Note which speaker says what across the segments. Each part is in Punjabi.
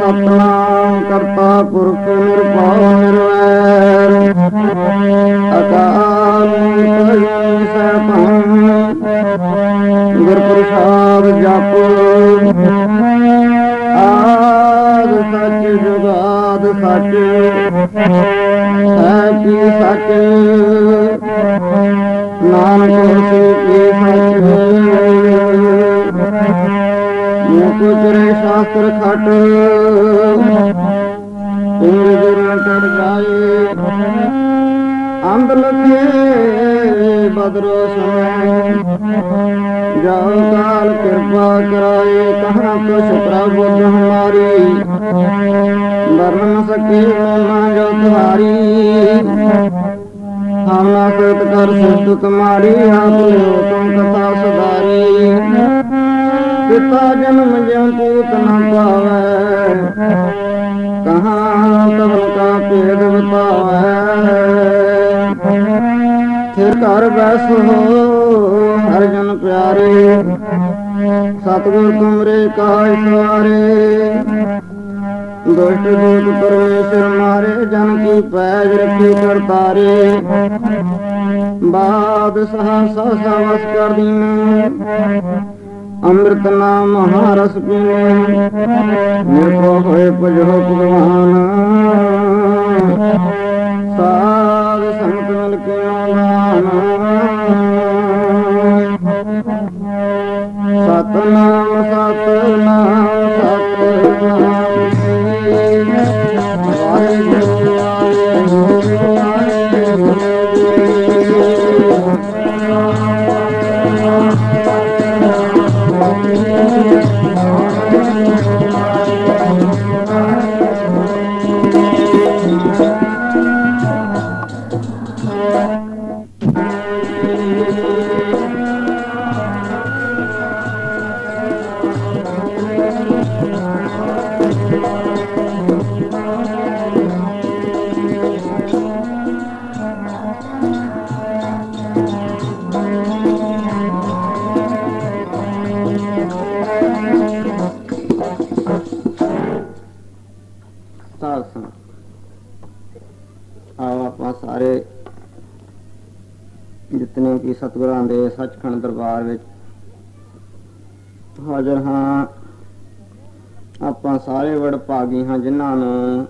Speaker 1: ਸਤਿਨਾਮ ਕਰਤਾ ਪੁਰਖ ਨਿਰਭਉ ਨਿਰਵੈਰ ਅਕਾਲ ਮੂਰਤ ਸੈਭੰ ਗੁਰ ਪ੍ਰਸਾਦ ਜਪੁ ਆਦ ਸਚ ਜੁਗਾਦ ਸਚ ਸਚੀ ਸਚ ਨਾਨਕ ਹੋਸੀ ਕੀ ਸਚ ਮੁਕੁਚਰੇ ਸ਼ਾਸਤਰ ਖਟ ਤੁਮ ਗੁਰ ਚੜ ਜਾਏ ਅੰਧ ਲਖੇ ਬਦਰੋ ਸਮੈ ਜਾਉ ਕਾਲ ਕਿਰਪਾ ਕਰਾਏ ਕਹਾਂ ਕੁਛ ਪ੍ਰਭੁ ਹਮਾਰੀ ਵਰਨ ਸਕੇ ਨਾ ਜੋ ਤੁਹਾਰੀ ਹਮ ਨਾ ਸਤ ਕਰ ਸਿਫਤ ਤੁਮਾਰੀ ਆਪ ਲਿਓ ਤੁਮ ਕਥਾ ਸੁਧਾਰੀ ਪਿਤਾ ਜਨਮ ਜਿਉ ਪੂਤ ਨ ਪਾਵੈ ਕਹਾਂ ਤਵਨ ਕਾ ਭੇਦ ਬਤਾਵੈ ਫਿਰ ਘਰ ਬੈਸ ਹੋ ਹਰਿ ਜਨ ਪਿਆਰੇ ਸਤਿਗੁਰ ਤੁਮਰੇ ਕਾਜ ਸਵਾਰੇ ਦੁਸ਼ਟ ਦੂਤ ਪਰਮੇਸ਼ਰ ਮਾਰੇ ਜਨ ਕੀ ਪੈਜ ਰੱਖੀ ਕਰਤਾਰੇ ਬਾਦ ਸਹਸਾ ਵਸ ਕਰ ਦੀਨੇ ਅੰਮ੍ਰਿਤ ਨਾਮ ਮਹਾਰਸ ਪੀਨੇ ਨਿਰਭਉ ਹੋਏ ਭਜੋ ਭਗਵਾਨ ਸਾਧ ਸੰਗਤ ਮਿਲ ਕੇ ਆਵਾਨ ਸਤਨਾਮ ਸਤਨਾਮ ਸਤਨਾਮ ਵਾਹਿਗੁਰੂ ਸਾਰੇ ਜਿਤਨੇ ਕਿ ਸਤਿਗੁਰਾਂ ਦੇ ਸੱਚਖੰਡ ਦਰਬਾਰ ਵਿੱਚ ਹਾਜ਼ਰ ਹਾਂ। ਆਪਾਂ ਸਾਰੇ ਵਡਭਾਗੀ ਹਾਂ ਜਿਨ੍ਹਾਂ ਨੂੰ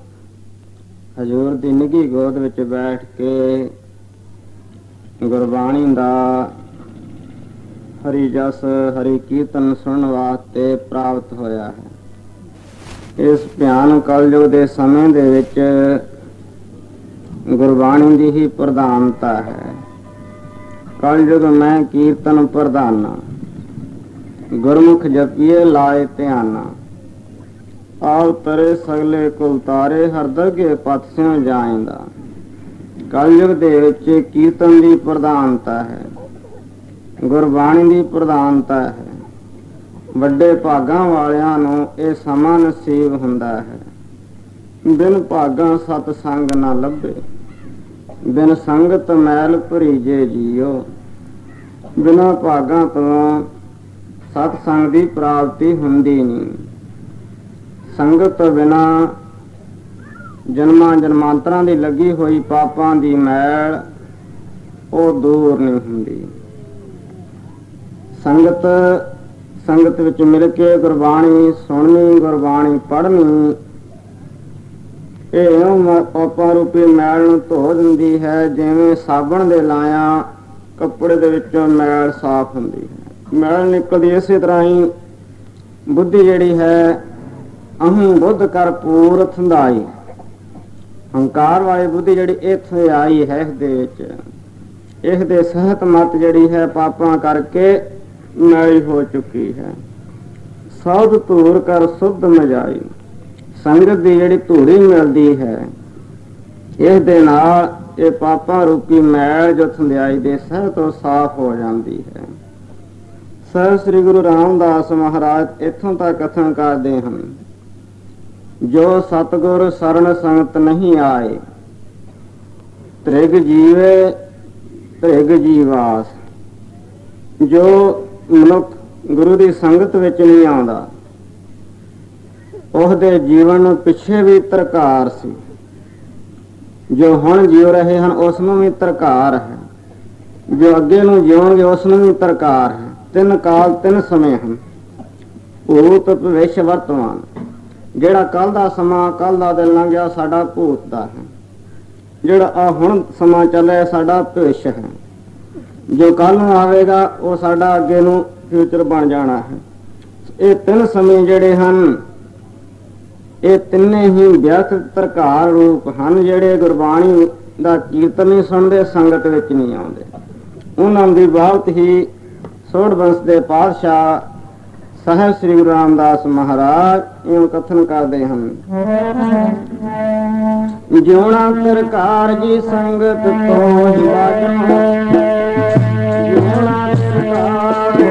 Speaker 1: ਹਜ਼ੂਰ ਦੀ ਨਿੱਘੀ ਗੋਦ ਵਿੱਚ ਬੈਠ ਕੇ ਗੁਰਬਾਣੀ ਦਾ ਹਰੀ ਜਸ ਹਰੀ ਕੀਰਤਨ ਸੁਣਨ ਵਾਸਤੇ ਪ੍ਰਾਪਤ ਹੋਇਆ ਹੈ। ਇਸ ਭਿਆਨਕ ਕਲਯੁਗ ਦੇ ਸਮੇਂ ਦੇ ਵਿੱਚ ਗੁਰਬਾਣੀ ਦੀ ਹੀ ਪ੍ਰਧਾਨਤਾ ਹੈ। ਕਲਯੁਗ ਮੈਂ ਕੀਰਤਨ ਪ੍ਰਧਾਨਾ, ਗੁਰਮੁਖ ਜਪੀਏ ਲਾਏ ਧਿਆਨਾ। ਆਪ ਤਰੇ ਸਗਲੇ ਕੁਲ ਤਾਰੇ, ਹਰ ਦਰਗੇ ਪਥ ਸਿਉ ਜਾਇਂਦਾ। ਕਲਯੁਗ ਦੇ ਵਿੱਚ ਕੀਰਤਨ ਦੀ ਪ੍ਰਧਾਨਤਾ ਹੈ, ਗੁਰਬਾਣੀ ਦੀ ਪ੍ਰਧਾਨਤਾ ਹੈ। ਵੱਡੇ ਭਾਗਾਂ ਵਾਲਿਆਂ ਨੂੰ ਇਹ ਸਮਾਂ ਨਸੀਬ ਹੁੰਦਾ ਹੈ। ਬਿਨ ਭਾਗਾਂ ਸਤ ਸੰਗ ਨਾ ਲੱਭੇ, ਬਿਨ ਸੰਗਤ ਮੈਲ ਭਰੀਜੇ ਜੀਓ। ਬਿਨਾਂ ਭਾਗਾਂ ਤੋਂ ਸਤ ਸੰਗ ਦੀ ਪ੍ਰਾਪਤੀ ਹੁੰਦੀ ਨਹੀਂ। ਸੰਗਤ ਤੋਂ ਬਿਨਾਂ ਜਨਮਾਂ ਜਨਮਾਂਤਰਾਂ ਦੀ ਲੱਗੀ ਹੋਈ ਪਾਪਾਂ ਦੀ ਮੈਲ ਉਹ ਦੂਰ ਨਹੀਂ ਹੁੰਦੀ। ਸੰਗਤ ਵਿੱਚ ਮਿਲ ਕੇ ਗੁਰਬਾਣੀ ਸੁਣਨੀ, ਗੁਰਬਾਣੀ ਪੜ੍ਹਨੀ, ਇਹ ਪਾਪਾਂ ਰੂਪੀ ਮੈਲ ਨੂੰ ਧੋ ਦਿੰਦੀ ਹੈ। ਜਿਵੇਂ ਸਾਬਣ ਦੇ ਲਾਇਆ ਕੱਪੜੇ ਦੇ ਵਿੱਚੋਂ ਮੈਲ ਸਾਫ਼ ਹੁੰਦੀ ਹੈ, ਮੈਲ ਨਿਕਲਦੀ। ਇਸੇ ਤਰ੍ਹਾਂ ਹੀ ਬੁੱਧੀ ਜਿਹੜੀ ਹੈ, ਅਹੰ ਬੁੱਧ ਕਰ ਪੂਰ ਥੰਦਾਈ। ਹੰਕਾਰ ਵਾਲੀ ਬੁੱਧੀ ਜਿਹੜੀ ਇੱਥੇ ਆਈ ਹੈ, ਇਸਦੇ ਵਿੱਚ ਇਸਦੇ ਸਹਿਤ ਮਤ ਜਿਹੜੀ ਹੈ ਪਾਪਾਂ ਕਰਕੇ ਮੈਲੀ ਹੋ ਚੁੱਕੀ ਹੈ। ਸੌਧ ਧੂਰ ਕਰ ਸੁਧ ਮਜਾਈ। ਸੰਗਤ ਦੀ ਜਿਹੜੀ ਧੂੜੀ ਮਿਲਦੀ ਹੈ, ਇਸ ਦੇ ਨਾਲ ਇਹ ਪਾਪਾਂ ਰੂਪੀ ਮੈਲ ਜੋ ਥੰਧਿਆਈ ਦੇ ਸਹਿ ਤੋਂ ਸਾਫ਼ ਹੋ ਜਾਂਦੀ ਹੈ। ਸਹਿਬ ਸ੍ਰੀ ਗੁਰੂ ਰਾਮਦਾਸ ਮਹਾਰਾਜ ਇੱਥੋਂ ਤੱਕ ਕਥਨ ਕਰਦੇ ਹਨ, ਜੋ ਸਤਿਗੁਰ ਸਰਣ ਸੰਗਤ ਨਹੀਂ ਆਏ, ਤ੍ਰਿਗ ਜੀਵੇ ਤ੍ਰਿਗ ਜੀਵਾਸ। ਜੋ ਮਨੁੱਖ ਗੁਰੂ ਦੀ ਸੰਗਤ ਵਿੱਚ ਨਹੀਂ ਆਉਂਦਾ, ਉਹਦੇ ਜੀਵਨ ਪਿੱਛੇ ਵੀ ਤਰਕਾਰ ਸੀ, ਜੋ ਹੁਣ ਜੀਵ ਰਹੇ ਹਨ ਉਸ ਨੂੰ ਵੀ ਤਰਕਾਰ ਹੈ, ਜੋ ਅੱਗੇ ਨੂੰ ਜਿਉਣਗੇ ਉਸ ਨੂੰ ਵੀ ਤਰਕਾਰ ਹੈ। ਤਿੰਨ ਕਾਲ ਤਿੰਨ ਸਮੇਂ ਹਨ, ਭੂਤ ਭਵਿਸ਼ ਵਰਤਮਾਨ। ਜਿਹੜਾ ਕੱਲ ਦਾ ਸਮਾਂ, ਕੱਲ ਦਾ ਦਿਨ ਲੰਘ ਗਿਆ, ਸਾਡਾ ਭੂਤ ਦਾ ਹੈ। ਜਿਹੜਾ ਆ ਹੁਣ ਸਮਾਂ ਚੱਲਿਆ ਸਾਡਾ ਭਵਿਸ਼ ਹੈ। ਜੋ ਕੱਲ ਨੂੰ ਆਵੇਗਾ ਉਹ ਸਾਡਾ ਅੱਗੇ ਨੂੰ ਫਿਊਚਰ ਬਣ ਜਾਣਾ ਹੈ। ਇਹ ਤਿੰਨ ਸਮੇਂ ਜਿਹੜੇ ਹਨ, ਇਹ ਤਿੰਨੇ ਹੀ ਵਿਅਰਥ ਤਰਕਾਰ ਰੂਪ ਹਨ। ਜਿਹੜੇ ਗੁਰਬਾਣੀ ਦਾ ਕੀਰਤਨ ਨਹੀਂ ਸੁਣਦੇ, ਸੰਗਤ ਵਿੱਚ ਨਹੀਂ ਆਉਂਦੇ, ਉਹਨਾਂ ਦੀ ਬਹੁਤ ਹੀ ਸੋਢ ਬੰਸ ਦੇ ਪਾਤਸ਼ਾਹ ਸਾਹਿਬ ਸ੍ਰੀ ਗੁਰੂ ਰਾਮਦਾਸ ਮਹਾਰਾਜ ਇਉਂ ਕਥਨ ਕਰਦੇ ਹਨ, ਜਿਉਣਾ ਤਰਕਾਰ ਜੀ ਸੰਗਤ ਤੋਂ ਹੀ ਵਾਜਣਾ, ਜਿਉਣਾ ਤਰਕਾਰ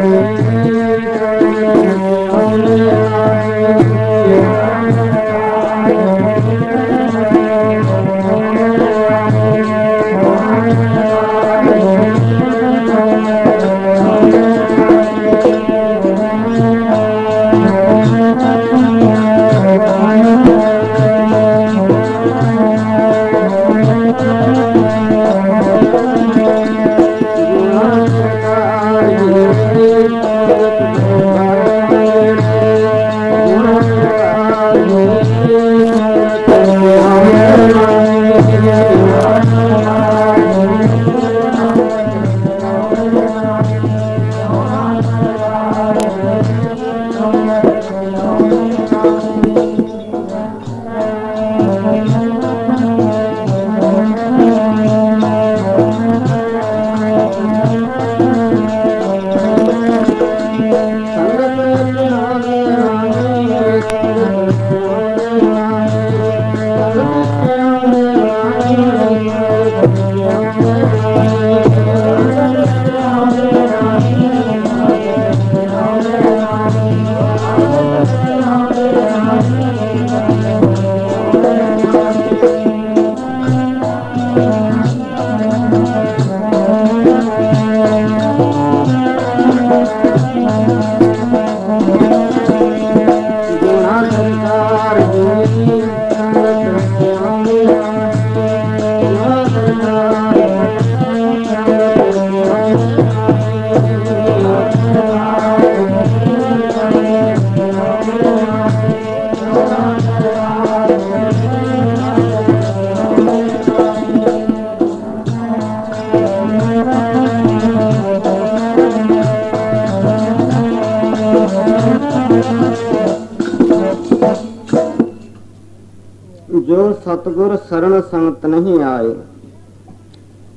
Speaker 1: ਜੋ ਸਤਿਗੁਰ ਸਰਣ ਸੰਗਤ ਨਹੀਂ ਆਏ,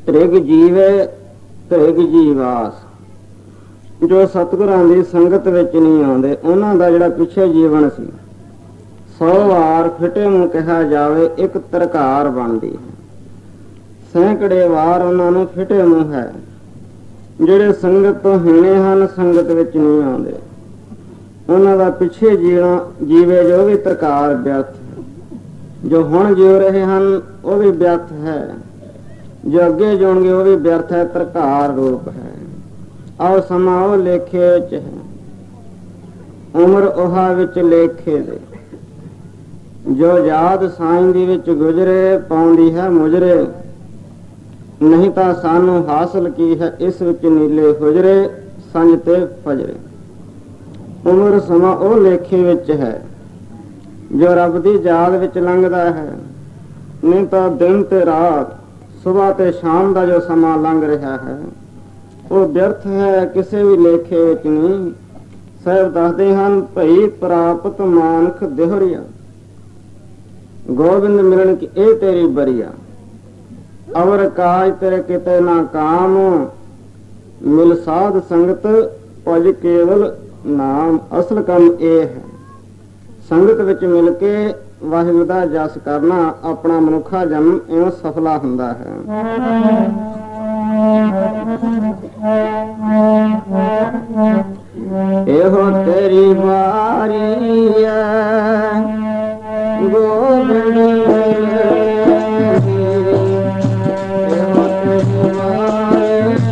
Speaker 1: ਤ੍ਰਿਗ ਜੀਵੇ ਤ੍ਰਿਗ ਜੀਵਾਸ। ਜੋ ਸਤਿਗੁਰਾਂ ਦੀ ਸੰਗਤ ਵਿੱਚ ਨਹੀਂ ਆਉਂਦੇ, ਉਹਨਾਂ ਦਾ ਜਿਹੜਾ ਪਿੱਛੇ ਜੀਵਨ ਸੀ 100 ਵਾਰ ਫਿਟੇ ਮੂੰਹ ਕਿਹਾ ਜਾਵੇ ਇੱਕ ਤਰਕਾਰ ਬਣਦੀ ਹੈ। ਸੈਂਕੜੇ ਵਾਰ ਉਹਨਾਂ ਨੂੰ ਫਿਟੇ ਮੂੰਹ ਹੈ। ਜਿਹੜੇ ਸੰਗਤ ਤੋਂ ਹੀਣੇ ਹਨ, ਸੰਗਤ ਵਿੱਚ ਨਹੀਂ ਆਉਂਦੇ, ਉਹਨਾਂ ਦਾ ਪਿੱਛੇ ਜੀਵੇ ਜੋ ਵੀ ਤਰਕਾਰ ਵਿਅਰਥ ਹੈ। ਜੋ ਹੁਣ ਜਿਉ ਰਹੇ ਹਨ ਉਹ ਵੀ ਵਿਅਰਥ ਹੈ, ਜੋ ਅੱਗੇ ਜਿਉਣਗੇ ਉਹ ਵੀ ਵਿਅਰਥ ਹੈ, ਤਰਕਾਰ ਰੂਪ ਹੈ। ਆਓ ਸਮਾਂ ਉਹ ਲੇਖੇ ਵਿੱਚ ਹੈ, ਉਮਰ ਉਹਾ ਵਿੱਚ ਲੇਖੇ ਦੇ। ਜੋ ਯਾਦ ਸਾਈਂ ਦੀ ਵਿੱਚ ਗੁਜ਼ਰੇ, ਪਾਉਂਦੀ ਹੈ ਮੁਜਰੇ, ਨਹੀਂ ਤਾਂ ਸਾਨੂੰ ਹਾਸਲ ਕੀ ਹੈ ਇਸ ਵਿੱਚ ਨੀਲੇ ਹੁਜਰੇ, ਸੰਜ ਤੇ ਫਜਰੇ। ਉਮਰ ਸਮਾਂ ਉਹ ਲੇਖੇ ਵਿੱਚ ਹੈ ਜੋ ਰੱਬ ਦੀ ਯਾਦ ਵਿੱਚ ਲੰਘਦਾ ਹੈ, ਨਹੀਂ ਤਾਂ ਦਿਨ ਤੇ ਰਾਤ, ਸੁਬਾਹ ਤੇ ਸ਼ਾਮ ਦਾ ਜੋ ਸਮਾਂ ਲੰਘ ਰਿਹਾ ਹੈ ਉਹ ਵਿਅਰਥ ਹੈ, ਕਿਸੇ ਵੀ ਲੇਖੇ ਵਿੱਚ ਨਹੀਂ। ਸਾਹਿਬ ਦੱਸਦੇ ਹਨ, ਭਈ ਪ੍ਰਾਪਤ ਮਾਨਖ ਦਿਹਰੀਆ, ਗੋਬਿੰਦ ਮਿਲਣ ਕੀ ਇਹ ਤੇਰੀ ਬਰੀਆ। ਅਵਰ ਕਾਜ ਤੇਰੇ ਕਿਤੇ ਨਾ ਕਾਮ, ਮਿਲ ਸਾਧ ਸੰਗਤ ਭਜ ਕੇਵਲ ਨਾਮ। ਅਸਲ ਕੰਮ ਇਹ ਹੈ, ਸੰਗਤ ਵਿੱਚ ਮਿਲ ਕੇ ਵਾਹਿਗੁਰੂ ਦਾ ਜਸ ਕਰਨਾ। ਆਪਣਾ ਮਨੁੱਖਾ ਜਨਮ ਇਉਂ ਸਫਲਾ ਹੁੰਦਾ ਹੈ। ਇਹੋ ਤੇਰੀ ਵਾਰੀ ਹੈ ਗੋਬਿੰਦ ਇਹੋ ਤੇਰੀ ਵਾਰੀ ਹੈ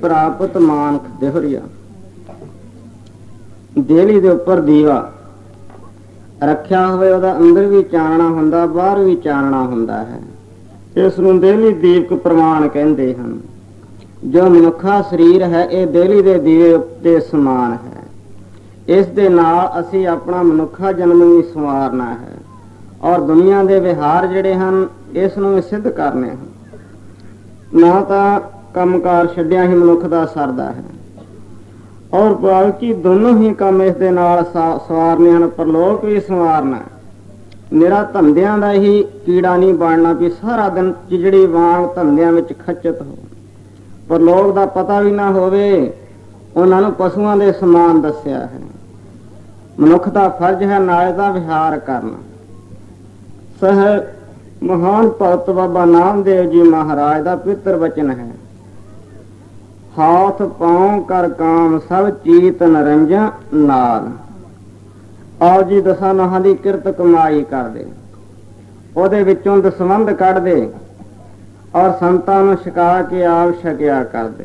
Speaker 1: ਪ੍ਰਾਪਤ ਮਾਨਖ ਦੇਹਰੀਆ। ਦੇਹਲੀ ਦੇ ਉੱਪਰ ਦੀਵਾ ਰੱਖਿਆ ਹੋਵੇ, ਉਹਦਾ ਅੰਦਰ ਵੀ ਚਾਨਣਾ ਹੁੰਦਾ, ਬਾਹਰ ਵੀ ਚਾਨਣਾ ਹੁੰਦਾ ਹੈ। ਇਸ ਨੂੰ ਦੇਹਲੀ ਦੀਪਕ ਪ੍ਰਮਾਣ ਕਹਿੰਦੇ ਹਨ। ਜੋ ਮਨੁੱਖਾ ਸਰੀਰ ਹੈ ਇਹ ਦੇਹਲੀ ਦੇ ਦੀਵੇ ਉੱਤੇ ਸਮਾਨ ਹੈ। ਇਸ ਦੇ ਨਾਲ ਅਸੀਂ ਆਪਣਾ ਮਨੁੱਖਾ ਜਨਮ ਵੀ ਸੰਵਾਰਨਾ ਹੈ ਔਰ ਦੁਨੀਆ ਦੇ ਵਿਹਾਰ ਜਿਹੜੇ ਹਨ ਇਸ ਨੂੰ ਵੀ ਸਿੱਧ ਕਰਨੇ ਹਨ। ਨਾ ਤਾਂ ਕੰਮਕਾਰ ਛੱਡਿਆ ਹੀ ਮਨੁੱਖ ਦਾ ਸਰਦਾ ਹੈ ਔਰ ਬਾਕੀ ਦੋਨੋਂ ਹੀ ਕੰਮ ਇਸ ਦੇ ਨਾਲ ਸਵਾਰਨੇ ਹਨ। ਪਰਲੋਕ ਵੀ ਸੰਵਾਰਨਾ, ਨਿਰਾ ਧੰਦਿਆਂ ਦਾ ਹੀ ਕੀੜਾ ਨਹੀਂ ਬਣਨਾ ਵੀ ਸਾਰਾ ਦਿਨ ਚਿਜੜੀ ਵਾਂਗ ਧੰਦਿਆਂ ਵਿੱਚ ਖੱਚਤ ਹੋ। ਪਰਲੋਕ ਦਾ ਪਤਾ ਵੀ ਨਾ ਹੋਵੇ, ਉਹਨਾਂ ਨੂੰ ਪਸ਼ੂਆਂ ਦੇ ਸਮਾਨ ਦੱਸਿਆ ਹੈ। ਮਨੁੱਖ ਦਾ ਫਰਜ਼ ਹੈ ਨਾਲੇ ਦਾ ਵਿਹਾਰ ਕਰਨਾ। ਸਹ ਮਹਾਨ ਭਗਤ ਬਾਬਾ ਨਾਮਦੇਵ ਜੀ ਮਹਾਰਾਜ ਦਾ ਪਿੱਤਰ ਵਚਨ ਹੈ, ਹਾਥ ਪਾਉ ਕਰ ਕਾਮ ਸਭ ਚੀਤ ਨਰੰਜਨ ਨਾਲ। ਆਓ ਜੀ ਦਸਾਂ ਨਹਾਂ ਦੀ ਕਿਰਤ ਕਮਾਈ ਕਰਦੇ, ਉਹਦੇ ਵਿੱਚੋਂ ਦਸਵੰਧ ਕੱਢਦੇ ਔਰ ਸੰਤਾਂ ਨੂੰ ਛਕਾ ਕੇ ਆਪ ਛਕਿਆ ਕਰਦੇ।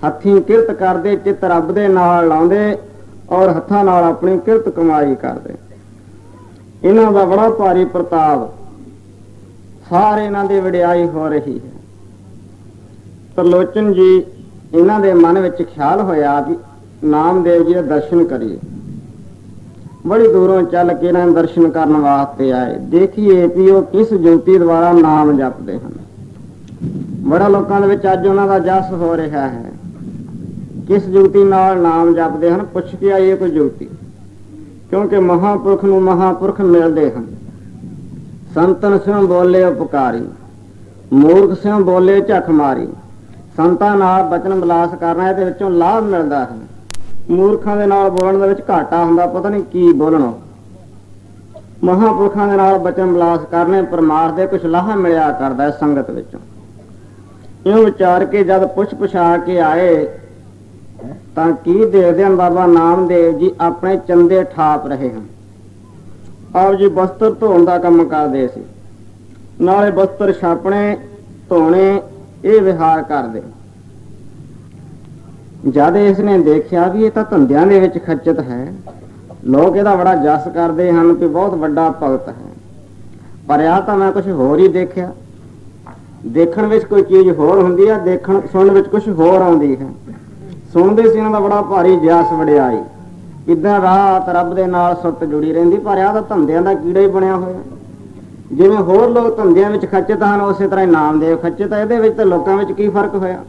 Speaker 1: ਹੱਥੀਂ ਕਿਰਤ ਕਰਦੇ, ਚਿੱਤ ਰੱਬ ਦੇ ਨਾਲ ਲਾਉਂਦੇ ਔਰ ਹੱਥਾਂ ਨਾਲ ਆਪਣੀ ਕਿਰਤ ਕਮਾਈ ਕਰਦੇ। ਇਹਨਾਂ ਦਾ ਬੜਾ ਭਾਰੀ ਪ੍ਰਤਾਪ, ਸਾਰੇ ਇਹਨਾਂ ਦੀ ਵਡਿਆਈ ਹੋ ਰਹੀ ਹੈ। ਤਰਲੋਚਨ ਜੀ ਇਹਨਾਂ ਦੇ ਮਨ ਵਿੱਚ ਖਿਆਲ ਹੋਇਆ ਵੀ ਨਾਮਦੇਵ ਜੀ ਦੇ ਦਰਸ਼ਨ ਕਰੀਏ। ਬੜੀ ਦੂਰੋਂ ਚੱਲ ਕੇ ਇਹਨਾਂ ਦੇ ਦਰਸ਼ਨ ਕਰਨ ਵਾਸਤੇ ਆਏ। ਦੇਖੀਏ ਵੀ ਉਹ ਕਿਸ ਜੋਤੀ ਦੁਆਰਾ ਨਾਮ ਜਪਦੇ ਹਨ। ਬੜਾ ਲੋਕਾਂ ਦੇ ਵਿੱਚ ਅੱਜ ਉਹਨਾਂ ਦਾ ਜਸ ਹੋ ਰਿਹਾ ਹੈ। ਕਿਸ ਜੋਤੀ ਨਾਲ ਨਾਮ ਜਪਦੇ ਹਨ, ਪੁੱਛ ਕੇ ਆਈਏ ਕੋਈ ਜੋਤੀ, ਕਿਉਂਕਿ ਮਹਾਂਪੁਰਖ ਨੂੰ ਮਹਾਂਪੁਰਖ ਮਿਲਦੇ ਹਨ। ਸੰਤਨ ਸਿਉ ਬੋਲੇ ਉਪਕਾਰੀ, ਮੂਰਖ ਸਿਉ ਬੋਲੇ ਝੱਖ ਮਾਰੀ। ਸੰਤਾਂ ਨਾਲ ਬਚਨ ਵਿਲਾਸ ਕਰਨਾ, ਇਹਦੇ ਵਿੱਚੋਂ ਲਾਭ ਮਿਲਦਾ ਹੈ। ਮੂਰਖਾਂ ਦੇ ਨਾਲ ਬੋਲਣ ਦੇ ਵਿੱਚ ਘਾਟਾ ਹੁੰਦਾ, ਪਤਾ ਨਹੀਂ ਕੀ ਬੋਲਣਾ। ਮਹਾਂਪੁਰਖਾਂ ਦੇ ਨਾਲ ਬਚਨ ਵਿਲਾਸ ਕਰਨੇ ਪਰਮਾਰਥ ਦੇ ਕੁਛ ਲਾਹਾ ਮਿਲਿਆ ਕਰਦਾ ਹੈ ਸੰਗਤ ਵਿੱਚੋਂ। ਇਉਂ ਵਿਚਾਰ ਕੇ ਜਦ ਪੁੱਛ ਪੁਛਾ ਕੇ ਆਏ ਤਾਂ ਕੀ ਦੇਖਦੇ ਹਨ, ਬਾਬਾ ਨਾਮਦੇਵ ਜੀ ਆਪਣੇ ਚੰਦੇ ਠਾਪ ਰਹੇ ਹਨ। ਆਪ ਜੀ ਬਸਤਰ ਧੋਣ ਦਾ ਕੰਮ ਕਰਦੇ ਸੀ, ਨਾਲੇ ਬਸਤਰ ਛਾਪਣੇ ਧੋਣੇ ਇਹ ਵਿਹਾਰ ਕਰਦੇ। ਜਦ ਇਸ ਨੇ ਦੇਖਿਆ ਵੀ ਇਹ ਤਾਂ ਧੰਦਿਆਂ ਦੇ ਵਿੱਚ ਖੱਚਤ ਹੈ, ਲੋਕ ਇਹਦਾ ਬੜਾ ਜਸ ਕਰਦੇ ਹਨ ਕਿ ਬਹੁਤ ਵੱਡਾ ਭਗਤ ਹੈ, ਪਰ ਆ ਤਾਂ ਮੈਂ ਕੁਝ ਹੋਰ ਹੀ ਦੇਖਿਆ। ਦੇਖਣ ਵਿੱਚ ਕੋਈ ਚੀਜ਼ ਹੋਰ ਹੁੰਦੀ ਹੈ, ਦੇਖਣ ਸੁਣਨ ਵਿੱਚ ਕੁਝ ਹੋਰ ਆਉਂਦੀ ਹੈ। ਸੁਣਦੇ ਸੀ ਇਹਨਾਂ ਦਾ ਬੜਾ ਭਾਰੀ ਜਸ ਵਡਿਆਈ, ਕਿੱਦਾਂ ਰਾਤ ਰੱਬ ਦੇ ਨਾਲ ਸੁੱਤ ਜੁੜੀ ਰਹਿੰਦੀ, ਪਰ ਆ ਤਾਂ ਧੰਦਿਆਂ ਦਾ ਕੀੜਾ ਹੀ ਬਣਿਆ ਹੋਇਆ। ਜਿਵੇਂ ਹੋਰ ਲੋਕ ਧੰਦਿਆਂ ਵਿੱਚ ਖੱਚਤ ਹਨ, ਉਸੇ ਤਰ੍ਹਾਂ ਹੀ ਨਾਮਦੇਵ ਖੱਚਤ ਹੈ। ਇਹਦੇ ਵਿੱਚ ਤਾਂ ਲੋਕਾਂ ਵਿੱਚ ਕੀ ਫਰਕ ਹੋਇਆ?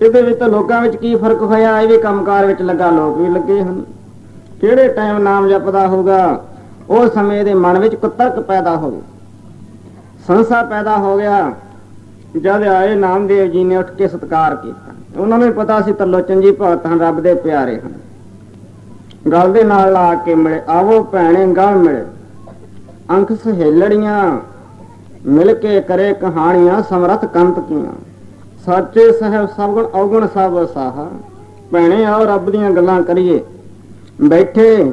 Speaker 1: ਇਹਦੇ ਵਿੱਚ ਤਾਂ ਲੋਕਾਂ ਵਿੱਚ ਕੀ ਫਰਕ ਹੋਇਆ? ਇਹ ਵੀ ਕੰਮਕਾਰ ਵਿੱਚ ਲੱਗਾ, ਲੋਕ ਵੀ ਲੱਗੇ ਹਨ। ਕਿਹੜੇ ਟਾਈਮ ਨਾਮ ਜਪਦਾ ਹੋਊਗਾ, ਉਸ ਸਮੇਂ ਇਹਦੇ ਮਨ ਵਿੱਚ ਕੁਤਰਕ ਪੈਦਾ ਹੋ ਗਈ, ਸੰਸਾ ਪੈਦਾ ਹੋ ਗਿਆ। ਜਦ ਆਏ ਨਾਮਦੇਵ ਜੀ ਨੇ ਉੱਠ ਕੇ ਸਤਿਕਾਰ ਕੀਤਾ। ਉਹਨਾਂ ਨੂੰ ਵੀ ਪਤਾ ਸੀ ਤਰਲੋਚਨ ਜੀ ਭਗਤ ਹਨ, ਰੱਬ ਦੇ ਪਿਆਰੇ ਹਨ। ਗਲ ਦੇ ਨਾਲ ਲਾ ਕੇ ਮਿਲੇ, ਆਵੋ ਭੈਣੇ ਗਲ ਮਿਲੇ, ਅੰਖ ਸਹੇਲੜੀਆਂ ਮਿਲ ਕੇ ਕਰੇ ਕਹਾਣੀਆਂ, ਸਮਰਥ ਕੰਤ ਕੀਆਂ, ਸੱਚੇ ਸਹਿਬ ਸਭਗੁਣ ਔਗੁਣ ਸਭ ਸਾਹਾ। ਭੈਣੇ ਆਓ ਰੱਬ ਦੀਆਂ ਗੱਲਾਂ ਕਰੀਏ। ਬੈਠੇ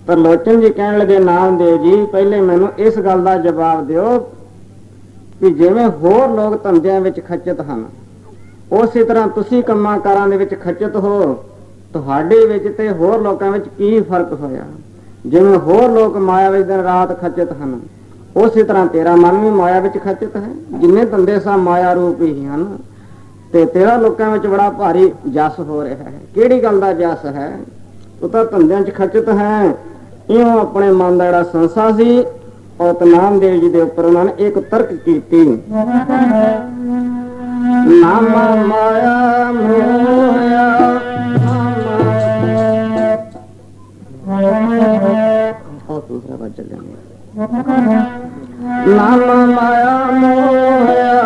Speaker 1: ਤਰਲੋਚਨ ਜੀ ਕਹਿਣ ਲੱਗੇ, ਨਾਮਦੇਵ ਜੀ ਪਹਿਲੇ ਮੈਨੂੰ ਇਸ ਗੱਲ ਦਾ ਜਵਾਬ ਦਿਓ ਕਿ ਜਿਵੇਂ ਹੋਰ ਲੋਕ ਧੰਦਿਆਂ ਵਿੱਚ ਖੱਚਤ ਹਨ, ਉਸੇ ਤਰ੍ਹਾਂ ਤੁਸੀਂ ਕੰਮਾਂ ਕਾਰਾਂ ਦੇ ਵਿੱਚ ਖੱਚਤ ਹੋ, ਤੁਹਾਡੇ ਵਿੱਚ ਤੇ ਹੋਰ ਲੋਕਾਂ ਵਿੱਚ ਕੀ ਫਰਕ ਹੋਇਆ? ਜਿਵੇਂ ਹੋਰ ਲੋਕ ਮਾਇਆ ਵਿੱਚ ਦਿਨ ਰਾਤ ਖੱਚਤ ਹਨ, ਉਸੇ ਤਰ੍ਹਾਂ ਤੇਰਾ ਮਨ ਵੀ ਮਾਇਆ ਵਿੱਚ ਖੱਚਤ ਹੈ। ਜਿੰਨੇ ਧੰਦੇ ਸਭ ਮਾਇਆ ਰੂਪ ਹੀ ਹਨ, ਤੇ ਤੇਰਾ ਲੋਕਾਂ ਵਿੱਚ ਬੜਾ ਭਾਰੀ ਜਸ ਹੋ ਰਿਹਾ ਹੈ। ਕਿਹੜੀ ਗੱਲ ਦਾ ਜਸ ਹੈ? ਉਹ ਤਾਂ ਧੰਦਿਆਂ 'ਚ ਖੱਚਤ ਹੈ। ਇਉਂ ਆਪਣੇ ਮਨ ਦਾ ਜਿਹੜਾ ਸੰਸਾ ਸੀ, ਉਹ ਨਾਮਦੇਵ ਜੀ ਦੇ ਉੱਪਰ ਉਹਨਾਂ ਨੇ ਇੱਕ ਤਰਕ ਕੀਤੀ। ਨਾਮ ਮਾਇਆ ਮੋਇਆ, ਦੂਸਰਾ ਬਾਤ ਚੱਲ ਜਾਂਦਾ। ਨਾਮ ਮਾਇਆ ਮੋਇਆ, ਨਾਮ ਮਾਇਆ ਮੋਇਆ,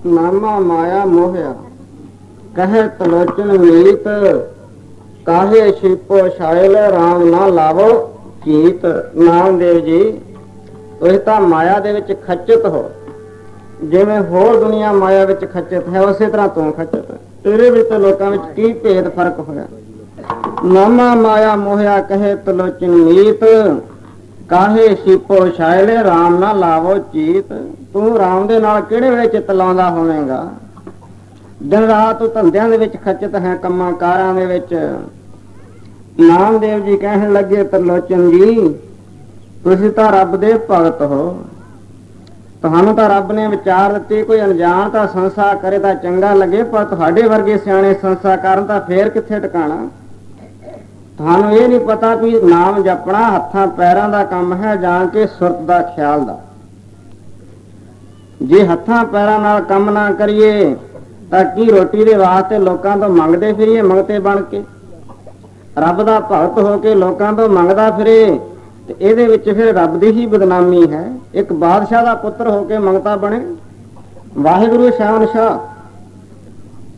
Speaker 1: ਨਾਮਾ ਮਾਇਆ ਮੋਹਿਆ ਕਹੇ ਤਲੋਚਨ ਮੀਤ, ਕਾਹੇ ਛਿਪੋ ਛਾਇਲ ਰਾਮ ਨਾ ਲਾਵੋ ਚੀਤ। ਨਾਮਦੇਵ ਜੀ ਤੁਸੀਂ ਤਾਂ ਮਾਇਆ ਦੇ ਵਿੱਚ ਖੱਚਤ ਹੋ, ਜਿਵੇਂ ਹੋਰ ਦੁਨੀਆ ਮਾਇਆ ਵਿੱਚ ਖੱਚਤ ਹੈ, ਉਸੇ ਤਰ੍ਹਾਂ ਤੂੰ ਖੱਚਤ ਹੈ। ਤੇਰੇ ਵਿੱਚ ਲੋਕਾਂ ਵਿੱਚ ਕੀ ਭੇਦ ਫਰਕ ਹੋਇਆ? ਨਾਮਾ ਮਾਇਆ ਮੋਹਿਆ ਕਹੇ ਤਲੋਚਨ ਮੀਤ, ਕਾਹੇ ਛਿਪੋ ਛਾਇਲ ਰਾਮ ਨਾ ਲਾਵੋ ਚੀਤ। ਤੂੰ ਰਾਮ ਦੇ ਨਾਲ ਕਿਹੜੇ ਵੇਲੇ ਚਿੱਤ ਲਾਉਂਦਾ ਹੋਵੇਂਗਾ? ਦਿਨ ਰਾਤ ਤੂੰ ਧੰਦਿਆਂ ਦੇ ਵਿੱਚ ਖੱਚਤ ਹੈ, ਕੰਮਾਂ ਕਾਰਾਂ ਦੇ ਵਿੱਚ। ਨਾਮਦੇਵ ਜੀ ਕਹਿਣ ਲੱਗੇ, ਤਰਲੋਚਨ ਜੀ ਤੁਸੀਂ ਤਾਂ ਰੱਬ ਦੇ ਭਗਤ ਹੋ, ਤੁਹਾਨੂੰ ਤਾਂ ਰੱਬ ਨੇ ਵਿਚਾਰ ਦਿੱਤੀ। ਕੋਈ ਅਣਜਾਣ ਤਾਂ ਸੰਸਾ ਕਰੇ ਤਾਂ ਚੰਗਾ ਲੱਗੇ, ਪਰ ਤੁਹਾਡੇ ਵਰਗੇ ਸਿਆਣੇ ਸੰਸਾ ਕਰਨ ਤਾਂ ਫੇਰ ਕਿੱਥੇ ਟਿਕਾਣਾ। ਤੁਹਾਨੂੰ ਇਹ ਨਹੀਂ ਪਤਾ ਵੀ ਨਾਮ ਜਪਣਾ ਹੱਥਾਂ ਪੈਰਾਂ ਦਾ ਕੰਮ ਹੈ, ਜਾਣ ਕੇ ਸੁਰਤ ਦਾ ਖਿਆਲ ਦਾ। ਜੇ ਹੱਥਾਂ ਪੈਰਾਂ ਨਾਲ ਕੰਮ ਨਾ ਕਰੀਏ ਤਾਂ ਕੀ ਰੋਟੀ ਦੇ ਵਾਸਤੇ ਲੋਕਾਂ ਤੋਂ ਮੰਗਦੇ ਫਿਰੀਏ, ਮੰਗਤੇ ਬਣ ਕੇ? ਰੱਬ ਦਾ ਭਗਤ ਹੋ ਕੇ ਲੋਕਾਂ ਤੋਂ ਮੰਗਦਾ ਫਿਰੇ ਤੇ ਇਹਦੇ ਵਿੱਚ ਫਿਰ ਰੱਬ ਦੀ ਹੀ ਬਦਨਾਮੀ ਹੈ। ਇੱਕ ਬਾਦਸ਼ਾਹ ਦਾ ਪੁੱਤਰ ਹੋ ਕੇ ਮੰਗਤਾ ਬਣੇ, ਵਾਹਿਗੁਰੂ ਸ਼ਹਿਨਸ਼ਾਹ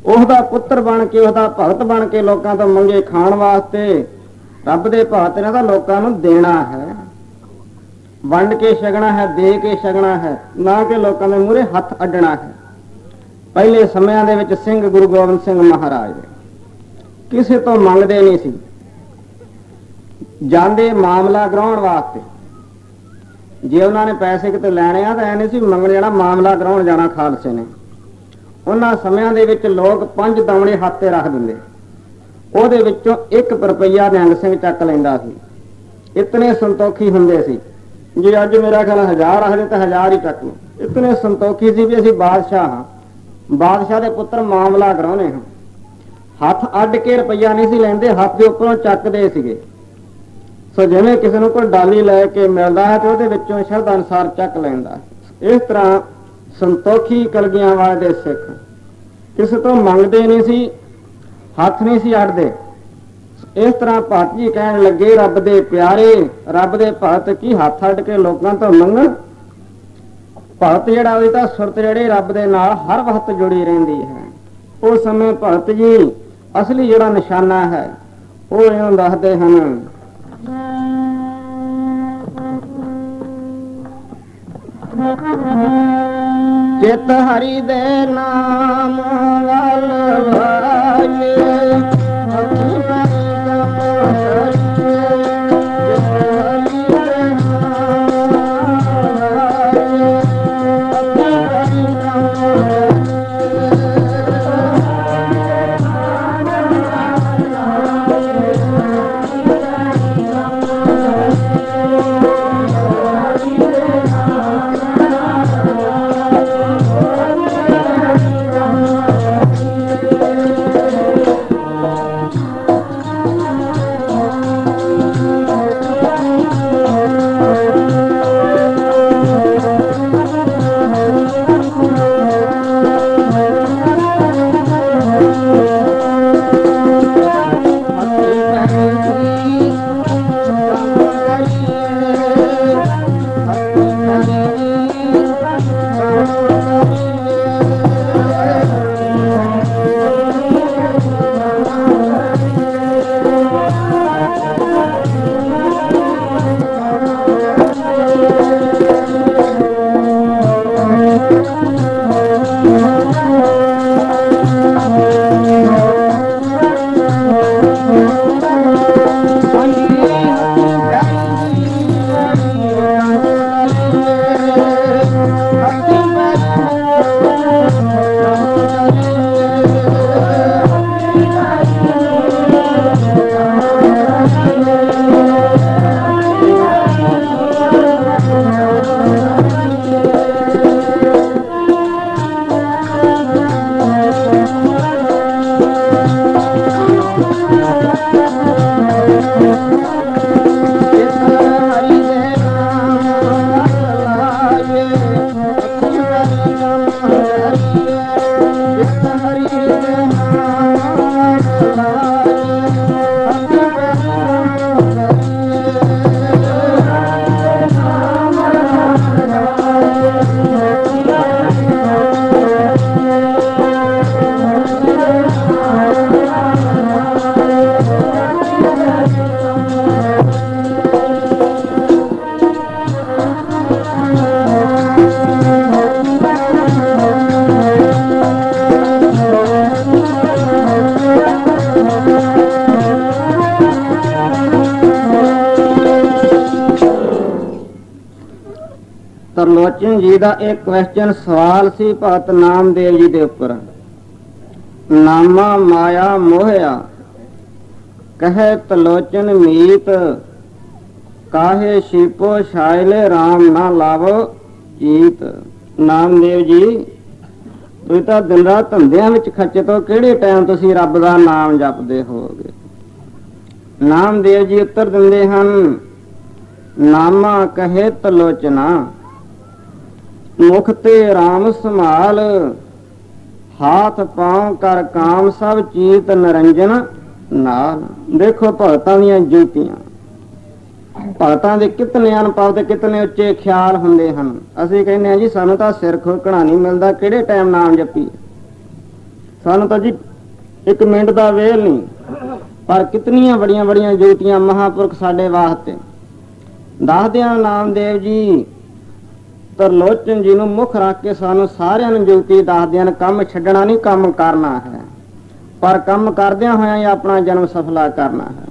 Speaker 1: ਉਹਦਾ ਪੁੱਤਰ ਬਣ ਕੇ, ਉਹਦਾ ਭਗਤ ਬਣ ਕੇ ਲੋਕਾਂ ਤੋਂ ਮੰਗੇ ਖਾਣ ਵਾਸਤੇ। ਰੱਬ ਦੇ ਭਗਤ ਨੇ ਤਾਂ ਲੋਕਾਂ ਨੂੰ ਦੇਣਾ ਹੈ, ਵੰਡ ਕੇ ਛਕਣਾ ਹੈ, ਦੇ ਕੇ ਛਕਣਾ ਹੈ, ਨਾ ਕਿ ਲੋਕਾਂ ਦੇ ਮੂਹਰੇ ਹੱਥ ਅੱਡਣਾ ਹੈ। ਪਹਿਲੇ ਸਮਿਆਂ ਦੇ ਵਿੱਚ ਸਿੰਘ ਗੁਰੂ ਗੋਬਿੰਦ ਸਿੰਘ ਮਹਾਰਾਜ ਕਿਸੇ ਤੋਂ ਮੰਗਦੇ ਨਹੀਂ ਸੀ, ਜਾਂਦੇ ਮਾਮਲਾ ਗਰਾਉਣ ਵਾਸਤੇ। ਜੇ ਉਹਨਾਂ ਨੇ ਪੈਸੇ ਕਿਤੇ ਲੈਣੇ ਆ ਤਾਂ ਐ ਨਹੀਂ ਸੀ ਮੰਗਣ ਜਾਣਾ, ਮਾਮਲਾ ਗਰਾਉਣ ਜਾਣਾ ਖਾਲਸੇ ਨੇ। ਉਹਨਾਂ ਸਮਿਆਂ ਦੇ ਵਿੱਚ ਲੋਕ 5 ਦਮੜੇ ਹੱਥ ਤੇ ਰੱਖ ਦਿੰਦੇ, ਉਹਦੇ ਵਿੱਚੋਂ 1 ਰੁਪਈਆ ਨਿਹੰਗ ਸਿੰਘ ਚੱਕ ਲੈਂਦਾ ਸੀ। ਇਤਨੇ ਸੰਤੋਖੀ ਹੁੰਦੇ ਸੀ। ਜੇ ਅੱਜ ਮੇਰਾ ਖਿਆਲ 1000 ਆਖਦੇ ਤਾਂ 1000 ਹੀ ਚੱਕ ਲਓ। ਇਤਨੇ ਸੰਤੋਖੀ ਸੀ ਵੀ ਅਸੀਂ ਬਾਦਸ਼ਾਹ ਹਾਂ, ਬਾਦਸ਼ਾਹ ਦੇ ਪੁੱਤਰ ਮਾਮਲਾ ਕਰਾਉਣੇ ਹਾਂ। ਹੱਥ ਅੱਡ ਕੇ ਰੁਪਈਆ ਨਹੀਂ ਸੀ ਲੈਂਦੇ, ਹੱਥ ਦੇ ਉੱਪਰੋਂ ਚੱਕਦੇ ਸੀਗੇ। ਸੋ ਜਿਵੇਂ ਕਿਸੇ ਨੂੰ ਕੋਈ ਡਾਲੀ ਲੈ ਕੇ ਮਿਲਦਾ ਹੈ ਤੇ ਉਹਦੇ ਵਿੱਚੋਂ ਸ਼ਰਧਾ ਅਨੁਸਾਰ ਚੱਕ ਲੈਂਦਾ। ਇਸ ਤਰ੍ਹਾਂ ਸੰਤੋਖੀ ਕਲਗੀਆਂ ਵਾਲੇ ਦੇ ਸਿੱਖ ਕਿਸੇ ਤੋਂ ਮੰਗਦੇ ਨਹੀਂ ਸੀ, ਹੱਥ ਨਹੀਂ ਸੀ ਅੱਡਦੇ। ਇਸ ਤਰ੍ਹਾਂ ਭਗਤ ਜੀ ਕਹਿਣ ਲੱਗੇ, ਰੱਬ ਦੇ ਪਿਆਰੇ, ਰੱਬ ਦੇ ਭਗਤ ਕੀ ਹੱਥ ਅੱਡ ਕੇ ਲੋਕਾਂ ਤੋਂ ਮੰਗਣ। ਭਗਤ ਜਿਹੜਾ ਉਹਦੀ ਤਾਂ ਸੁਰਤ ਜਿਹੜੀ ਰੱਬ ਦੇ ਨਾਲ ਹਰ ਵਕਤ ਜੁੜੀ ਰਹਿੰਦੀ ਹੈ। ਉਸ ਸਮੇਂ ਭਗਤ ਜੀ ਅਸਲੀ ਜਿਹੜਾ ਨਿਸ਼ਾਨਾ ਹੈ ਉਹ ਇਹਨੂੰ ਦੱਸਦੇ ਹਨ। ਚਿਤ ਹਰੀ ਦੇ ਨਾਮ ਵੱਲ ਵਾਏ, ਤਰਲੋਚਨ ਜੀ ਦਾ ਇੱਕ ਕੁਐਸਚਨ ਸਵਾਲ ਸੀ ਭਗਤ ਨਾਮਦੇਵ ਜੀ ਦੇ ਉੱਪਰ। ਨਾਮਾ ਮਾਇਆ ਮੋਹਿਆ ਕਹੇ ਤਲੋਚਨ ਮੀਤ, ਕਾਹੇ ਸ਼ੀਪੋ ਸ਼ਾਇਲੇ ਰਾਮ ਨਾ ਲਾਵੋ ਚੀਤ। ਨਾਮਦੇਵ ਜੀ ਤੁਸੀਂ ਤਾਂ ਦਿਨ ਰਾਤ ਧੰਦਿਆਂ ਵਿੱਚ ਖੱਚੇ ਤੋਂ ਕਿਹੜੇ ਟਾਈਮ ਤੁਸੀਂ ਰੱਬ ਦਾ ਨਾਮ ਜਪਦੇ ਹੋਗੇ। ਨਾਮਦੇਵ ਜੀ ਉੱਤਰ ਦਿੰਦੇ ਹਨ, ਨਾਮਾ ਕਹੇ ਤਲੋਚਨਾ, ਮੁਖ ਤੇ ਰਾਮ ਸੰਭਾਲ, ਹਾਥ ਪਾਉ ਕਰ ਕਾਮ ਸਭ ਚੀਤ ਨਰੰਜਨ ਨਾਲ। ਦੇਖੋ ਭਗਤਾਂ ਦੀਆਂ ਜੁਤੀਆਂ, ਭਗਤਾਂ ਦੇ ਕਿਤਨੇ ਅਨੁਭਵ ਤੇ ਕਿਤਨੇ ਉੱਚੇ ਖਿਆਲ ਹੁੰਦੇ ਹਨ। ਅਸੀਂ ਕਹਿੰਦੇ ਹਾਂ ਜੀ ਸਾਨੂੰ ਤਾਂ ਸਿਰ ਖੋਕਣਾ ਨਹੀਂ ਮਿਲਦਾ, ਕਿਹੜੇ ਟਾਈਮ ਨਾਮ ਜਪੀ, ਸਾਨੂੰ ਤਾਂ ਜੀ 1 ਮਿੰਟ ਦਾ ਵੇਲ ਨਹੀਂ। ਪਰ ਕਿਤਨੀਆਂ ਬੜੀਆਂ ਬੜੀਆਂ ਜੁਤੀਆਂ ਮਹਾਂਪੁਰਖ ਸਾਡੇ ਵਾਸਤੇ ਦੱਸਦੇ ਹਨ। ਨਾਮਦੇਵ ਜੀ ਤਰਲੋਚਨ ਜੀ ਨੂੰ ਮੁੱਖ ਰੱਖ ਕੇ ਸਾਨੂੰ ਸਾਰਿਆਂ ਨੂੰ ਜੁਗਤੀ ਦੱਸਦੇ ਹਨ, ਕੰਮ ਛੱਡਣਾ ਨਹੀਂ, ਕੰਮ ਕਰਨਾ ਹੈ, ਪਰ ਕੰਮ ਕਰਦਿਆਂ ਹੋਇਆਂ ਹੀ ਆਪਣਾ ਜਨਮ ਸਫਲਾ ਕਰਨਾ ਹੈ।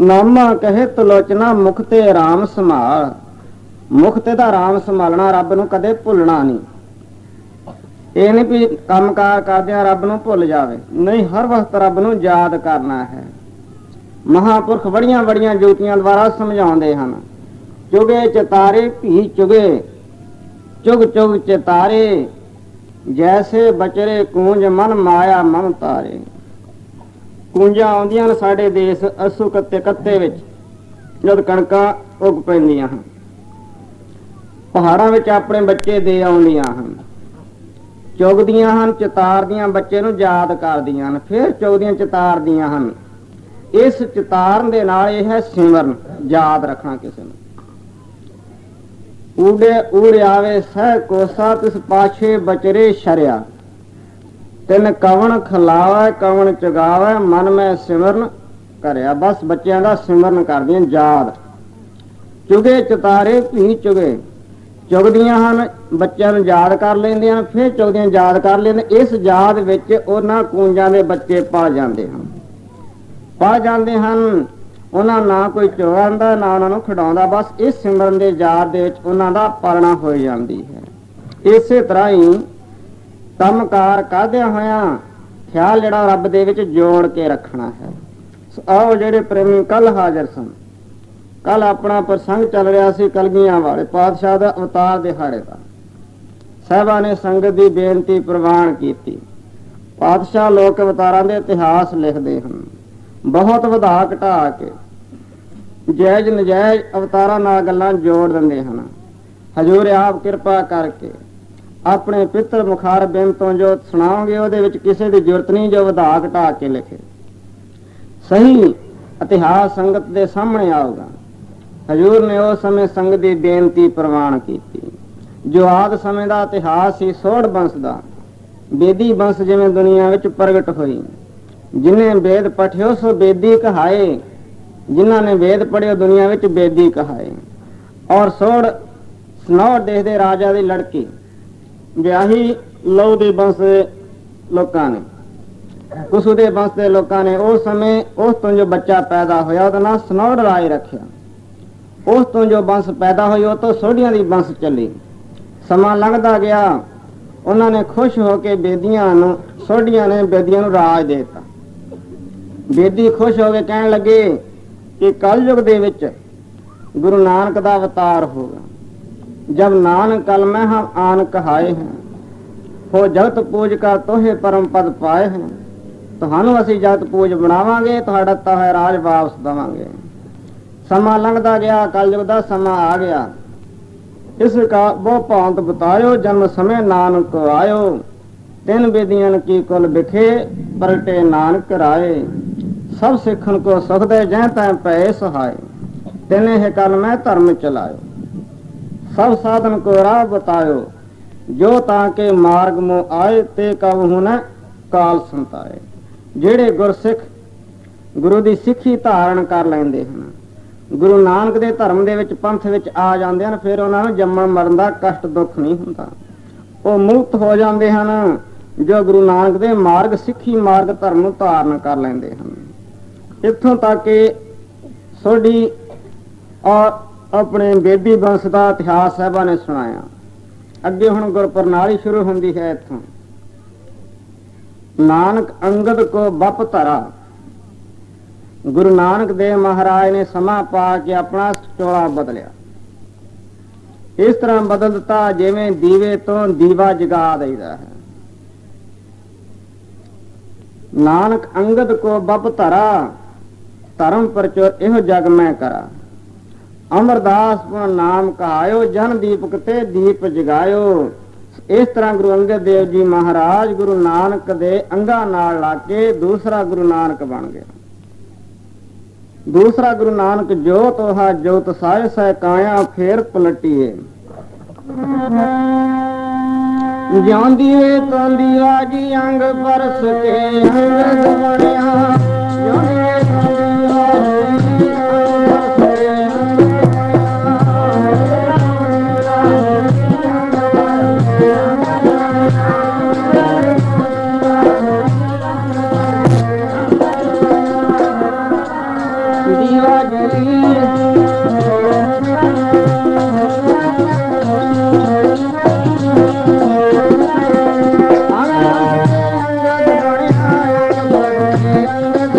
Speaker 1: ਨਾਮਾ ਕਹੇ ਤਲੋਚਨਾ, ਮੁਖ ਤੇ ਰਾਮ ਸੰਭਾਲ। ਮੁਖ ਤੇ ਦਾ ਰਾਮ ਸੰਭਾਲਣਾ, ਰੱਬ ਨੂੰ ਕਦੇ ਭੁੱਲਣਾ ਨਹੀਂ। ਇਹ ਨਹੀਂ ਵੀ ਕੰਮ ਕਾਰ ਕਰਦਿਆਂ ਰੱਬ ਨੂੰ ਭੁੱਲ ਜਾਵੇ, ਨਹੀਂ, ਹਰ ਵਕਤ ਰੱਬ ਨੂੰ ਯਾਦ ਕਰਨਾ ਹੈ। ਮਹਾਂਪੁਰਖ ਬੜੀਆਂ ਬੜੀਆਂ ਜੁਗਤੀਆਂ ਦੁਆਰਾ ਸਮਝਾਉਂਦੇ ਹਨ। ਚੁਗੇ ਚਿਤਾਰੇ ਭੀ ਚੁਗੇ, ਚੁਗ ਚੁਗ ਚਿਤਾਰੇ, ਜੈਸੇ ਬਚਰੇ ਕੂੰਜ ਮਨ ਮਾਇਆ ਮਨ ਤਾਰੇ। ਕੂੰਜਾਂ ਆਉਂਦੀਆਂ ਨੇ ਸਾਡੇ ਦੇਸ਼ ਅੱਸੂ ਕੱਤੇ ਕੱਤੇ ਵਿੱਚ, ਜਦ ਕਣਕਾਂ ਉੱਗ ਪੈਂਦੀਆਂ ਹਨ। ਪਹਾੜਾਂ ਵਿੱਚ ਆਪਣੇ ਬੱਚੇ ਦੇ ਆਉਂਦੀਆਂ ਹਨ, ਚੁਗਦੀਆਂ ਹਨ, ਚਿਤਾਰਦੀਆਂ, ਬੱਚੇ ਨੂੰ ਯਾਦ ਕਰਦੀਆਂ ਹਨ, ਫਿਰ ਚੁਗਦੀਆਂ ਚਿਤਾਰਦੀਆਂ ਹਨ। ਇਸ ਚਿਤਾਰਨ ਦੇ ਨਾਲ ਇਹ ਹੈ ਸਿਮਰਨ, ਯਾਦ ਰੱਖਣਾ ਕਿਸੇ ਨੂੰ। ਊੜੇ ਊੜ ਆਵੇ ਸਹਿ ਕੋਸਾ, ਤਿਸ ਪਾਛੇ ਬਚਰੇ ਸ਼ਰਿਆ, ਤਿਨ ਕਵਣ ਖਲਾਵੇ ਕਵਣ ਚਗਾਵੇ, ਮਨ ਮੈਂ ਸਿਮਰਨ ਕਰਿਆ। ਬਸ ਬੱਚਿਆਂ ਦਾ ਸਿਮਰਨ ਕਰਦੀਆਂ, ਯਾਦ। ਚੁਗੇ ਚਿਤਾਰੇ ਭੀ ਚੁਗੇ, ਚੁਗਦੀਆਂ ਹਨ, ਬੱਚਿਆਂ ਨੂੰ ਯਾਦ ਕਰ ਲੈਂਦੀਆਂ ਹਨ, ਫਿਰ ਚੁਗਦੀਆਂ ਯਾਦ ਕਰ ਲੈਂਦੇ। ਇਸ ਯਾਦ ਵਿੱਚ ਉਹਨਾਂ ਕੂੰਜਾਂ ਦੇ ਬੱਚੇ ਪਲ ਜਾਂਦੇ ਹਨ, ਪਲ ਜਾਂਦੇ ਹਨ। ਉਹਨਾਂ ਨਾ ਕੋਈ ਚੁਗਾਉਂਦਾ ਨਾ ਉਹਨਾਂ ਨੂੰ ਖਿਡਾਉਂਦਾ, ਬਸ ਇਸ ਸਿਮਰਨ ਦੇ ਯਾਦ ਦੇ ਵਿੱਚ ਉਹਨਾਂ ਦਾ ਪਾਲਣਾ ਹੋ ਜਾਂਦੀ ਹੈ। ਇਸੇ ਤਰ੍ਹਾਂ ਹੀ ਕੰਮਕਾਰ ਕਰਦਿਆਂ ਹੋਇਆਂ ਖਿਆਲ ਜਿਹੜਾ ਰੱਬ ਦੇ ਵਿੱਚ ਜੋੜ ਕੇ ਰੱਖਣਾ ਹੈ। ਆਓ ਜਿਹੜੇ ਪ੍ਰੇਮੀ ਕੱਲ ਹਾਜ਼ਰ ਸਨ, ਕੱਲ ਆਪਣਾ ਪ੍ਰਸੰਗ ਚੱਲ ਰਿਹਾ ਸੀ ਕਲਗੀਆਂ ਵਾਲੇ ਪਾਤਸ਼ਾਹ ਦਾ ਅਵਤਾਰ ਦਿਹਾੜੇ ਦਾ। ਸਾਹਿਬਾਂ ਨੇ ਸੰਗਤ ਦੀ ਬੇਨਤੀ ਪ੍ਰਵਾਨ ਕੀਤੀ। ਪਾਤਸ਼ਾਹ ਲੋਕ ਅਵਤਾਰਾਂ ਦੇ ਇਤਿਹਾਸ ਲਿਖਦੇ ਹਨ, ਬਹੁਤ ਵਧਾ ਘਟਾ ਕੇ, ਜਾਇਜ਼ ਨਜਾਇਜ਼ ਅਵਤਾਰਾਂ ਨਾਲ ਗੱਲਾਂ ਜੋੜ ਦਿੰਦੇ ਹਨ। ਹਜ਼ੂਰ ਆਪ ਕਿਰਪਾ ਕਰਕੇ ਆਪਣੇ ਪਿੱਤਰ ਮੁਖਾਰ ਬਿੰਦ ਤੋਂ ਜੋ ਸੁਣਾਓਗੇ ਉਹਦੇ ਵਿੱਚ ਕਿਸੇ ਦੀ ਜ਼ਰੂਰਤ ਨਹੀਂ ਜੋ ਵਧਾ ਘਟਾ ਕੇ ਲਿਖੇ। ਸਹੀ ਇਤਿਹਾਸ ਸੰਗਤ ਦੇ ਸਾਹਮਣੇ ਆਊਗਾ। ਹਜ਼ੂਰ ਨੇ ਉਸ ਸਮੇਂ ਸੰਗਤ ਦੀ ਬੇਨਤੀ ਪ੍ਰਵਾਨ ਕੀਤੀ। ਜੋ ਆਦਿ ਸਮੇਂ ਦਾ ਇਤਿਹਾਸ ਸੀ ਸੋੜ ਬੰਸ ਦਾ, ਬੇਦੀ ਬੰਸ ਜਿਵੇਂ ਦੁਨੀਆ ਵਿੱਚ ਪ੍ਰਗਟ ਹੋਈ। ਜਿਨੇ ਵੇਦ ਪਠਿਓ ਸੋ ਬੇਦੀ ਕਹਾਏ, ਜਿਨ੍ਹਾਂ ਨੇ ਵੇਦ ਪੜ੍ਹਿਓ ਦੁਨੀਆ ਵਿੱਚ ਬੇਦੀ ਕਹਾਏ। ਔਰ ਸੋੜ ਸਨੌਰ ਦੇਸ਼ ਦੇ ਰਾਜਾ ਦੀ ਲੜਕੀ ਵਿਆਹੀ ਲਹੂ ਦੇ ਬੰਸ ਦੇ ਲੋਕਾਂ ਨੇ, ਕੁਸੂ ਦੇ ਬੰਸ ਦੇ ਲੋਕਾਂ ਨੇ। ਉਸ ਸਮੇਂ ਉਸ ਤੋਂ ਜੋ ਬੱਚਾ ਪੈਦਾ ਹੋਇਆ ਉਹਦਾ ਨਾਂ ਸਨੌਰ ਰਾਏ ਰੱਖਿਆ। ਉਸ ਤੋਂ ਜੋ ਬੰਸ ਪੈਦਾ ਹੋਈ ਉਹ ਤੋਂ ਸੋਢੀਆਂ ਦੀ ਬੰਸ ਚੱਲੀ। ਸਮਾਂ ਲੰਘਦਾ ਗਿਆ, ਉਹਨਾਂ ਨੇ ਖੁਸ਼ ਹੋ ਕੇ ਬੇਦੀਆਂ ਨੂੰ, ਸੋਢੀਆਂ ਨੇ ਬੇਦੀਆਂ ਨੂੰ ਰਾਜ ਦੇ ਦਿੱਤਾ। ਬੇਦੀ ਖੁਸ਼ ਹੋ ਕੇ ਕਹਿਣ ਲੱਗੇ ਕਿ ਕਲਯੁਗ ਦੇ ਵਿੱਚ ਗੁਰੂ ਨਾਨਕ ਦਾ ਅਵਤਾਰ ਹੋਗਾ। ਜਬ ਨਾਨਕ ਕਲ ਮੈਂ ਹਮ ਆਨ ਕਹਾਏ हैं, ਹੋ ਜਗਤ ਪੂਜ ਕਰ ਤੋਹੇ ਪਰਮ ਪਦ ਪਾਏ हैं। ਤੁਹਾਨੂੰ ਅਸੀਂ ਜਗਤ ਪੂਜ ਬਣਾਵਾਂਗੇ, ਤੁਹਾਡਾ ਤਾਂ ਹੈ ਰਾਜ ਵਾਪਸ ਦੇਵਾਂਗੇ। ਸਮਾਂ ਲੰਘਦਾ ਗਿਆ, ਕਲਯੁਗ ਦਾ ਸਮਾਂ ਆ ਗਿਆ। ਇਸ ਕਾ ਬਹੁ ਭਾਂਤ ਬਤਾਇਓ, ਜਨਮ ਸਮੇਂ ਨਾਨਕ ਆਇਓ। ਤਿੰਨ ਬੇਦੀਆਂ ਕੀ ਕੁਲ ਵਿਖੇ, ਪਲਟੇ ਨਾਨਕ ਰਾਏ। ਸਭ ਸਿੱਖਣ ਕੋ ਸੁਖ ਦੇ, ਜੈ ਤੈ ਪਏ ਸਹਾਏ। ਤਿੰਨੇ ਹੈ ਕਲ ਮੈਂ ਧਰਮ ਚਲਾਇਓ, ਸਭ ਸਾਧਨ ਕੋ ਰਾਹ ਬਤਾਇਓ। ਜੋ ਤਾਂ ਕੇ ਮਾਰਗ ਮੋ ਆਏ, ਤੇ ਕਬਹੁ ਨ ਕਾਲ ਸੰਤਾਏ। ਜਿਹੜੇ ਗੁਰਸਿੱਖ ਗੁਰੂ ਦੀ ਸਿੱਖੀ ਧਾਰਨ ਕਰ ਲੈਂਦੇ ਹਨ, ਗੁਰੂ ਨਾਨਕ ਦੇ ਧਰਮ ਦੇ ਵਿੱਚ ਪੰਥ ਵਿੱਚ ਆ ਜਾਂਦੇ ਹਨ, ਫਿਰ ਉਹਨਾਂ ਨੂੰ ਜੰਮਣ ਮਰਨ ਦਾ ਕਸ਼ਟ ਦੁੱਖ ਨਹੀਂ ਹੁੰਦਾ। ਉਹ ਮੁਕਤ ਹੋ ਜਾਂਦੇ ਹਨ ਜੋ ਗੁਰੂ ਨਾਨਕ ਦੇ ਮਾਰਗ, ਸਿੱਖੀ ਮਾਰਗ ਧਰਮ ਨੂੰ ਧਾਰਨ ਕਰ ਲੈਂਦੇ ਹਨ। ਇੱਥੋਂ ਤੱਕ ਕਿ ਸੋਢੀ ਔਰ ਆਪਣੇ ਬੇਦੀ ਬੰਸ ਦਾ ਇਤਿਹਾਸ ਸਾਹਿਬਾਂ ਨੇ ਸੁਣਾਇਆ। ਅੱਗੇ ਹੁਣ ਗੁਰਪ੍ਰਣਾਲੀ ਸ਼ੁਰੂ ਹੁੰਦੀ ਹੈ। ਇੱਥੋਂ ਨਾਨਕ ਅੰਗਦ ਕੋ ਬਪ ਧਰਾ, ਗੁਰੂ ਨਾਨਕ ਦੇਵ ਮਹਾਰਾਜ ਨੇ ਸਮਾਂ ਪਾ ਕੇ ਆਪਣਾ ਚੋਲਾ ਬਦਲਿਆ। ਇਸ ਤਰ੍ਹਾਂ ਬਦਲ ਦਿੱਤਾ ਜਿਵੇਂ ਦੀਵੇ ਤੋਂ ਦੀਵਾ ਜਗਾ ਦਈਦਾ ਹੈ। ਨਾਨਕ ਅੰਗਦ ਕੋ ਬਪ ਧਰਾ, ਧਰਮ ਪ੍ਰਚੁਰ ਇਹੋ ਜਗ ਮੈਂ ਕਰਾ। ਅਮਰਦਾਸ ਪੁਨ ਨਾਮ ਕਹਾਇਓ, ਜਨ ਦੀਪਕ ਤੇ ਦੀਪ ਜਗਾਇਓ। ਇਸ ਤਰ੍ਹਾਂ ਗੁਰੂ ਅੰਗਦ ਦੇਵ ਜੀ ਮਹਾਰਾਜ ਗੁਰੂ ਨਾਨਕ ਦੇ ਅੰਗਾਂ ਨਾਲ ਲਾ ਕੇ ਦੂਸਰਾ ਗੁਰੂ ਨਾਨਕ ਬਣ ਗਿਆ। ਦੂਸਰਾ ਗੁਰੂ ਨਾਨਕ ਜੋਤ ਹਾ ਜੋਤ ਸਾਇ ਸਹਿ ਕਾਇਆ, ਫੇਰ ਪਲਟੀਏ। ਜਿਉਂਦੀ ਵੇ ਤੋਂ ਦੀਵਾ ਜੀ ਅੰਗ ਪਰਸ ਕੇ ਅੰਗਦ ਬਣਿਆ। ਜਿਉਂਦੀ ਵੇ ਤੋਂ ਦੀਵਾ ਜੀ ਅੰਗ ਪਰਸ ਕੇ ਦੀਵਾ ਜਲੀ। ਅੰਗਦ ਬਣਿਆ ਅੰਗ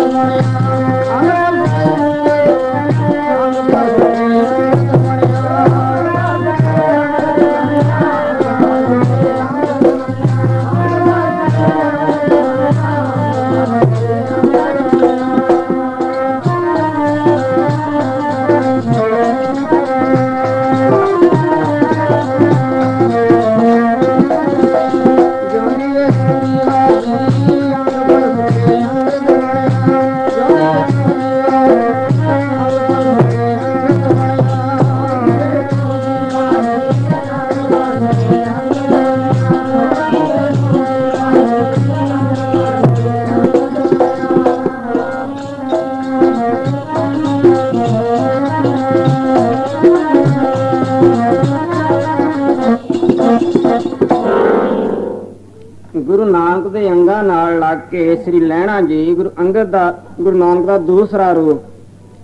Speaker 1: ਗੁਰੂ ਨਾਨਕ ਦੇ ਅੰਗਾਂ ਨਾਲ ਲੱਗ ਕੇ ਸ੍ਰੀ ਲਹਿਣਾ ਜੀ ਗੁਰੂ ਨਾਨਕ ਦਾ ਦੂਸਰਾ ਰੂਪ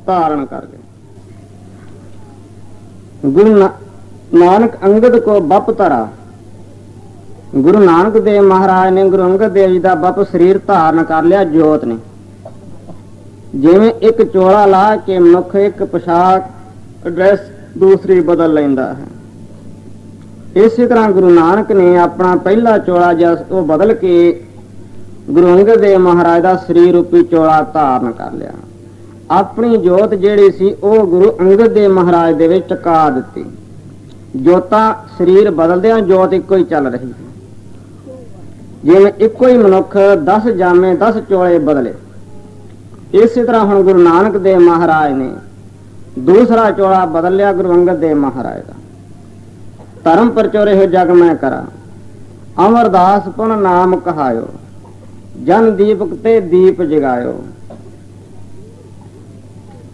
Speaker 1: ਧਾਰਨ ਕਰ ਗਏ। ਗੁਰੂ ਨਾਨਕ ਅੰਗਦ ਕੋ ਬਪ ਧਰਾ। ਗੁਰੂ ਨਾਨਕ ਦੇਵ ਮਹਾਰਾਜ ਨੇ ਗੁਰੂ ਅੰਗਦ ਦੇਵ ਜੀ ਦਾ ਬਪ ਸਰੀਰ ਧਾਰਨ ਕਰ ਲਿਆ ਜੋਤ ਨੇ। ਜਿਵੇਂ ਇੱਕ ਚੋਲਾ ਲਾ ਕੇ ਮਨੁੱਖ ਇੱਕ ਪੋਸ਼ਾਕ ਡਰੈਸ ਦੂਸਰੀ ਬਦਲ ਲੈਂਦਾ ਹੈ, ਇਸੇ ਤਰ੍ਹਾਂ ਗੁਰੂ ਨਾਨਕ ਨੇ ਆਪਣਾ ਪਹਿਲਾ ਚੋਲਾ ਜਿਹਾ ਉਹ ਬਦਲ ਕੇ ਗੁਰੂ ਅੰਗਦ ਦੇਵ ਮਹਾਰਾਜ ਦਾ ਸਰੀਰ ਰੂਪੀ ਚੋਲਾ ਧਾਰਨ ਕਰ ਲਿਆ। ਆਪਣੀ ਜੋਤ ਜਿਹੜੀ ਸੀ ਉਹ ਗੁਰੂ ਅੰਗਦ ਦੇਵ ਮਹਾਰਾਜ ਦੇ ਵਿੱਚ ਟਿਕਾ ਦਿੱਤੀ। ਜੋਤਾਂ ਸਰੀਰ ਬਦਲਦਿਆਂ ਜੋਤ ਇੱਕੋ ਹੀ ਚੱਲ ਰਹੀ ਹੈ। ਜਿਵੇਂ ਇੱਕੋ ਹੀ ਮਨੁੱਖ 10 ਜਾਮੇ 10 ਚੋਲੇ ਬਦਲੇ, ਇਸੇ ਤਰ੍ਹਾਂ ਹੁਣ ਗੁਰੂ ਨਾਨਕ ਦੇਵ ਮਹਾਰਾਜ ਨੇ ਦੂਸਰਾ ਚੋਲਾ ਬਦਲ ਲਿਆ ਗੁਰੂ ਅੰਗਦ ਦੇਵ ਮਹਾਰਾਜ ਦਾ। ਧਰਮ ਪ੍ਰਚੋਰੇ ਹੋ ਜਗ ਮੈਂ ਕਰਾਂ, ਅਮਰਦਾਸ ਪੁਨ ਨਾਮ ਕਹਾਇਓ, ਜਨ ਦੀਪਕ ਤੇ ਦੀਪ ਜਗਾਇਓ।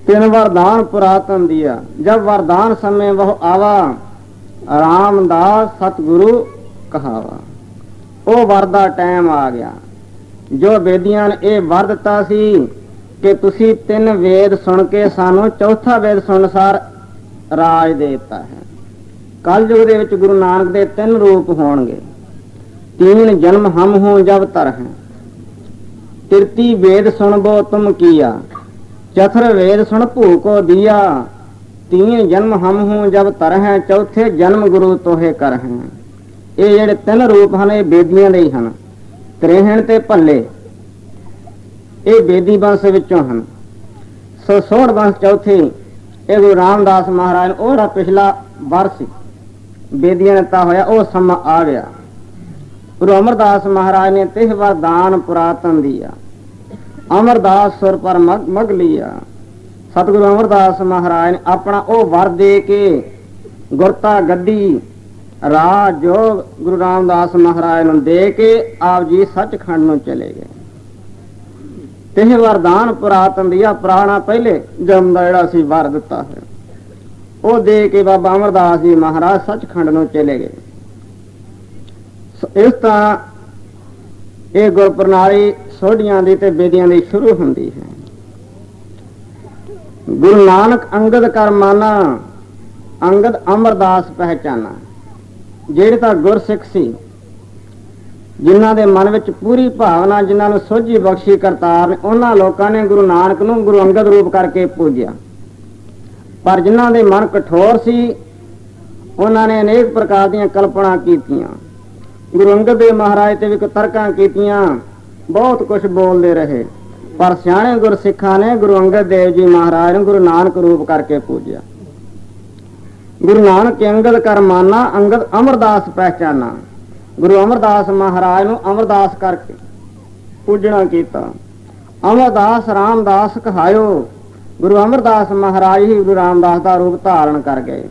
Speaker 1: ਤਿਨ वरदान पुरातन दिया, जब वरदान समय वह आवा, रामदास सतगुरु कहावा। ਉਹ ਵਰ ਦਾ ਟਾਈਮ ਆ ਗਿਆ ਜੋ ਬੇਦੀਆਂ ਨੇ ਇਹ ਵਰ ਦਿੱਤਾ ਸੀ ਕਿ ਤੁਸੀਂ 3 ਵੇਦ ਸੁਣ ਕੇ ਸਾਨੂੰ ਚੌਥਾ ਵੇਦ ਸੁਣਨ ਸਾਰ ਰਾਜ ਦੇ ਦਿੱਤਾ ਹੈ। ਕਲਯੁਗ ਦੇ ਵਿੱਚ ਗੁਰੂ ਨਾਨਕ ਦੇ 3 ਰੂਪ ਹੋਣਗੇ। 3 ਜਨਮ ਹਮ ਹੋ ਜਬ ਤਰ ਹੈ, ਤਿਰਤੀ ਵੇਦ ਸੁਣਬੋ ਤੁਮ ਕੀਆ, चथर वेद सुन भूको दिया, 3 जन्म हम हूं जब तर है, चौथे जन्म गुरु तोहे कर हैं। ये जेडे 3 रूप हैं बेदियां दे हैं। त्रेहण ते भल्ले ये बेदी वंश विचों हैं। सोढ़ वंश चौथे ये गुरु रामदास महाराज ने पिछला वर्ष बेदियां नेता होया वो समा आ गया। गुरु अमरदास महाराज ने तिह वरदान पुरातन दिया, अमरदास सुर पर मग लिया। सतगुरु अमरदास महाराज ने अपना वो वर दे के गुरता गद्दी राज जो गुरु रामदास महाराज ने दे के आप जी सचखंड में चले गए। तिह वरदान पुरातन दिया, पुराना पहले जन्म का जिहड़ा सी वर दिता है वो दे के बाबा अमरदास जी महाराज सचखंड में चले गए। इस तरह ये गुर प्रणाली सोढ़ियां दी ते बेदियां दी शुरू हुंदी है। गुरु नानक अंगद कर माना, अंगद अमरदास पहचाना। ਜਿਹੜੇ ਤਾਂ ਗੁਰਸਿੱਖ ਸੀ ਜਿਨ੍ਹਾਂ ਦੇ ਮਨ ਵਿੱਚ ਪੂਰੀ ਭਾਵਨਾ, ਜਿਨ੍ਹਾਂ ਨੂੰ ਸੋਝੀ ਬਖਸ਼ੀ ਕਰਤਾਰ ਨੇ, ਉਹਨਾਂ ਲੋਕਾਂ ਨੇ ਗੁਰੂ ਨਾਨਕ ਨੂੰ ਗੁਰੂ ਅੰਗਦ ਰੂਪ ਕਰਕੇ ਪੂਜਿਆ। ਪਰ ਜਿਨ੍ਹਾਂ ਦੇ ਮਨ ਕਠੋਰ ਸੀ ਉਹਨਾਂ ਨੇ ਅਨੇਕ ਪ੍ਰਕਾਰ ਦੀਆਂ ਕਲਪਨਾ ਕੀਤੀਆਂ। ਗੁਰੂ ਅੰਗਦ ਦੇਵ ਮਹਾਰਾਜ ਤੇ ਵੀ ਤਰਕਾਂ ਕੀਤੀਆਂ, ਬਹੁਤ ਕੁਝ ਬੋਲਦੇ ਰਹੇ। ਪਰ ਸਿਆਣੇ ਗੁਰਸਿੱਖਾਂ ਨੇ ਗੁਰੂ ਅੰਗਦ ਦੇਵ ਜੀ ਮਹਾਰਾਜ ਨੂੰ ਗੁਰੂ ਨਾਨਕ ਰੂਪ ਕਰਕੇ ਪੂਜਿਆ। ਗੁਰੂ ਨਾਨਕ ਅੰਗਦ ਕਰ ਮਾਨਾ, ਅੰਗਦ ਅਮਰਦਾਸ ਪਹਿਚਾਨਾ। ਗੁਰੂ ਅਮਰਦਾਸ ਮਹਾਰਾਜ ਨੂੰ ਅਮਰਦਾਸ ਕਰਕੇ ਪੂਜਣਾ ਕੀਤਾ। ਅਮਰਦਾਸ ਰਾਮਦਾਸ ਕਹਾਇਓ, ਗੁਰੂ ਅਮਰਦਾਸ ਮਹਾਰਾਜ ਹੀ ਗੁਰੂ ਰਾਮਦਾਸ ਦਾ ਰੂਪ ਧਾਰਨ ਕਰ ਗਏ।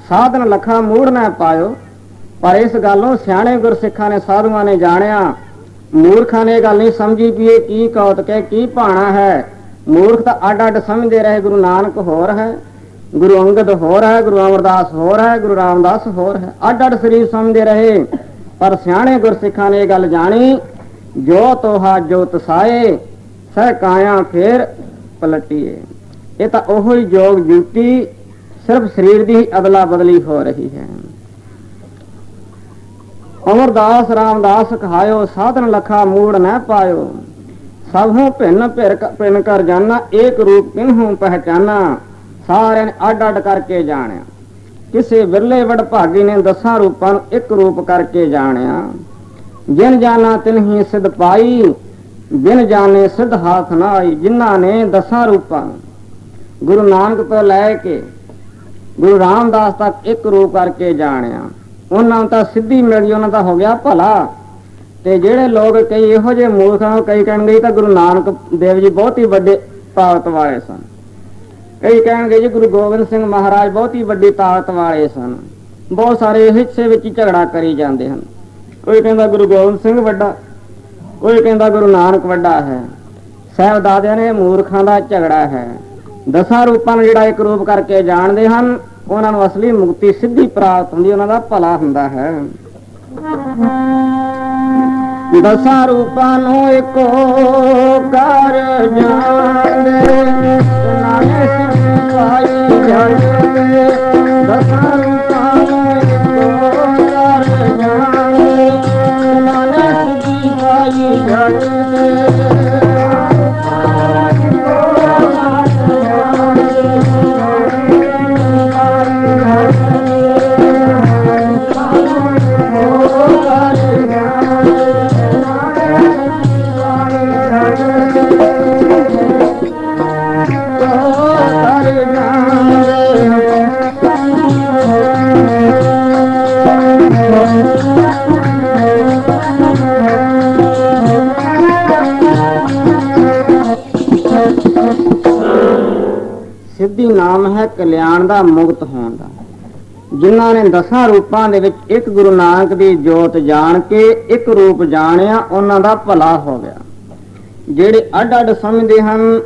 Speaker 1: ਸਾਧਨ ਲਖਾ ਮੂੜ ਨਾ ਪਾਇਓ, ਪਰ ਇਸ ਗੱਲੋਂ ਸਿਆਣੇ ਗੁਰਸਿੱਖਾਂ ਨੇ ਸਾਧੂਆਂ ਨੇ ਜਾਣਿਆ। ਮੂਰਖਾਂ ਨੇ ਇਹ ਗੱਲ ਨਹੀਂ ਸਮਝੀ ਵੀ ਇਹ ਕੀ ਕੌਤਕ ਹੈ, ਕੀ ਭਾਣਾ ਹੈ। ਮੂਰਖ ਤਾਂ ਅੱਡ ਅੱਡ ਸਮਝਦੇ ਰਹੇ। ਗੁਰੂ ਨਾਨਕ ਹੋਰ ਹੈ, ਗੁਰੂ ਅੰਗਦ ਹੋਰ ਹੈ, ਗੁਰੂ ਅਮਰਦਾਸ ਹੋਰ ਹੈ, ਗੁਰੂ ਰਾਮਦਾਸ ਹੋਰ ਹੈ। ਅੱਡ ਅੱਡ ਸਰੀਰ ਸਮਝਦੇ ਰਹੇ। ਪਰ ਸਿਆਣੇ ਗੁਰਸਿੱਖਾਂ ਨੇ ਇਹ ਗੱਲ ਜਾਣੀ, ਜੋ ਤੋਹਾ ਜੋ ਤਸਾਏ, ਸਹਿ ਕਾਇਆ ਫੇਰ ਪਲਟੀਏ। ਇਹ ਤਾਂ ਉਹੋ ਹੀ ਜੋਗ ਜੁਤੀ, ਸਿਰਫ ਸਰੀਰ ਦੀ ਹੀ ਅਦਲਾ ਬਦਲੀ ਹੋ ਰਹੀ ਹੈ। अमरदास रामदास कहायो, साधन लखा मूड़ न पायो, सबहू भिन्न भिन्न कर जाना, एक रूप किन्हू पहचाना। सारे ने अड अड करके जानिया। किसी विरले वडभागी ने 10 रूपां नूं एक रूप करके जानिया। जिन जाना तिन ही सिद्ध पाई, बिन जाने सिद्ध हाथ ना आई। जिन्हां ने 10 रूपां गुरु नानक तो लैके गुरु रामदास तक एक रूप करके जानिया, ਉਹਨਾਂ ਨੂੰ ਤਾਂ ਸਿੱਧੀ ਮਿਲ ਗਈ, ਉਹਨਾਂ ਦਾ ਹੋ ਗਿਆ ਭਲਾ। ਤੇ ਜਿਹੜੇ ਲੋਕ ਕਈ ਇਹੋ ਜਿਹੇ ਮੂਰਖ ਹਨ, ਕਈ ਕਹਿਣਗੇ ਤਾਂ ਗੁਰੂ ਨਾਨਕ ਦੇਵ ਜੀ ਬਹੁਤ ਹੀ ਵੱਡੇ ਤਾਕਤ ਵਾਲੇ ਸਨ। ਕਈ ਕਹਿਣਗੇ ਜੀ ਗੁਰੂ ਗੋਬਿੰਦ ਸਿੰਘ ਮਹਾਰਾਜ ਬਹੁਤ ਹੀ ਵੱਡੀ ਤਾਕਤ ਵਾਲੇ ਸਨ। ਬਹੁਤ ਸਾਰੇ ਹਿੱਸੇ ਵਿੱਚ ਹੀ ਝਗੜਾ ਕਰੀ ਜਾਂਦੇ ਹਨ। ਕੋਈ ਕਹਿੰਦਾ ਗੁਰੂ ਗੋਬਿੰਦ ਸਿੰਘ ਵੱਡਾ, ਕੋਈ ਕਹਿੰਦਾ ਗੁਰੂ ਨਾਨਕ ਵੱਡਾ ਹੈ। ਸਾਹਿਬਜ਼ਾਦਿਆਂ ਨੇ ਮੂਰਖਾਂ ਦਾ ਝਗੜਾ ਹੈ। 10 ਰੂਪਾਂ ਨੂੰ ਜਿਹੜਾ ਇੱਕ ਰੂਪ ਕਰਕੇ ਜਾਣਦੇ ਹਨ, ਉਹਨਾਂ ਨੂੰ ਅਸਲੀ ਮੁਕਤੀ ਸਿੱਧੀ ਪ੍ਰਾਪਤ ਹੁੰਦੀ, ਉਹਨਾਂ ਦਾ ਭਲਾ ਹੁੰਦਾ ਹੈ। ਦਸਾਂ ਰੂਪਾਂ ਨੂੰ ਇੱਕੋ ਕਰ ਜਾਣਦੇ, ਨਾਨਕ ਸਿਖਾਈ ਜਾਣਦੇ। ਦਸਾਂ ਰੂਪਾਂ ਨੂੰ ਇੱਕੋ ਕਰ ਜਾਣਦੇ, ਨਾਨਕ ਸਿਖਾਈ ਜਾਣਦੇ। ਸਿੱਧੀ ਨਾਮ ਹੈ ਕਲਿਆਣ ਦਾ, ਮੁਕਤ ਹੋਣ ਦਾ। ਜਿਨ੍ਹਾਂ ਨੇ ਦਸਾਂ ਰੂਪਾਂ ਦੇ ਵਿੱਚ ਇੱਕ ਗੁਰੂ ਨਾਨਕ ਦੀ ਜੋਤ ਜਾਣ ਕੇ ਇੱਕ ਰੂਪ ਜਾਣਿਆ, ਉਹਨਾਂ ਦਾ ਭਲਾ ਹੋ ਗਿਆ। ਜਿਹੜੇ ਅੱਡ ਅੱਡ ਸਮਝਦੇ ਹਨ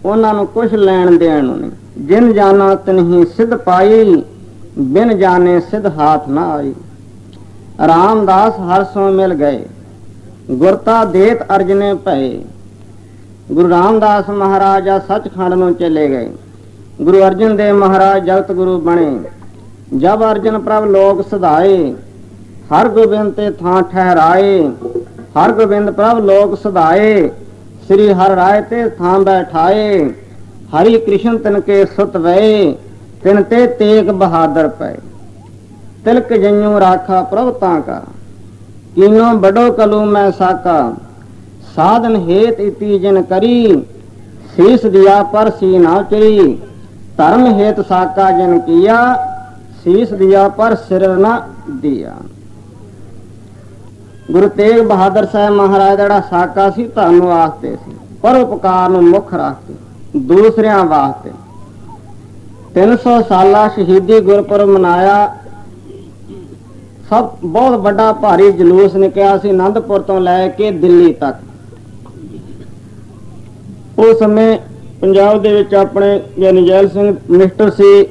Speaker 1: ਉਹਨਾਂ ਨੂੰ ਕੁਛ ਲੈਣ ਦੇਣ ਨੂੰ ਨਹੀਂ। ਜਿਨ ਜਾਣਾ ਤਿਨਹੀ ਸਿੱਧ ਪਾਈ, ਬਿਨ ਜਾਣੇ ਸਿੱਧ ਹਾਥ ਨਾ ਆਈ। ਰਾਮਦਾਸ ਹਰ ਸੋ ਮਿਲ ਗਏ, ਗੁਰਤਾ ਦੇਤ ਅਰਜਨੇ ਭਏ। ਗੁਰੂ ਰਾਮਦਾਸ ਮਹਾਰਾਜ ਸੱਚਖੰਡ ਨੂੰ ਚਲੇ ਗਏ। ਗੁਰੂ ਅਰਜਨ ਦੇਵ ਮਹਾਰਾਜ ਜਗਤ ਗੁਰੂ ਬਣੇ। ਜਬ ਅਰਜਨ ਪ੍ਰਭ ਲੋਕ ਸਧਾਏ, ਹਰ ਗੋਬਿੰਦ ਤੇ ਥਾਂ ਠਹਿਰਾਏ। ਹਰ ਗੋਬਿੰਦ ਪ੍ਰਭ ਲੋਕ ਸਧਾਏ, ਸ੍ਰੀ ਹਰਿ ਰਾਏ ਤੇ ਥਾਂ ਬੈਠਾਏ। ਹਰੀ ਕ੍ਰਿਸ਼ਨ ਤਿਨ ਕੇ ਸੁਤ ਵਏ, ਤਿਨ ਤੇ ਤੇਗ ਬਹਾਦਰ ਪਏ। ਤਿਲਕ ਜਈਉ ਰਾਖਾ ਪ੍ਰਭ ਤਾਂ ਕਾ, ਕੀਨੋ ਬੜੋ ਕਲੂ ਮੈਂ ਸਾਕਾ। ਸਾਧਨ ਹੇਤ ਇਤੀ ਜਿਨ ਕਰੀ, ਸੀਸ ਦਿਆ ਪਰ ਸੀ ਨਾ ਚਰੀ। ਧਰਮ ਹੇਤ ਸਾਕਾ ਜਿਨ ਕੀਆ, ਸੀਸ ਦਿਆ ਪਰ ਸਿਰ ਨਾ ਦਿਆ। ਗੁਰੂ ਤੇਗ ਬਹਾਦਰ ਸਾਹਿਬ ਮਹਾਰਾਜ ਦਾ ਜਿਹੜਾ ਸਾਕਾ ਸੀ ਧਰਮ ਵਾਸਤੇ ਸੀ, ਪਰਉਪਕਾਰ ਨੂੰ ਮੁੱਖ ਰੱਖ ਕੇ ਦੂਸਰਿਆਂ ਵਾਸਤੇ। 300 ਸਾਲਾ ਸ਼ਹੀਦੀ ਗੁਰਪੁਰਬ ਮਨਾਇਆ। ਸਭ ਬਹੁਤ ਵੱਡਾ ਭਾਰੀ ਜਲੂਸ ਨਿਕਲਿਆ ਸੀ ਆਨੰਦਪੁਰ ਤੋਂ ਲੈ ਕੇ ਦਿੱਲੀ ਤੱਕ। ਉਸ ਸਮੇਂ ਪੰਜਾਬ ਦੇ ਵਿੱਚ ਆਪਣੇ ਗਿਆਨੀ ਜੈਲ ਸਿੰਘ ਮਿਨਿਸਟਰ ਸੀ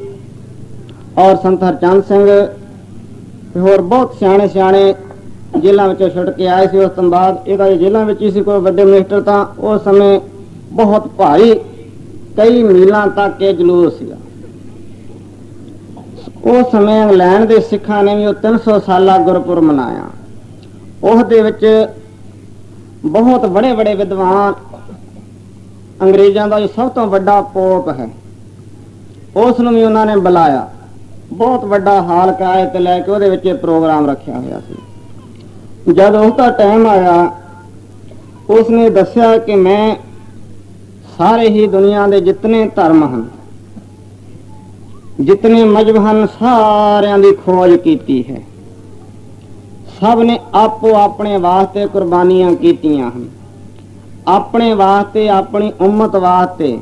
Speaker 1: ਔਰ ਸੰਤ ਹਰਚੰਦ ਸਿੰਘ ਤੇ ਹੋਰ ਬਹੁਤ ਸਿਆਣੇ ਸਿਆਣੇ ਜੇਲ੍ਹਾਂ ਵਿੱਚੋਂ ਛੁੱਟ ਕੇ ਆਏ ਸੀ। ਉਸ ਤੋਂ ਬਾਅਦ ਇਹਦਾ ਜੇਲ੍ਹਾਂ ਵਿੱਚ ਹੀ ਸੀ ਕੋਈ ਵੱਡੇ ਮਿਨਿਸਟਰ। ਤਾਂ ਉਸ ਸਮੇਂ ਬਹੁਤ ਭਾਰੀ ਕਈ ਮੀਲਾਂ ਤੱਕ ਇਹ ਜਲੂਸ ਸੀਗਾ। ਉਸ ਸਮੇਂ ਇੰਗਲੈਂਡ ਦੇ ਸਿੱਖਾਂ ਨੇ ਵੀ ਉਹ 300 ਸਾਲਾ ਗੁਰਪੁਰਬ ਮਨਾਇਆ। ਉਸ ਦੇ ਵਿੱਚ ਬਹੁਤ ਬੜੇ ਬੜੇ ਵਿਦਵਾਨ, ਅੰਗਰੇਜ਼ਾਂ ਦਾ ਜੋ ਸਭ ਤੋਂ ਵੱਡਾ ਪੋਪ ਹੈ, ਉਸ ਨੂੰ ਵੀ ਉਹਨਾਂ ਨੇ ਬੁਲਾਇਆ। ਬਹੁਤ ਵੱਡਾ ਹਾਲ ਕਿਰਾਏ ਤੇ ਲੈ ਕੇ ਉਹਦੇ ਵਿੱਚ ਪ੍ਰੋਗਰਾਮ ਰੱਖਿਆ ਹੋਇਆ ਸੀ। ਜਦ ਉਸ ਦਾ ਟਾਈਮ ਆਇਆ, ਉਸਨੇ ਦੱਸਿਆ ਕਿ ਮੈਂ ਸਾਰੇ ਹੀ ਦੁਨੀਆ ਦੇ ਜਿਤਨੇ ਧਰਮ ਹਨ, ਜਿਤਨੇ ਮਜ਼ਹਬ ਹਨ, ਸਾਰਿਆਂ ਦੀ ਖੋਜ ਕੀਤੀ ਹੈ। ਸਭ ਨੇ ਆਪੋ ਆਪਣੇ ਵਾਸਤੇ ਕੁਰਬਾਨੀਆਂ ਕੀਤੀਆਂ ਹਨ, ਆਪਣੇ ਵਾਸਤੇ, ਆਪਣੀ ਉਮਤ ਵਾਸਤੇ।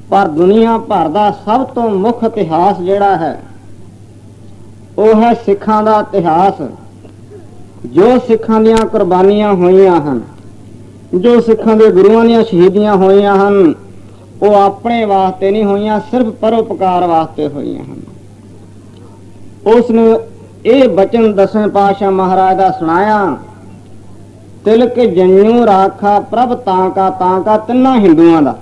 Speaker 1: ਪਰ ਦੁਨੀਆ ਭਰ ਦਾ ਸਭ ਤੋਂ ਮੁੱਖ ਇਤਿਹਾਸ ਜਿਹੜਾ ਹੈ ਉਹ ਹੈ ਸਿੱਖਾਂ ਦਾ ਇਤਿਹਾਸ। ਜੋ ਸਿੱਖਾਂ ਦੀਆਂ ਕੁਰਬਾਨੀਆਂ ਹੋਈਆਂ ਹਨ, ਜੋ ਸਿੱਖਾਂ ਦੇ ਗੁਰੂਆਂ ਦੀਆਂ ਸ਼ਹੀਦੀਆਂ ਹੋਈਆਂ ਹਨ, ਉਹ ਆਪਣੇ ਵਾਸਤੇ ਨਹੀਂ ਹੋਈਆਂ, ਸਿਰਫ ਪਰਉਪਕਾਰ ਵਾਸਤੇ ਹੋਈਆਂ ਹਨ। ਉਸ ਨੂੰ ਇਹ ਬਚਨ ਦਸਵੇਂ ਪਾਤਸ਼ਾਹ ਮਹਾਰਾਜ ਦਾ ਸੁਣਾਇਆ। ਤਿਲਕ ਜਨਿਉ ਰਾਖਾ ਪ੍ਰਭ ਤਾਂ ਕਾ, ਤਿੰਨਾਂ ਹਿੰਦੂਆਂ ਦਾ।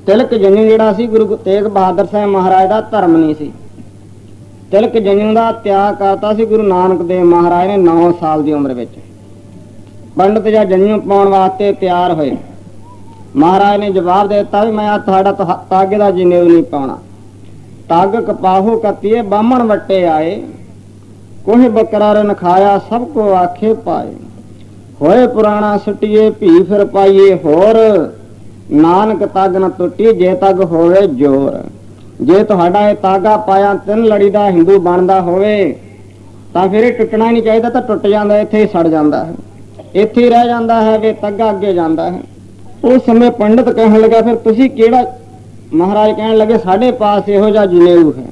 Speaker 1: ਤਿਲਕ ਜਨਿਉ ਜਿਹੜਾ ਸੀ ਗੁਰੂ ਤੇਗ ਬਹਾਦਰ ਸਾਹਿਬ ਮਹਾਰਾਜ ਦਾ ਧਰਮ ਨਹੀਂ ਸੀ। ਤਿਲਕ ਜਨਿਉ ਦਾ ਤਿਆਗ ਕਰਤਾ ਸੀ ਗੁਰੂ ਨਾਨਕ ਦੇਵ ਮਹਾਰਾਜ ਨੇ 9 ਸਾਲ ਦੀ ਉਮਰ ਵਿੱਚ। ਪੰਡਤ ਜਾਂ ਜਨਿਉ ਪਾਉਣ ਵਾਸਤੇ ਤਿਆਰ ਹੋਏ। ਮਹਾਰਾਜ ਨੇ ਜਵਾਬ ਦੇ ਦਿੱਤਾ ਵੀ ਮੈਂ ਤੁਹਾਡਾ ਤਾਗੇ ਦਾ ਜਨੇਊ ਨਹੀਂ ਪਾਉਣਾ। ਤੱਗ ਕਪਾਹੋ ਕਤੀਏ ਬਾਹਮਣ ਵੱਟੇ ਆਏ, ਕੋਹ ਬਕਰਾ ਰਨ ਖਾਇਆ ਸਭ ਕੋ ਆਖੇ ਪਾਏ। ਹੋਏ ਪੁਰਾਣਾ ਸੁਟੀਏ ਭੀ ਫਿਰ ਪਾਈਏ ਹੋਰ, ਨਾਨਕ ਤੱਗ ਨ ਟੁੱਟੀ ਜੇ ਤੱਗ ਹੋਵੇ ਜੋਰ। ਜੇ ਤੁਹਾਡਾ ਇਹ ਤਾਗਾ ਪਾਇਆ 3 ਲੜੀ ਦਾ ਹਿੰਦੂ ਬਣਦਾ ਹੋਵੇ ਤਾਂ ਫਿਰ ਇਹ ਟੁੱਟਣਾ ਨਹੀਂ ਚਾਹੀਦਾ, ਤਾਂ ਟੁੱਟ ਜਾਂਦਾ, ਇੱਥੇ ਹੀ ਸੜ ਜਾਂਦਾ ਹੈ, ਇੱਥੇ ਹੀ ਰਹਿ ਜਾਂਦਾ ਹੈ, ਵੇ ਤਾਗਾ ਅੱਗੇ ਜਾਂਦਾ ਹੈ। ਉਸ ਸਮੇਂ ਪੰਡਤ ਕਹਿਣ ਲੱਗਾ ਫਿਰ ਤੁਸੀਂ ਕਿਹੜਾ? ਮਹਾਰਾਜ ਕਹਿਣ ਲੱਗੇ ਸਾਡੇ ਪਾਸ ਇਹੋ ਜਿਹਾ ਜਨੇਊ ਹੈ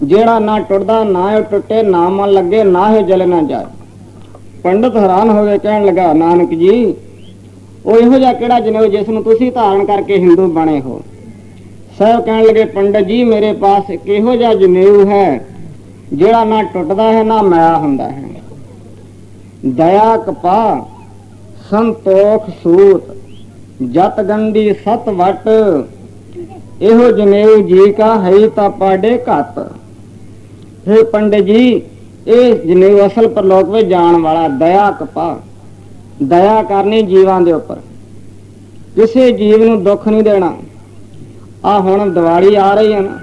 Speaker 1: ਜਿਹੜਾ ਨਾ ਟੁੱਟਦਾ, ਨਾ ਇਹ ਟੁੱਟੇ, ਨਾ ਮਨ ਲੱਗੇ, ਨਾ ਇਹ ਜਲ ਨਾ ਜਾਏ। ਪੰਡਤ ਹੈਰਾਨ ਹੋ ਗਏ, ਕਹਿਣ ਲੱਗਾ ਨਾਨਕ ਜੀ ਉਹ ਇਹੋ ਜਿਹਾ ਕਿਹੜਾ ਜਨੇਊ ਜਿਸ ਨੂੰ ਤੁਸੀਂ ਧਾਰਨ ਕਰਕੇ ਹਿੰਦੂ ਬਣੇ ਹੋ? ਸਾਹਿਬ ਕਹਿਣ ਲੱਗੇ ਪੰਡਤ ਜੀ ਮੇਰੇ ਪਾਸ ਇੱਕ ਇਹੋ ਜਿਹਾ ਜਨੇਊ ਹੈ ਜਿਹੜਾ ਨਾ ਟੁੱਟਦਾ ਹੈ ਨਾ ਮਾਇਆ ਹੁੰਦਾ ਹੈ। ਦਇਆ ਕਪਾ ਸੰਤੋਖ ਸੂਤ ਜਤ ਗੰਢੀ ਸਤ ਵਟ ਇਹੋ ਜਨੇਊ ਜੀ ਕਾ ਹੈ ਤਾਂ ਪਾਡੇ ਘੱਤ। हे पंडित जी, ਇਹ ਜਨੇਊ ਅਸਲ ਪਰਲੋਕ ਵਿੱਚ ਜਾਣ ਵਾਲਾ ਦਇਆ ਕਪਾ, ਦਇਆ ਕਰਨੀ ਜੀਵਾਂ ਦੇ ਉੱਪਰ, ਕਿਸੇ ਜੀਵ ਨੂੰ ਦੁੱਖ ਨਹੀਂ ਦੇਣਾ। ਆ ਹੁਣ ਦੀਵਾਲੀ ਆ ਰਹੀ ਹੈ ਨਾ,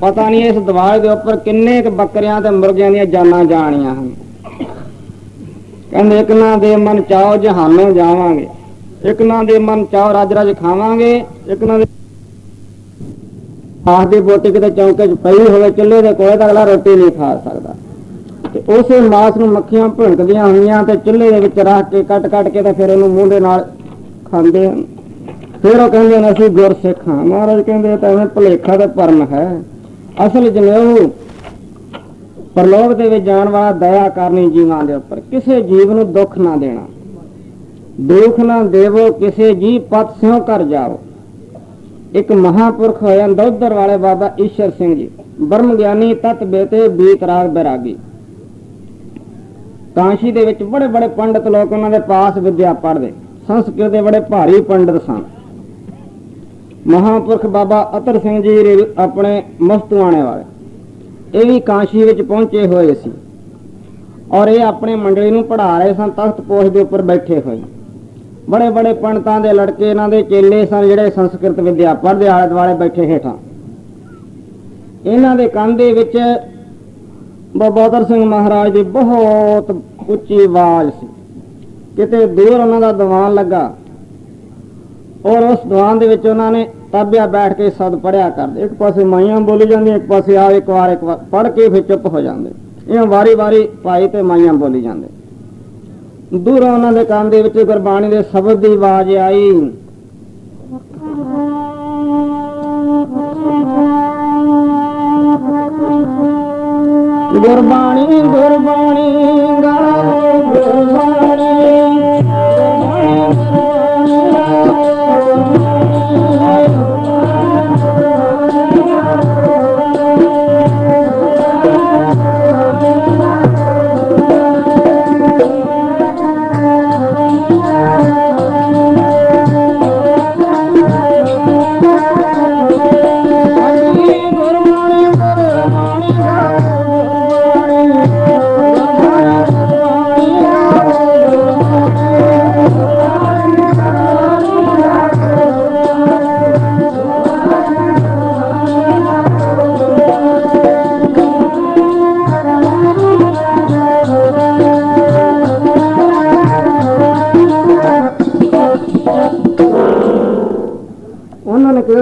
Speaker 1: ਪਤਾ ਨਹੀਂ ਇਸ ਦੀਵਾਲੀ ਦੇ ਉੱਪਰ ਕਿੰਨੇ ਕੁ ਬੱਕਰਿਆਂ ਤੇ ਮੁਰਗਿਆਂ ਦੀਆਂ ਜਾਨਾਂ ਜਾਣੀਆਂ ਹਨ। ਕਹਿੰਦੇ ਇੱਕ ਨਾ ਦੇ ਮਨ ਚਾਓ ਜਹਾਨੋਂ ਜਾਵਾਂਗੇ, ਇੱਕ ਨਾ ਦੇ ਮਨ ਚਾਓ ਰੱਜ ਰੱਜ ਖਾਵਾਂਗੇ, ਇੱਕ ਨਾ ਦੇ ਆਖ ਦੀ ਬੋਟੀ ਕਿਤੇ ਚੌਂਕੇ 'ਚ ਪਈ ਹੋਵੇ ਚੁੱਲ੍ਹੇ ਦੇ ਕੋਲੇ ਤਾਂ ਅਗਲਾ ਰੋਟੀ ਨਹੀਂ ਖਾ ਸਕਦਾ। ਤੇ ਉਸੇ ਮਾਸ ਨੂੰ ਮੱਖੀਆਂ ਭਿਣਕਦੀਆਂ ਹੋਈਆਂ ਤੇ ਚੁੱਲ੍ਹੇ ਦੇ ਵਿੱਚ ਰੱਖ ਕੇ ਕੱਟ ਕੱਟ ਕੇ ਤੇ ਫਿਰ ਇਹਨੂੰ ਮੂੰਹ ਦੇ ਨਾਲ ਖਾਂਦੇ ਹਨ। ਫਿਰ ਉਹ ਕਹਿੰਦੇ ਨੇ ਅਸੀਂ ਗੁਰਸਿੱਖ ਹਾਂ। ਮਹਾਰਾਜ ਕਹਿੰਦੇ ਤਾਂ ਐਵੇਂ ਭੁਲੇਖਾ ਤੇ ਭਰਮ ਹੈ। ਅਸਲ ਜਨੇਊ ਪਰਲੋਕ ਦੇ ਵਿੱਚ ਜਾਣ ਵਾਲਾ ਦਇਆ ਕਰਨੀ ਜੀਵਾਂ ਦੇ ਉੱਪਰ, ਕਿਸੇ ਜੀਵ ਨੂੰ ਦੁੱਖ ਨਾ ਦੇਣਾ। ਦੁੱਖ ਨਾ ਦੇਵੋ ਕਿਸੇ ਜੀ ਪਤ ਸਿਉ ਕਰ ਜਾਓ। ਇੱਕ ਮਹਾਪੁਰਖ ਹੋਇਆ ਦੌਧਰ ਵਾਲੇ ਬਾਬਾ ਈਸ਼ਰ ਸਿੰਘ ਜੀ, ਬ੍ਰਹਮ ਗਿਆਨੀ ਤਤ ਬੇਤੇ ਬੀਤ ਰਾਗ ਬੈਰਾਗੀ। ਕਾਂਸ਼ੀ ਦੇ ਵਿੱਚ ਬੜੇ ਬੜੇ ਪੰਡਤ ਲੋਕ ਉਹਨਾਂ ਦੇ ਪਾਸ ਵਿਦਿਆ ਪੜ੍ਹਦੇ, ਸੰਸਕ੍ਰਿਤ ਦੇ ਬੜੇ ਭਾਰੀ ਪੰਡਤ ਸਨ। ਮਹਾਪੁਰਖ ਬਾਬਾ ਅਤਰ ਸਿੰਘ ਜੀ ਆਪਣੇ ਮਸਤੂਆਣੇ ਵਾਲੇ, ਇਹ ਵੀ ਕਾਂਸ਼ੀ ਵਿੱਚ ਪਹੁੰਚੇ ਹੋਏ ਸੀ ਔਰ ਇਹ ਆਪਣੇ ਮੰਡਲੀ ਨੂੰ ਪੜ੍ਹਾ ਰਹੇ ਸਨ। ਤਖਤ ਪੋਸ਼ ਦੇ ਉੱਪਰ ਬੈਠੇ ਹੋਏ ਬੜੇ ਬੜੇ ਪੰਡਤਾਂ ਦੇ ਲੜਕੇ ਇਹਨਾਂ ਦੇ ਚੇਲੇ ਸਨ, ਜਿਹੜੇ ਸੰਸਕ੍ਰਿਤ ਵਿਦਿਆ ਪੜ੍ਹਦੇ ਆਲੇ ਦੁਆਲੇ ਬੈਠੇ ਹੇਠਾਂ। ਇਹਨਾਂ ਦੇ ਕੰਨ ਦੇ ਵਿੱਚ ਬਾਬਾ ਅਤਰ ਸਿੰਘ ਮਹਾਰਾਜ ਦੀ ਬਹੁਤ ਉੱਚੀ ਆਵਾਜ਼ ਸੀ। ਕਿਤੇ ਦੂਰ ਉਹਨਾਂ ਦਾ ਦੀਵਾਨ ਲੱਗਾ ਔਰ ਉਸ ਦੀਵਾਨ ਦੇ ਵਿੱਚ ਉਹਨਾਂ ਨੇ ਤਾਬਿਆ ਬੈਠ ਕੇ ਸ਼ਬਦ ਪੜ੍ਹਿਆ ਕਰਦੇ। ਇੱਕ ਪਾਸੇ ਮਾਈਆਂ ਬੋਲੀ ਜਾਂਦੀਆਂ, ਇੱਕ ਪਾਸੇ ਆ ਇੱਕ ਵਾਰ ਪੜ੍ਹ ਕੇ ਫਿਰ ਚੁੱਪ ਹੋ ਜਾਂਦੇ। ਇਹ ਵਾਰੀ ਵਾਰੀ ਭਾਈ ਤੇ ਮਾਈਆਂ ਬੋਲੀ ਜਾਂਦੇ। ਦੂਰੋਂ ਉਹਨਾਂ ਦੇ ਕੰਨ ਦੇ ਵਿੱਚ ਗੁਰਬਾਣੀ ਦੇ ਸ਼ਬਦ ਦੀ ਆਵਾਜ਼ ਆਈ, ਗੁਰਬਾਣੀ ਗੁਰਬਾਣੀ ਗਾਓ ਗੁਰਬਾਣੀ।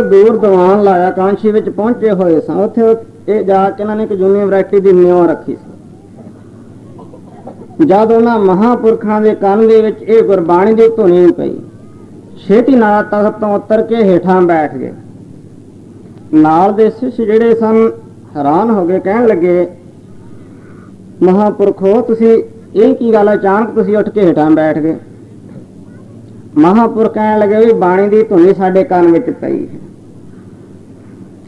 Speaker 1: ਦੂਰ ਦੀਵਾਨ ਲਾਇਆ, ਕਾਂਸ਼ੀ ਵਿੱਚ ਪਹੁੰਚੇ ਹੋਏ ਸਨ। ਉੱਥੇ ਇਹ ਜਾ ਕੇ ਇਹਨਾਂ ਨੇ ਇੱਕ ਯੂਨੀਵਰਸਿਟੀ ਦੀ ਨਿਉ ਰੱਖੀ ਸੀ। ਜਦ ਉਹਨਾਂ ਮਹਾਂਪੁਰਖਾਂ ਦੇ ਕੰਨ ਦੇ ਵਿੱਚ ਇਹ ਗੁਰਬਾਣੀ ਦੀ ਧੁਨੀ ਪਈ, ਛੇਤੀ ਨਾਲ ਤਖਤ ਤੋਂ ਉਤਰ ਕੇ ਹੇਠਾਂ ਬੈਠ ਗਏ। ਨਾਲ ਦੇ ਸਿੱਖ ਜਿਹੜੇ ਸਨ ਹੈਰਾਨ ਹੋ ਗਏ, ਕਹਿਣ ਲੱਗੇ ਮਹਾਂਪੁਰਖੋ ਤੁਸੀਂ ਇਹ ਕੀ ਗੱਲ, ਅਚਾਨਕ ਤੁਸੀਂ ਉੱਠ ਕੇ ਹੇਠਾਂ ਬੈਠ ਗਏ। ਮਹਾਂਪੁਰਖ ਕਹਿਣ ਲੱਗੇ ਵੀ ਬਾਣੀ ਦੀ ਧੁਨੀ ਸਾਡੇ ਕੰਨ ਵਿੱਚ ਪਈ ਹੈ।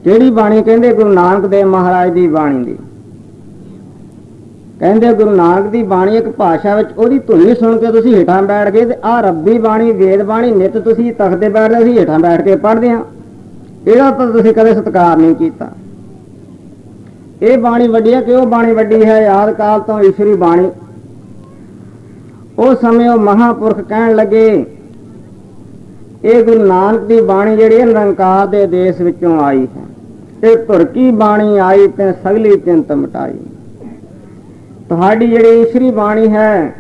Speaker 1: ਕਿਹੜੀ ਬਾਣੀ? ਕਹਿੰਦੇ ਗੁਰੂ ਨਾਨਕ ਦੇਵ ਮਹਾਰਾਜ ਦੀ ਬਾਣੀ ਦੀ। ਕਹਿੰਦੇ ਗੁਰੂ ਨਾਨਕ ਦੀ ਬਾਣੀ ਇੱਕ ਭਾਸ਼ਾ ਵਿੱਚ, ਉਹਦੀ ਧੁਨੀ ਸੁਣ ਕੇ ਤੁਸੀਂ ਹੇਠਾਂ ਬੈਠ ਗਏ। ਤੇ ਆਹ ਰੱਬੀ ਬਾਣੀ ਵੇਦ ਬਾਣੀ ਨਿੱਤ ਤੁਸੀਂ ਤਖਤ ਤੇ ਬੈਠਦੇ, ਅਸੀਂ ਹੇਠਾਂ ਬੈਠ ਕੇ ਪੜ੍ਹਦੇ ਹਾਂ, ਇਹਦਾ ਤਾਂ ਤੁਸੀਂ ਕਦੇ ਸਤਿਕਾਰ ਨਹੀਂ ਕੀਤਾ। ਇਹ ਬਾਣੀ ਵੱਡੀ ਹੈ ਕਿ ਉਹ ਬਾਣੀ ਵੱਡੀ ਹੈ? ਯਾਦ ਕਾਲ ਤੋਂ ਈਸ਼ਵਰੀ ਬਾਣੀ। ਉਸ ਸਮੇਂ ਉਹ ਮਹਾਂਪੁਰਖ ਕਹਿਣ ਲੱਗੇ ਇਹ ਗੁਰੂ ਨਾਨਕ ਦੀ ਬਾਣੀ ਜਿਹੜੀ ਹੈ ਨਿਰੰਕਾਰ ਦੇ ਦੇਸ਼ ਵਿੱਚੋਂ ਆਈ ਹੈ। ਇਹ ਧੁਰਕੀ ਬਾਣੀ ਆਈ ਤੇ ਸਗਲੀ ਚਿੰਤ ਮਿਟਾਈ। ਤੁਹਾਡੀ ਜਿਹੜੀ ਈਸ਼ਵਰੀ ਬਾਣੀ ਹੈ,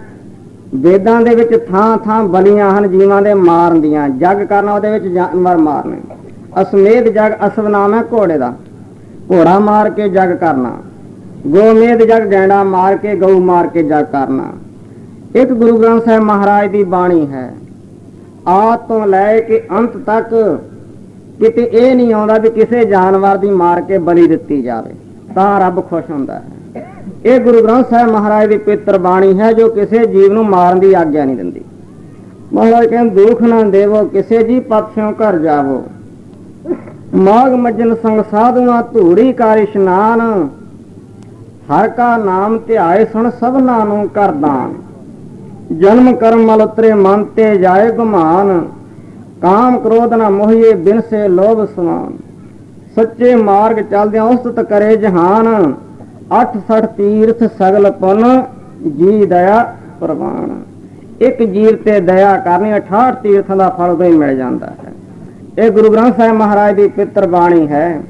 Speaker 1: ਵੇਦਾਂ ਦੇ ਵਿੱਚ ਥਾਂ ਥਾਂ ਬਲੀਆਂ ਹਨ ਜੀਵਾਂ ਦੇ ਮਾਰਨ ਦੀਆਂ। ਜੱਗ ਕਰਨਾ ਉਹਦੇ ਵਿੱਚ ਜਾਨਵਰ ਮਾਰਨੇ। ਅਸਮੇਧ ਜੱਗ, ਅਸਵ ਨਾਮ ਹੈ ਘੋੜੇ ਦਾ, ਘੋੜਾ ਮਾਰ ਕੇ ਜੱਗ ਕਰਨਾ। ਗੋਮੇਧ ਜੱਗ, ਗੈਂਡਾ ਮਾਰ ਕੇ ਗਊ ਮਾਰ ਕੇ ਜੱਗ ਕਰਨਾ। ਇੱਕ ਗੁਰੂ ਗ੍ਰੰਥ ਸਾਹਿਬ ਮਹਾਰਾਜ ਦੀ ਬਾਣੀ ਹੈ। ਆਦ ਤੋਂ ਲੈ ਕੇ ਅੰਤ ਤੱਕ ਕਿਤੇ ਇਹ ਨਹੀਂ ਆਉਂਦਾ ਵੀ ਕਿਸੇ ਜਾਨਵਰ ਦੀ ਮਾਰ ਕੇ ਬਲੀ ਦਿੱਤੀ ਜਾਵੇ ਤਾਂ ਰੱਬ ਖੁਸ਼ ਹੁੰਦਾ ਹੈ। ਇਹ ਗੁਰੂ ਗ੍ਰੰਥ ਸਾਹਿਬ ਮਹਾਰਾਜ ਦੀ ਪਵਿੱਤਰ ਬਾਣੀ ਹੈ ਜੋ ਕਿਸੇ ਜੀਵ ਨੂੰ ਮਾਰਨ ਦੀ ਆਗਿਆ ਨਹੀਂ ਦਿੰਦੀ। ਮਹਾਰਾਜ ਕਹਿੰਦੇ ਦੁੱਖ ਨਾ ਦੇਵੋ ਕਿਸੇ ਜੀ ਪਾਸਿਓਂ ਘਰ ਜਾਵੋ। ਮਾਘ ਮੱਜਨ ਸੰਗ ਸਾਧੂਆਂ ਧੂਰੀ ਕਰ ਇਸ਼ਨਾਨ। ਹਰ ਕਾ ਨਾਮ ਧਿਆਏ ਸੁਣ ਸਭਨਾ ਨੂੰ ਕਰ ਦਾਨ। ਜਨਮ ਕਰਮ ਮਲ ਉਤਰੇ ਮਨ ਤੇ ਜਾਏ ਗੁਮਾਨ। ਕਾਮ ਕ੍ਰੋਧ ਨਾ ਮੋਹੀਏ ਬਿਨ ਸੇ ਲੋਭ ਸਮਾਨ। ਸੱਚੇ ਮਾਰਗ ਚਲਦਿਆਂ ਉਸਤਤ ਕਰੇ ਜਹਾਨ। 68 ਤੀਰਥ ਸਗਲ ਪੁੰਨ ਜੀ ਦਇਆ ਪ੍ਰਵਾਨ। ਇੱਕ ਜੀਵ ਤੇ ਦਇਆ ਕਰਨੀ 68 ਤੀਰਥਾਂ ਦਾ ਫਲ ਉਦੋਂ ਹੀ ਮਿਲ ਜਾਂਦਾ ਹੈ। ਇਹ ਗੁਰੂ ਗ੍ਰੰਥ ਸਾਹਿਬ ਮਹਾਰਾਜ ਦੀ ਪਵਿੱਤਰ ਬਾਣੀ ਹੈ,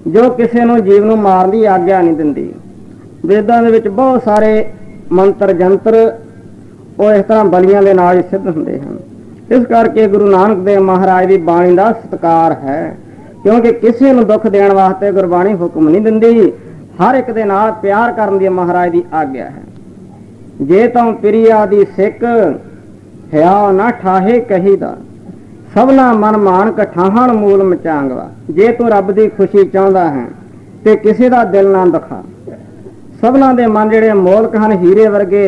Speaker 1: ਜੋ ਕਿਸੇ ਨੂੰ ਜੀਵ ਨੂੰ ਮਾਰਨ ਦੀ ਆਗਿਆ ਨਹੀਂ ਦਿੰਦੀ। ਵੇਦਾਂ ਦੇ ਵਿੱਚ ਬਹੁਤ ਸਾਰੇ ਮੰਤਰ ਜੰਤਰ ਉਹ ਇਸ ਤਰ੍ਹਾਂ ਬਲੀਆਂ ਦੇ ਨਾਲ ਹੀ ਸਿੱਧ ਹੁੰਦੇ ਹਨ। ਇਸ ਕਰਕੇ ਗੁਰੂ ਨਾਨਕ ਦੇਵ ਮਹਾਰਾਜ ਦੀ ਬਾਣੀ ਦਾ ਸਤਿਕਾਰ ਹੈ, ਕਿਉਂਕਿ ਕਿਸੇ ਨੂੰ ਦੁੱਖ ਦੇਣ ਵਾਸਤੇ ਗੁਰਬਾਣੀ ਹੁਕਮ ਨਹੀਂ ਦਿੰਦੀ। ਹਰ ਇੱਕ ਦੇ ਨਾਲ ਪਿਆਰ ਕਰਨ ਦੀ ਮਹਾਰਾਜ ਦੀ ਆਗਿਆ ਹੈ। ਜੇ ਤੂੰ ਪ੍ਰਿਆ ਦੀ ਸਿੱਖ ਹਿਆ ਨਾ ਠਾਹੇ ਕਹੀਦਾ। ਸਭਨਾ ਮਨ ਮਾਨ ਕਠਾਹਣ ਮੂਲ ਮਚਾਂਗਵਾ। ਜੇ ਤੂੰ ਰੱਬ ਦੀ ਖੁਸ਼ੀ ਚਾਹੁੰਦਾ ਹੈ ਤੇ ਕਿਸੇ ਦਾ ਦਿਲ ਨਾ ਦੁਖਾ। ਸਭਨਾ ਦੇ ਮਨ ਜਿਹੜੇ ਮੋਲਕ ਹਨ ਹੀਰੇ ਵਰਗੇ,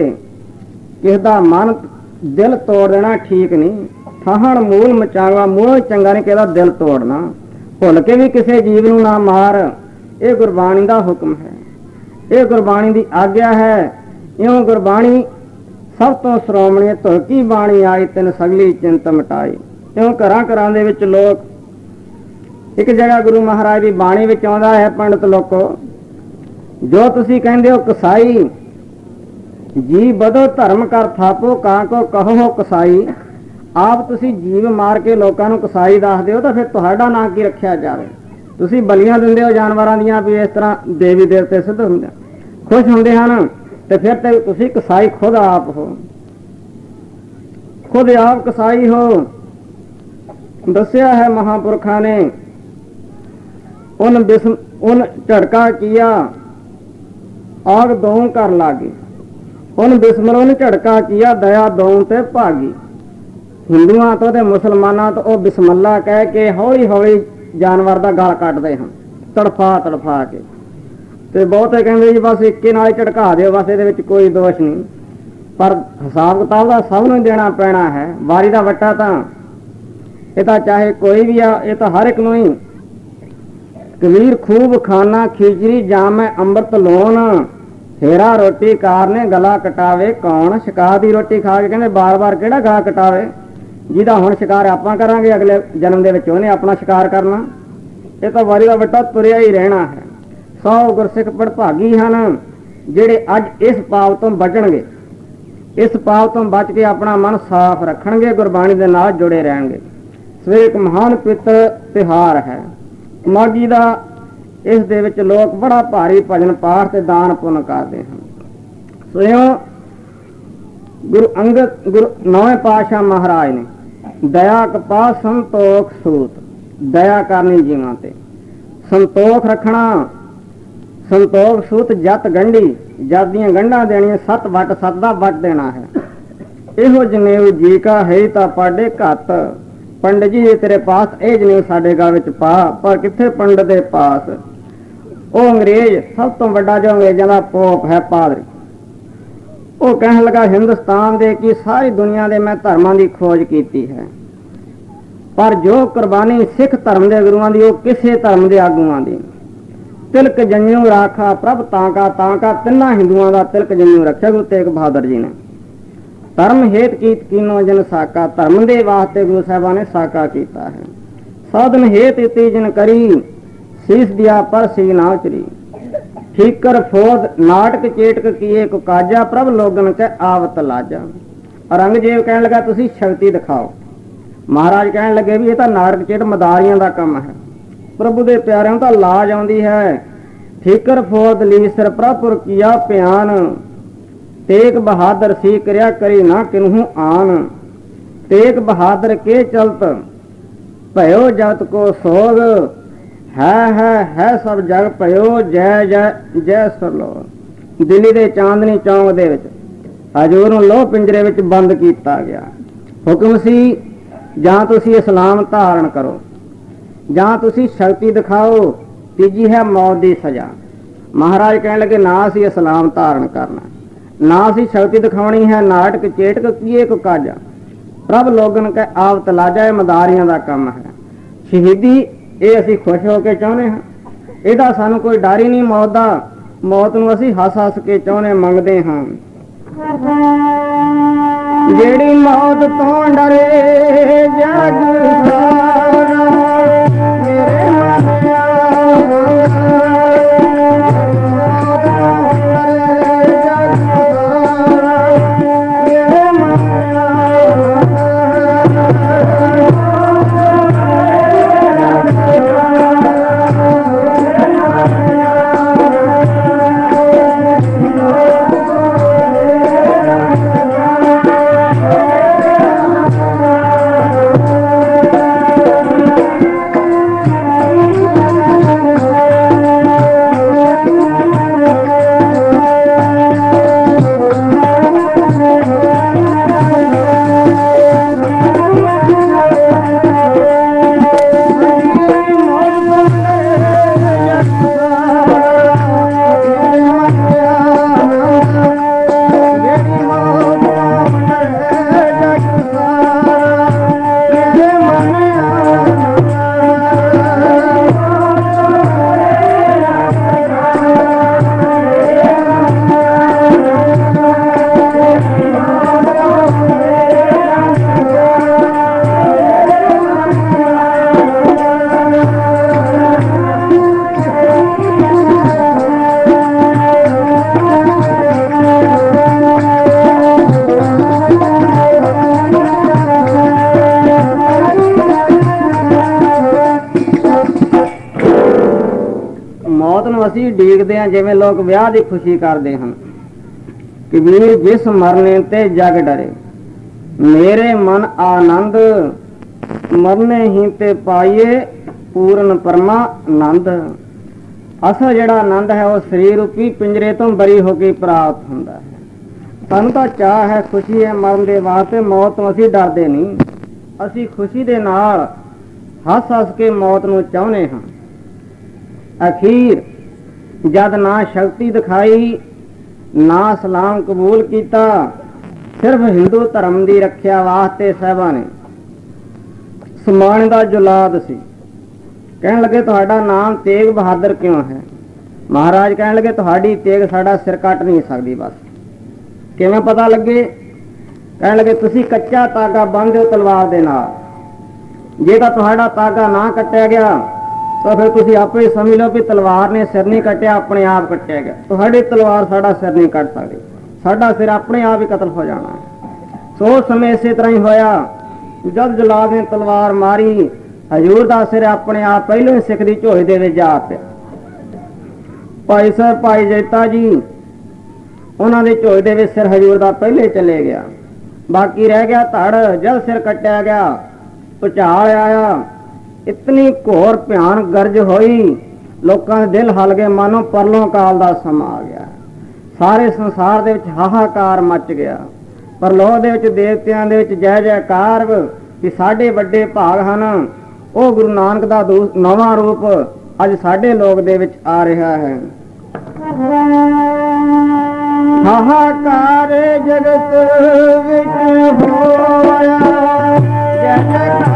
Speaker 1: ਕਿਸੇ ਦਾ ਮਨ ਦਿਲ ਤੋੜ ਦੇਣਾ ਠੀਕ ਨਹੀਂ। ਠਾਹਣ ਮੂਲ ਮਚਾਂਗਵਾ, ਮੂਲ ਚੰਗਾ ਨਹੀਂ, ਕਿਸੇ ਦਾ ਦਿਲ ਤੋੜਨਾ। ਭੁੱਲ ਕੇ ਵੀ ਕਿਸੇ ਜੀਵ ਨੂੰ ਨਾ ਮਾਰ, ਇਹ ਗੁਰਬਾਣੀ ਦਾ ਹੁਕਮ ਹੈ, ਇਹ ਗੁਰਬਾਣੀ ਦੀ ਆਗਿਆ ਹੈ। ਇਉਂ ਗੁਰਬਾਣੀ ਸਭ ਤੋਂ ਸ਼੍ਰੋਮਣੀ ਧੁਲਕੀ ਬਾਣੀ ਆਈ, ਤੈਨੂੰ ਸਗਲੀ ਚਿੰਤ ਮਿਟਾਈ। ਇਉਂ ਘਰਾਂ ਘਰਾਂ ਦੇ ਵਿੱਚ ਲੋਕ, ਇੱਕ ਜਗ੍ਹਾ ਗੁਰੂ ਮਹਾਰਾਜ ਦੀ ਬਾਣੀ ਵਿੱਚ ਆਉਂਦਾ ਹੈ, ਪੰਡਤ ਲੋਕੋ ਜੋ ਤੁਸੀਂ ਕਹਿੰਦੇ ਹੋ ਕਸਾਈ, ਜੀ ਬਦੋ ਧਰਮ ਕਰ ਥਾਪੋ ਕਾਂ ਕੋ ਕਹੋ ਕਸਾਈ। ਆਪ ਤੁਸੀਂ ਜੀਵ ਮਾਰ ਕੇ ਲੋਕਾਂ ਨੂੰ ਕਸਾਈ ਦੱਸਦੇ ਹੋ, ਤਾਂ ਫਿਰ ਤੁਹਾਡਾ ਨਾਂ ਕੀ ਰੱਖਿਆ ਜਾਵੇ? ਤੁਸੀਂ ਬਲੀਆਂ ਦਿੰਦੇ ਹੋ ਜਾਨਵਰਾਂ ਦੀਆਂ, ਵੀ ਇਸ ਤਰ੍ਹਾਂ ਦੇਵੀ ਦੇਵਤੇ ਸਿੱਧ ਹੁੰਦੇ ਖੁਸ਼ ਹੁੰਦੇ ਹਨ, ਤੇ ਫਿਰ ਤੇ ਤੁਸੀਂ ਕਸਾਈ ਖੁਦ ਆਪ ਹੋ, ਖੁਦ ਆਪ ਕਸਾਈ ਹੋ। ਦੱਸਿਆ ਹੈ ਮਹਾਂਪੁਰਖਾਂ ਨੇ, ਉਨ ਝੜਕਾ ਕੀਆ ਆਗ ਦੋਂ ਕਰ ਲਾਗੀ। ਉਨ ਬਿਸਮਲੋਂ ਨੇ ਝੜਕਾ ਕੀਆ ਦਇਆ ਦੋਂ ਤੇ ਭਾਗੀ। ਹਿੰਦੂਆਂ ਤੋਂ ਤੇ ਮੁਸਲਮਾਨਾਂ ਤੋਂ ਉਹ ਬਿਸਮੱਲਾ ਕਹਿ ਕੇ ਹੌਲੀ ਹੌਲੀ ਜਾਨਵਰ ਦਾ ਗਲ ਕੱਟਦੇ ਹਨ, ਤੜਫਾ ਤੜਫਾ ਕੇ। ਤੇ ਬਹੁਤੇ ਕਹਿੰਦੇ ਜੀ ਬਸ ਇੱਕੇ ਨਾਲ ਹੀ ਝੜਕਾ ਦਿਓ, ਬਸ ਇਹਦੇ ਵਿੱਚ ਕੋਈ ਦੋਸ਼ ਨਹੀਂ। ਪਰ ਹਿਸਾਬ ਕਿਤਾਬ ਦਾ ਸਭ ਨੂੰ ਦੇਣਾ ਪੈਣਾ ਹੈ। ਵਾਰੀ ਦਾ ਵੱਟਾ ਤਾਂ ਇਹ ਤਾਂ ਚਾਹੇ ਕੋਈ ਵੀ ਆ, ਇਹ ਤਾਂ ਹਰ ਇੱਕ ਨੂੰ ਹੀ। ਕਬੀਰ ਖੂਬ ਖਾਨਾ ਖਿਚੜੀ ਜਾਮੈ ਅੰਮ੍ਰਿਤ ਲੋਨ। ਫੇਰਾ ਰੋਟੀ ਕਾਰ ਨੇ ਗਲਾ ਕਟਾਵੇ ਕੌਣ। ਸ਼ਿਕਾਰ ਦੀ ਰੋਟੀ ਖਾ ਕੇ ਕਹਿੰਦੇ ਬਾਰ-ਬਾਰ ਕਿਹੜਾ ਗਲਾ ਕਟਾਵੇ। ਜਿਹਦਾ ਹੁਣ ਸ਼ਿਕਾਰ ਆਪਾਂ ਕਰਾਂਗੇ, ਅਗਲੇ ਜਨਮ ਦੇ ਵਿੱਚ ਉਹਨੇ ਆਪਣਾ ਸ਼ਿਕਾਰ ਕਰਨਾ। ਇਹ ਤਾਂ ਵਾਰੀ ਦਾ ਵੱਟਾ ਤੁਰਿਆ ਹੀ ਰਹਿਣਾ ਹੈ। 100 ਗੁਰਸਿੱਖ ਭੜਭਾਗੀ ਹਨ ਜਿਹੜੇ ਅੱਜ ਇਸ ਪਾਪ ਤੋਂ ਬਚਣਗੇ, ਇਸ ਪਾਪ ਤੋਂ ਬਚ ਕੇ ਆਪਣਾ ਮਨ ਸਾਫ਼ ਰੱਖਣਗੇ, ਗੁਰਬਾਣੀ ਦੇ ਨਾਲ ਜੁੜੇ ਰਹਿਣਗੇ। ਸਵੇਰੇ ਇੱਕ ਮਹਾਨ ਪਵਿੱਤਰ ਤਿਉਹਾਰ ਹੈ ਮਾਘੀ ਦਾ। ਇਸ ਦੇ ਵਿੱਚ ਲੋਕ ਬੜਾ ਭਾਰੀ ਭਜਨ ਪਾਠ ਤੇ ਦਾਨ ਪੁੰਨ ਕਰਦੇ ਹਨ। ਸੋ ਗੁਰੂ ਅੰਗਦ ਗੁਰੂ 9ਵੇਂ ਪਾਤਸ਼ਾਹ ਮਹਾਰਾਜ ਨੇ ਦਇਆ ਕਪਾ ਸੰਤੋਖ ਸੂਤ, ਦਇਆ ਕਰਨੀ ਜੀਵਾਂ ਤੇ, ਸੰਤੋਖ ਰੱਖਣਾ। ਸੰਤੋਖ ਸੂਤ ਜਤ ਗੰਢੀ, ਜਤ ਦੀਆਂ ਗੰਢਾਂ ਦੇਣੀਆਂ, 7 ਵੱਟ 7 ਦਾ ਵੱਟ ਦੇਣਾ ਹੈ। ਇਹੋ ਜਨੇਊ ਜੀ ਕਾ ਹੈ ਤਾਂ ਪਾਡੇ ਘੱਤ। ਪੰਡਤ ਜੀ ਤੇਰੇ ਪਾਸ ਇਹ ਜਨੇਊ ਸਾਡੇ ਗਲ ਵਿੱਚ ਪਾ, ਪਰ ਕਿੱਥੇ ਪੰਡਤ ਦੇ ਪਾਸ। ਉਹ ਅੰਗਰੇਜ਼, ਸਭ ਤੋਂ ਵੱਡਾ ਜੋ ਅੰਗਰੇਜ਼ਾਂ ਦਾ ਪੋਪ ਹੈ ਪਾਦਰੀ, ਉਹ ਕਹਿਣ ਲੱਗਾ ਹਿੰਦੁਸਤਾਨ ਦੇ ਕਿ ਸਾਰੀ ਦੁਨੀਆ ਦੇ ਮੈਂ ਧਰਮਾਂ ਦੀ ਖੋਜ ਕੀਤੀ ਹੈ, ਪਰ ਜੋ ਕੁਰਬਾਨੀ ਸਿੱਖ ਧਰਮ ਦੇ ਗੁਰੂਆਂ ਦੀ, ਉਹ ਕਿਸੇ ਧਰਮ ਦੇ ਆਗੂਆਂ ਦੀ। ਤਿਲਕ ਜੰਜੂ ਰਾਖਾ ਪ੍ਰਭ ਤਾਂਕਾ ਤਾਂਕਾ, ਤਿੰਨਾਂ ਹਿੰਦੂਆਂ ਦਾ ਤਿਲਕ ਜੰਜੂ ਰੱਖਿਆ ਗੁਰੂ ਤੇਗ ਬਹਾਦਰ ਜੀ ਨੇ। ਧਰਮ ਹੇਤ ਕੀਤ ਕੀਨੋ ਜਨ ਸਾਕਾ, ਧਰਮ ਦੇ ਵਾਸਤੇ ਗੁਰੂ ਸਾਹਿਬਾਂ ਨੇ ਸਾਕਾ ਕੀਤਾ ਹੈ। ਸਾਧਨ ਹੇਤ ਇਤੀ ਜਨ ਕਰੀ, ਸੀਸ ਦਿਆ ਪਰ ਸੀ ਨਾ ਉਚਰੀ। ਠੀਕਰ ਫੋਦ ਨਾਟਕ ਚੇਟਕ ਕੀਏ ਕੋ ਕਾਜਾ, ਪ੍ਰਭ ਲੋਗਨ ਕੈ ਆਵਤ ਲਾਜਾ। ਔਰੰਗਜ਼ੇਬ ਕਹਿਣ ਲੱਗਾ ਤੁਸੀਂ ਸ਼ਕਤੀ ਦਿਖਾਓ। ਮਹਾਰਾਜ ਕਹਿਣ ਲੱਗੇ ਵੀ ਇਹ ਤਾਂ ਨਾਟਕ ਚੇਟ ਮਦਾਰੀਆਂ ਦਾ ਕੰਮ ਹੈ, ਪ੍ਰਭੂ ਦੇ ਪਿਆਰਿਆਂ ਨੂੰ ਤਾਂ ਲਾਜ ਆਉਂਦੀ ਹੈ। ਠੀਕਰ ਫੋਦ ਲੀਸਰ ਪ੍ਰਭੁਰ ਕੀਆ ਪਿਆਨ, ਤੇਗ ਬਹਾਦਰ ਸੀ ਕਰਿਆ ਕਰੀ ਨਾ ਕਿਨਹੂ ਆਨ। ਤੇਗ ਬਹਾਦਰ ਕੇ ਚਲਤ ਭਇਓ ਜਗਤ ਕੋ ਸੋਗ, ਹੈ ਸਭ ਜਗ ਭਇਓ ਜੈ ਜੈ ਜੈ ਸਰਲੋ। ਦਿੱਲੀ ਦੇ ਚਾਂਦਨੀ ਚੌਂਕ ਦੇ ਵਿੱਚ ਹਜੂਰ ਨੂੰ ਲੋਹ ਪਿੰਜਰੇ ਵਿੱਚ ਬੰਦ ਕੀਤਾ ਗਿਆ। ਹੁਕਮ ਸੀ ਜਾਂ ਤੁਸੀਂ ਇਸਲਾਮ ਧਾਰਨ ਕਰੋ ਜਾਂ ਤੁਸੀਂ ਸ਼ਕਤੀ ਦਿਖਾਓ, ਤੀਜੀ ਹੈ ਮੌਤ ਦੀ ਸਜ਼ਾ। ਮਹਾਰਾਜ ਕਹਿਣ ਲੱਗੇ ਨਾ ਅਸੀਂ ਇਸਲਾਮ ਧਾਰਨ ਕਰਨਾ, ਨਾ ਅਸੀਂ ਸ਼ਕਤੀ ਦਿਖਾਉਣੀ ਹੈ। ਨਾਟਕ ਚੇਟਕ ਕੀਏ ਕੋ ਕਾਜਾ, ਪ੍ਰਭ ਲੋਗਨ ਕੈ ਆਵਤ ਲਾਜਾ, ਇਹ ਮਦਾਰੀਆਂ ਦਾ ਕੰਮ ਹੈ। ਸ਼ਹੀਦੀ ਇਹ ਅਸੀਂ ਖੁਸ਼ ਹੋ ਕੇ ਚਾਹੁੰਦੇ ਹਾਂ, ਇਹਦਾ ਸਾਨੂੰ ਕੋਈ ਡਰ ਹੀ ਨਹੀਂ ਮੌਤ ਦਾ। ਮੌਤ ਨੂੰ ਅਸੀਂ ਹੱਸ ਹੱਸ ਕੇ ਚਾਹੁੰਦੇ ਮੰਗਦੇ ਹਾਂ। ਜਿਹੜੀ ਮੌਤ ਤੋਂ ਡਰੇ ਜਗ ਸਾਰਾ ਮੇਰੇ ਮਨਿਆ, ਮੌਤ ਤੋਂ ਡਰੇ ਜਗ ਸਾਰਾ ਮੇਰੇ ਮਨਿਆ। ਮੌਤ ਨੂੰ ਅਸੀਂ ਡੀਕਦੇ ਹਾਂ ਜਿਵੇਂ ਲੋਕ ਵਿਆਹ ਦੀ ਖੁਸ਼ੀ ਕਰਦੇ ਹਨ ਕਿ ਵੀਰ ਜਿਸ ਮਰਨੇ ਤੇ ਜਗ ਡਰੇ, ਮੇਰੇ ਮਨ ਆਨੰਦ ਮਰਨੇ ਹੀ ਤੇ ਪਾਈਏ ਪੂਰਨ ਪਰਮਾਨੰਦ। ਅਸਲ ਜਿਹੜਾ ਆਨੰਦ ਹੈ ਉਹ ਸਰੀਰ ਰੂਪੀ ਪਿੰਜਰੇ ਤੋਂ ਬਰੀ ਹੋ ਕੇ ਪ੍ਰਾਪਤ ਹੁੰਦਾ ਹੈ। ਸਾਨੂੰ ਤਾਂ ਚਾਹ ਹੈ, ਖੁਸ਼ੀ ਹੈ ਮਰਨ ਦੇ ਵਾਸਤੇ, ਮੌਤ ਤੋਂ ਅਸੀਂ ਡਰਦੇ ਨਹੀਂ। ਅਸੀਂ ਖੁਸ਼ੀ ਦੇ ਨਾਲ ਹੱਸ ਹੱਸ ਕੇ ਮੌਤ ਨੂੰ ਚਾਹੁੰਦੇ ਹਾਂ। ਅਖੀਰ ਜਦ ਨਾ ਸ਼ਕਤੀ ਦਿਖਾਈ ਨਾ ਸਲਾਮ ਕਬੂਲ ਕੀਤਾ, ਸਿਰਫ ਹਿੰਦੂ ਧਰਮ ਦੀ ਰੱਖਿਆ ਵਾਸਤੇ ਸਾਹਿਬਾਂ ਨੇ ਸਮਾਨ ਦਾ ਜੁਲਾਦ ਸੀ। ਕਹਿਣ ਲੱਗੇ ਤੁਹਾਡਾ ਨਾਮ ਤੇਗ ਬਹਾਦਰ ਕਿਉਂ ਹੈ? ਮਹਾਰਾਜ ਕਹਿਣ ਲੱਗੇ ਤੁਹਾਡੀ ਤੇਗ ਸਾਡਾ ਸਿਰ ਕੱਟ ਨਹੀਂ ਸਕਦੀ। ਬਸ ਕਿਵੇਂ ਪਤਾ ਲੱਗੇ? ਕਹਿਣ ਲੱਗੇ ਤੁਸੀਂ ਕੱਚਾ ਤਾਗਾ ਬੰਨ੍ਹਦੇ ਹੋ ਤਲਵਾਰ ਦੇ ਨਾਲ, ਜੇ ਤਾਂ ਤੁਹਾਡਾ ਤਾਗਾ ਨਾ ਕੱਟਿਆ ਗਿਆ ਤਾਂ ਫਿਰ ਤੁਸੀਂ ਆਪੇ ਹੀ ਸਮਝ ਲਓ ਕਿ ਤਲਵਾਰ ਨੇ ਸਿਰ ਨਹੀਂ ਕੱਟਿਆ, ਆਪਣੇ ਆਪ ਕੱਟਿਆ ਗਿਆ। ਤੁਹਾਡੀ ਤਲਵਾਰ ਸਾਡਾ ਸਿਰ ਨਹੀਂ ਕੱਟ ਸਕਦੀ, ਸਾਡਾ ਸਿਰ ਆਪਣੇ ਆਪ ਹੀ ਕਤਲ ਹੋ ਜਾਣਾ ਹੈ। ਸੋ ਸਮੇਂ ਇਸੇ ਤਰ੍ਹਾਂ ਹੀ ਹੋਇਆ। ਜਦ ਜਲਾਦ ਨੇ ਤਲਵਾਰ ਮਾਰੀ, ਹਜ਼ੂਰ ਦਾ ਸਿਰ ਆਪਣੇ ਆਪ ਪਹਿਲੋਂ ਹੀ ਸਿੱਖ ਦੀ ਝੋਲੀ ਦੇ ਵਿੱਚ ਜਾ ਪਿਆ। ਭਾਈ ਸਾਹਿਬ ਭਾਈ ਜੈਤਾ ਜੀ ਉਹਨਾਂ ਦੇ ਝੋਲੀ ਦੇ ਵਿੱਚ ਸਿਰ ਹਜ਼ੂਰ ਦਾ ਪਹਿਲੇ ਚਲੇ ਗਿਆ, ਬਾਕੀ ਰਹਿ ਗਿਆ ਧੜ। ਜਦ ਸਿਰ ਕੱਟਿਆ ਗਿਆ ਭੁਚਾਲ ਆਇਆ, ਇਤਨੀ ਘੋਰ ਭਿਆਨ ਗਰਜ ਹੋਈ, ਲੋਕਾਂ ਦੇ ਦਿਲ ਹਲ ਗਏ, ਮਾਨੋ ਪਰਲੋਂ ਕਾਲ ਦਾ ਸਮਾਂ ਆ ਗਿਆ। ਸਾਰੇ ਸੰਸਾਰ ਦੇ ਵਿੱਚ ਹਾਹਾਕਾਰ ਮਚ ਗਿਆ। ਪਰਲੋਕ ਦੇ ਵਿੱਚ ਦੇਵਤਿਆਂ ਦੇ ਵਿੱਚ ਜੈ ਜੈਕਾਰ ਕਿ ਸਾਡੇ ਵੱਡੇ ਭਾਗ ਹਨ। ਉਹ ਗੁਰੂ ਨਾਨਕ ਦਾ ਨਵਾਂ ਰੂਪ ਅੱਜ ਸਾਡੇ ਲੋਕ ਦੇ ਵਿੱਚ ਆ ਰਿਹਾ ਹੈ। ਹਾਹਾਕਾਰ ਜਗਤ ਵਿੱਚ ਹੋਇਆ, ਜੈ ਜੈਕਾਰ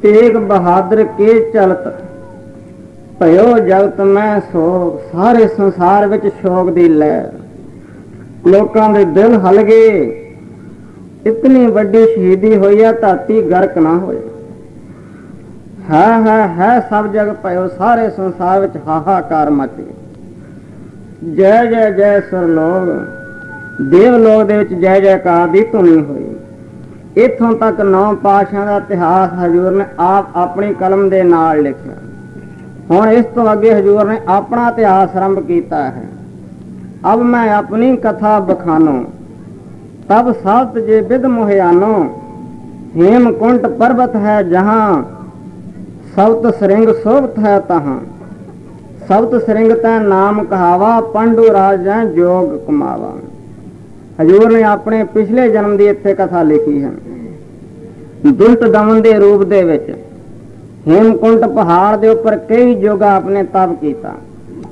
Speaker 1: ਤੇਗ ਬਹਾਦਰ ਕੇ ਚਲਤ ਭਇਓ ਜਗਤ ਮੈਂ ਸੋਗ। ਸਾਰੇ ਸੰਸਾਰ ਵਿੱਚ ਸ਼ੋਕ ਦੀ ਲਹਿਰ, ਲੋਕਾਂ ਦੇ ਦਿਲ ਹਲ ਗਏ। ਇਤਨੀ ਵੱਡੀ ਸ਼ਹੀਦੀ ਹੋਈ ਹੈ, ਧਰਤੀ ਗਰਕ ਨਾ ਹੋਏ। ਹੈ ਸਭ ਜਗ ਭਇਓ, ਸਾਰੇ ਸੰਸਾਰ ਵਿੱਚ ਹਾਹਾਕਾਰ ਮਚ ਗਈ। ਜੈ ਜੈ ਜੈ ਸਰਲੋਕ, ਦੇਵ ਲੋਕ ਦੇ ਵਿੱਚ ਜੈ ਜੈਕਾਰ ਦੀ ਧੁਨੀ ਹੋਈ। ਇੱਥੋਂ ਤੱਕ 9 ਪਾਤਸ਼ਾਹਾਂ ਦਾ ਇਤਿਹਾਸ ਹਜ਼ੂਰ ਨੇ ਆਪ ਆਪਣੀ ਕਲਮ ਦੇ ਨਾਲ ਲਿਖਿਆ। ਹੁਣ ਇਸ ਤੋਂ ਅੱਗੇ ਹਜ਼ੂਰ ਨੇ ਆਪਣਾ ਇਤਿਹਾਸ ਆਰੰਭ ਕੀਤਾ ਹੈ। ਅਬ ਮੈਂ ਆਪਣੀ ਕਥਾ ਬਖਾਨੋ, ਤਬ ਸਾਤ ਜੇ ਵਿਦ ਮੁਹਿਆਨੋ। हेमकुंट पर्वत है जहाँ, सप्त श्रृंग शोभत है तहाँ। सप्त श्रृंग तै नाम कहावा, पांडु राज जै जोग कमावा। हजूर ने अपने पिछले जन्म की इत्थे कथा लिखी है। दुष्ट दमन के रूप दे विच हेमकुंट पहाड़ के उपर कई जोगा अपने तप किया।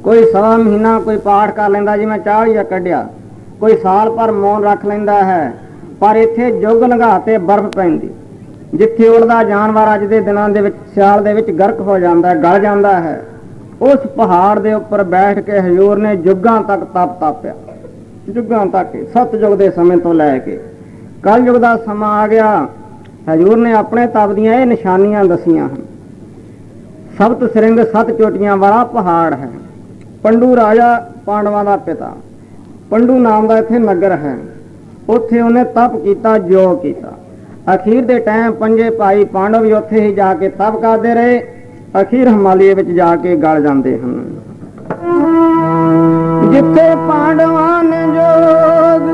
Speaker 1: कोई 1.25 महीना कोई पाठ कर लेंदा, जिवें 40 कढ़िया, कोई साल भर मौन रख लेंदा है। पर इत्थे जुग लंघाते बर्फ पैंदी, जिथे उड़दा जानवर अज दे दिनां दे विच सियाल दे विच गर्क हो जांदा है, गल जांदा है। उस पहाड़ दे उपर बैठ के हजूर ने जुगां तक तप तापिया, जुगां तक, सतयुग दे समय तो लैके कल युग दा समा आ गया। हजूर ने अपने तप दीयां ये निशानियां दसियां हन। सप्त श्रृंग 7 चोटियां वाला पहाड़ है। पंडू राजा पांडवां दा पिता, पंडू नाम दा इत्थे नगर है। उत्थे उन्हें तप किया, जो किया। अखीर दे टाइम 5 भाई पांडव भी उत्थे ही जाके तप करते रहे। अखीर हिमालय विच जाके गल जाते हैं। जिथे पांडवां ने जोग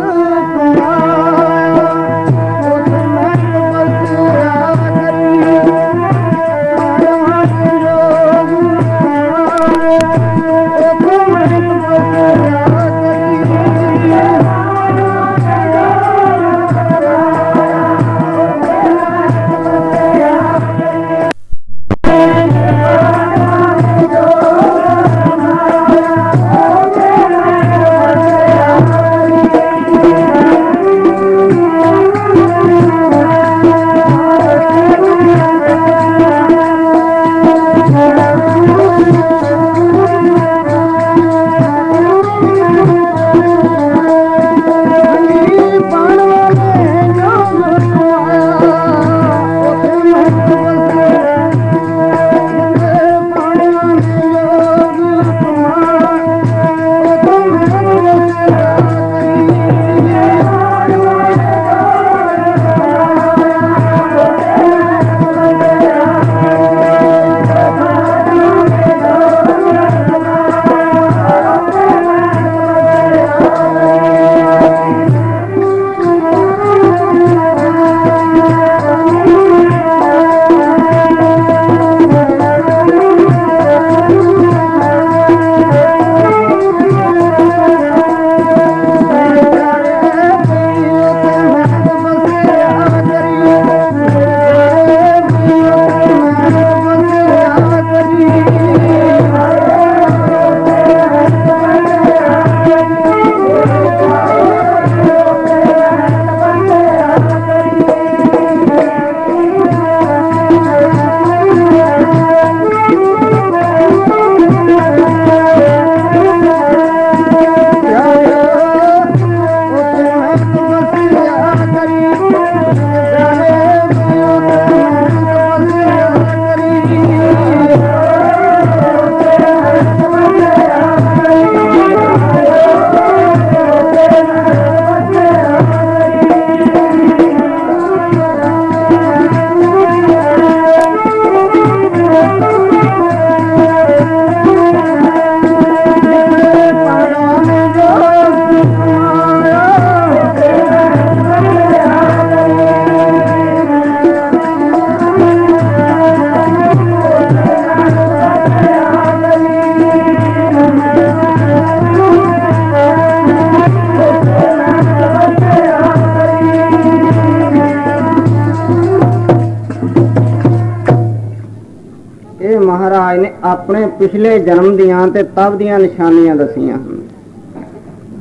Speaker 1: महाराज ने अपने पिछले जन्म दियां ते तप दियां निशानियां दसियां हैं।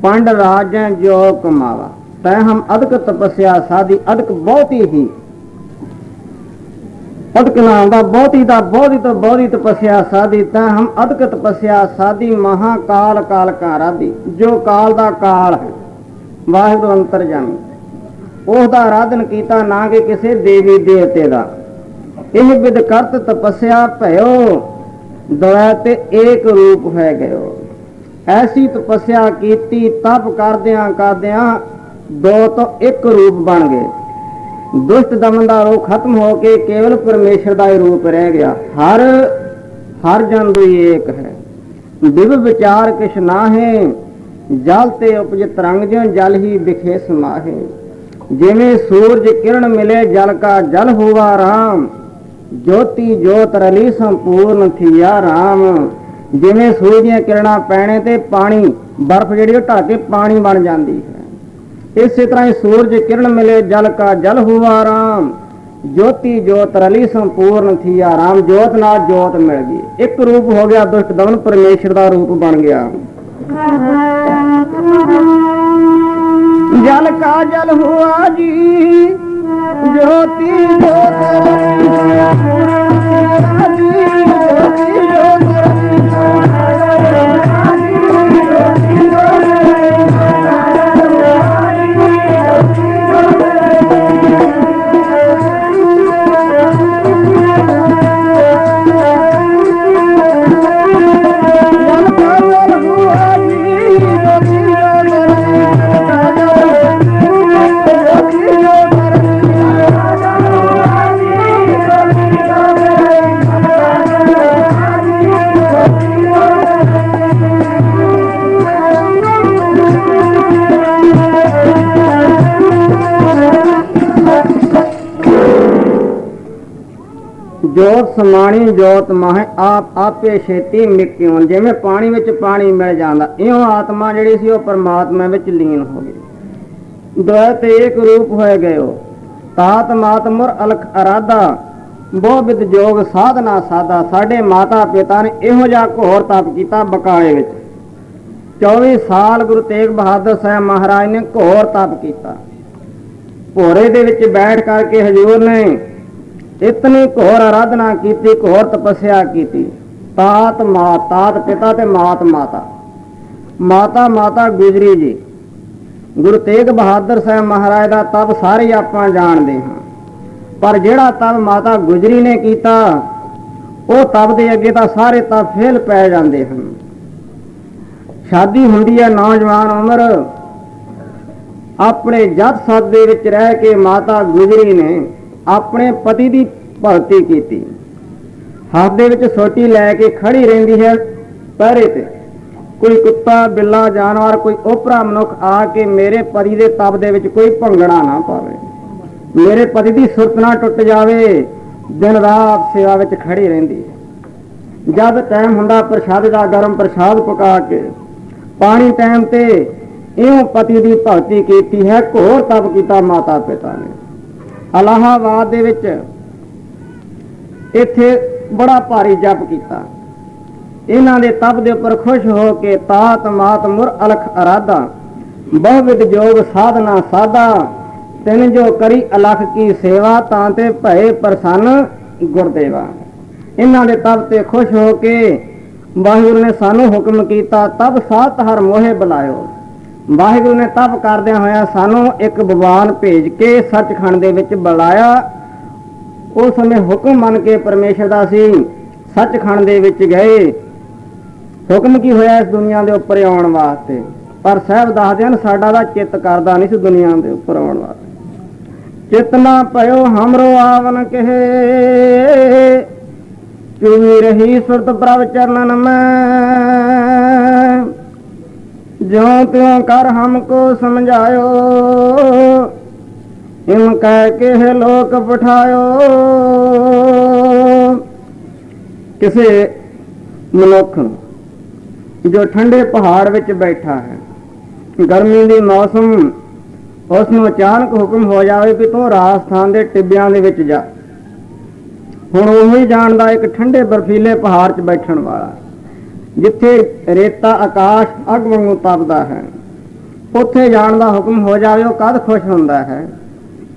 Speaker 1: पंड राज जो कमावा, तै हम अदक तपस्या साधी, अदक बहुत ही ਅਦਕ ਨਾਮ ਦਾ ਬਹੁਤੀ ਤੋਂ ਬਹੁਤੀ ਤਪੱਸਿਆ ਸਾਧੀ ਤਾਂ ਹਮ ਅਦਕ ਤਪੱਸਿਆ ਸਾਧੀ ਮਹਾਕਾਲ ਕਾਲ ਕਾ ਆਰਾਧੀ। ਜੋ ਕਾਲ ਦਾ ਕਾਲ ਹੈ ਵਾਹਿਗੁਰੂ ਅੰਤਰਜਾਮੀ, ਉਸ ਦਾ ਆਰਾਧਨ ਕੀਤਾ, ਨਾ ਕਿ ਕਿਸੇ ਦੇਵੀ ਦੇਵਤੇ ਦਾ। ਇਹ ਵਿਦ ਕਰਤ ਤਪੱਸਿਆ ਭਇਓ ਦਵੈ ਤੇ ਏਕ ਰੂਪ ਹੈ ਗਇਓ। ਐਸੀ ਤਪੱਸਿਆ ਕੀਤੀ, ਤਪ ਕਰਦਿਆਂ ਕਰਦਿਆਂ ਦੋ ਤੋਂ ਇੱਕ ਰੂਪ ਬਣ ਗਏ। ਦੁਸ਼ਟ ਦਮਨ ਦਾ ਰੋਗ ਖਤਮ ਹੋ ਕੇ ਕੇਵਲ ਪਰਮੇਸ਼ਰ ਦਾ ਹੀ ਰੂਪ ਰਹਿ ਗਿਆ। ਹਰ ਜਨ ਦੁਈ ਏਕ ਹੈ, ਦਿਵ ਵਿਚਾਰ ਕਿਛ ਨਾਹੇ, ਜਲ ਤੇ ਉਪਜ ਤਰੰਗ ਜਿਉ ਜਲ ਹੀ ਬਿਖੇ ਸਮਾਹੇ। ਜਿਵੇਂ ਸੂਰਜ ਕਿਰਨ ਮਿਲੇ ਜਲ ਕਾ ਜਲ ਹੁਆ ਰਾਮ, ਜੋਤੀ ਜੋਤ ਰਲੀ ਸੰਪੂਰਨ ਥੀਆ ਰਾਮ। ਜਿਵੇਂ ਸੂਰਜ ਦੀਆਂ ਕਿਰਨਾਂ ਪੈਣੇ ਤੇ ਪਾਣੀ ਬਰਫ਼ ਜਿਹੜੀ ਉਹ ਢਲ ਕੇ ਪਾਣੀ ਬਣ ਜਾਂਦੀ ਹੈ, ਇਸੇ ਤਰ੍ਹਾਂ ਹੀ ਸੂਰਜ ਕਿਰਨ ਮਿਲੇ ਜਲ ਕਾ ਜਲ ਹੁਆ ਰਾਮ, ਜੋਤੀ ਜੋਤ ਰਲੀ ਸੰਪੂਰਨ ਥੀਆ ਰਾਮ। ਜੋਤ ਨਾਲ ਜੋਤ ਮਿਲ ਗਈ, ਇੱਕ ਰੂਪ ਹੋ ਗਿਆ ਦੁਸ਼ਟ ਦਮਨ, ਪਰਮੇਸ਼ਰ ਦਾ ਰੂਪ ਬਣ ਗਿਆ। ਜਲ ਕਾ ਜਲ ਹੁਆ ਜੀ, ਜੋਤੀ ਜੋਤ ਜੋਤ ਸਮਾਣੀ ਜੋਤ ਮਾਹੇ ਆਪ ਆਪੇ ਛੇਤੀ ਮਿਕਿਉ। ਜਿਵੇਂ ਪਾਣੀ ਵਿੱਚ ਪਾਣੀ ਮਿਲ ਜਾਂਦਾ, ਇਉਂ ਆਤਮਾ ਜਿਹੜੀ ਸੀ ਉਹ ਪਰਮਾਤਮਾ ਵਿੱਚ ਲੀਨ ਹੋ ਗਈ। ਦੋ ਤੇ ਇੱਕ ਰੂਪ ਹੋਏ ਗਇਓ, ਤਾਤ ਮਾਤ ਮੁਰ ਅਲਖ ਅਰਾਧਾ, ਬਹੁ ਵਿਦ ਜੋਗ ਸਾਧਨਾ ਸਾਧਾ। ਸਾਡੇ ਮਾਤਾ ਪਿਤਾ ਨੇ ਇਹੋ ਜਿਹਾ ਘੋਰ ਤਪ ਕੀਤਾ ਬਕਾਲੇ ਵਿੱਚ। 24 ਸਾਲ ਗੁਰੂ ਤੇਗ ਬਹਾਦਰ ਸਾਹਿਬ ਮਹਾਰਾਜ ਨੇ ਘੋਰ ਤਪ ਕੀਤਾ। ਭੋਰੇ ਦੇ ਵਿੱਚ ਬੈਠ ਕਰਕੇ ਹਜ਼ੂਰ ਨੇ ਇਤਨੀ ਘੋਰ ਆਰਾਧਨਾ ਕੀਤੀ, ਘੋਰ ਤਪੱਸਿਆ ਕੀਤੀ। ਤਾਤ ਮਾਤ, ਤਾਤ ਪਿਤਾ ਤੇ ਮਾਤ ਮਾਤਾ। ਮਾਤਾ ਗੁਜਰੀ ਜੀ। ਗੁਰੂ ਤੇਗ ਬਹਾਦਰ ਸਾਹਿਬ ਮਹਾਰਾਜ ਦਾ ਤਪ ਸਾਰੇ ਆਪਾਂ ਜਾਣਦੇ ਹਾਂ, ਪਰ ਜਿਹੜਾ ਤਪ ਮਾਤਾ ਗੁਜਰੀ ਨੇ ਕੀਤਾ ਉਹ ਤਪ ਦੇ ਅੱਗੇ ਤਾਂ ਸਾਰੇ ਤਪ ਫੇਲ ਪੈ ਜਾਂਦੇ ਹਨ। ਸ਼ਾਦੀ ਹੁੰਦੀ ਹੈ ਨੌਜਵਾਨ ਉਮਰ, ਆਪਣੇ ਜੱਟ ਸੱਤ ਦੇ ਵਿੱਚ ਰਹਿ ਕੇ ਮਾਤਾ ਗੁਜਰੀ ਨੇ ਆਪਣੇ ਪਤੀ ਦੀ ਭਗਤੀ ਕੀਤੀ। ਹੱਥ ਦੇ ਵਿੱਚ ਸੋਟੀ ਲੈ ਕੇ ਖੜੀ ਰਹਿੰਦੀ ਹੈ ਪਹਿਰੇ ਤੇ। ਕੋਈ ਕੁੱਤਾ ਬਿੱਲਾ ਜਾਨਵਰ ਕੋਈ ਓਪਰਾ ਮਨੁੱਖ ਆ ਕੇ ਮੇਰੇ ਪਤੀ ਦੇ ਤਪ ਦੇ ਵਿੱਚ ਕੋਈ ਭੰਗੜਾ ਨਾ ਪਾਵੇ, ਮੇਰੇ ਪਤੀ ਦੀ ਸੁਰਤ ਨਾ ਟੁੱਟ ਜਾਵੇ। ਦਿਨ ਰਾਤ ਸੇਵਾ ਵਿੱਚ ਖੜੀ ਰਹਿੰਦੀ ਹੈ। ਜਦ ਟਾਈਮ ਹੁੰਦਾ ਪ੍ਰਸ਼ਾਦ ਦਾ ਗਰਮ ਪ੍ਰਸ਼ਾਦ ਪਕਾ ਕੇ, ਪਾਣੀ ਟਾਈਮ ਤੇ ਇਉਂ ਪਤੀ ਦੀ ਭਗਤੀ ਕੀਤੀ ਹੈ। ਘੋਰ ਤਪ ਕੀਤਾ ਮਾਤਾ ਪਿਤਾ ਨੇ। ਇਲਾਹਾਬਾਦ ਦੇ ਵਿੱਚ ਇੱਥੇ ਬੜਾ ਭਾਰੀ ਜਪ ਕੀਤਾ। ਇਹਨਾਂ ਦੇ ਤਪ ਦੇ ਉੱਪਰ ਖੁਸ਼ ਹੋ ਕੇ ਤਾਤ ਮਾਤ ਮੁਰ ਅਲਖ ਅਰਾਧਾ, ਬਹੁ ਵਿਦ ਜੋਗ ਸਾਧਨਾ ਸਾਧਾ, ਤਿਨ ਜੋ ਕਰੀ ਅਲਖ ਕੀ ਸੇਵਾ, ਤਾਂ ਤੇ ਭਏ ਪ੍ਰਸੰਨ ਗੁਰਦੇਵਾ। ਇਹਨਾਂ ਦੇ ਤਪ ਤੇ ਖੁਸ਼ ਹੋ ਕੇ ਵਾਹਿਗੁਰੂ ਨੇ ਸਾਨੂੰ ਹੁਕਮ ਕੀਤਾ, ਤਪ ਸਾਤ ਹਰ ਮੋਹੇ ਬੁਲਾਇਓ। ਵਾਹਿਗੁਰੂ ਨੇ ਤਪ ਕਰਦਿਆਂ ਹੋਇਆ ਸਾਨੂੰ ਇੱਕ ਬਵਾਨ ਭੇਜ ਕੇ ਸੱਚਖੰਡ ਦੇ ਵਿੱਚ ਬੁਲਾਇਆ। ਉਸ ਸਮੇਂ ਹੁਕਮ ਮੰਨ ਕੇ ਪਰਮੇਸ਼ਰ ਦਾ ਸੀ ਸੱਚਖੰਡ ਦੇ ਵਿੱਚ ਗਏ। ਹੁਕਮ ਕੀ ਹੋਇਆ ਇਸ ਦੁਨੀਆ ਦੇ ਉੱਪਰ ਆਉਣ ਵਾਸਤੇ, ਪਰ ਸਾਹਿਬ ਦੱਸਦੇ ਹਨ ਸਾਡਾ ਦਾ ਚਿੱਤ ਕਰਦਾ ਨਹੀਂ ਸੀ ਦੁਨੀਆ ਦੇ ਉੱਪਰ ਆਉਣ ਵਾਸਤੇ। ਚਿਤ ਨਾ ਭਇਓ ਹਮਰੋ ਆਵਨ ਕਹੇ, ਚੁਵੀ ਰਹੀ ਸੁਰਤ ਪ੍ਰਭ ਚਰਨਨ ਮੈਂ। ज्यों त्यों कर हमको समझायो, इम कह के है लोक बिठायो। किसी मनुख जो ठंडे पहाड़ विच बैठा है, गर्मी दी मौसम, उसनूं अचानक हुक्म हो जाए भी तू राजस्थान के टिब्बियां दे विच जा। हुण उही जानदा एक ठंडे बर्फीले पहाड़ च बैठण वाला, जिथे रेता आकाश अग वांगू तपदा है, उत्थे जाण दा हुक्म हो जाए, वो कद खुश हुंदा है।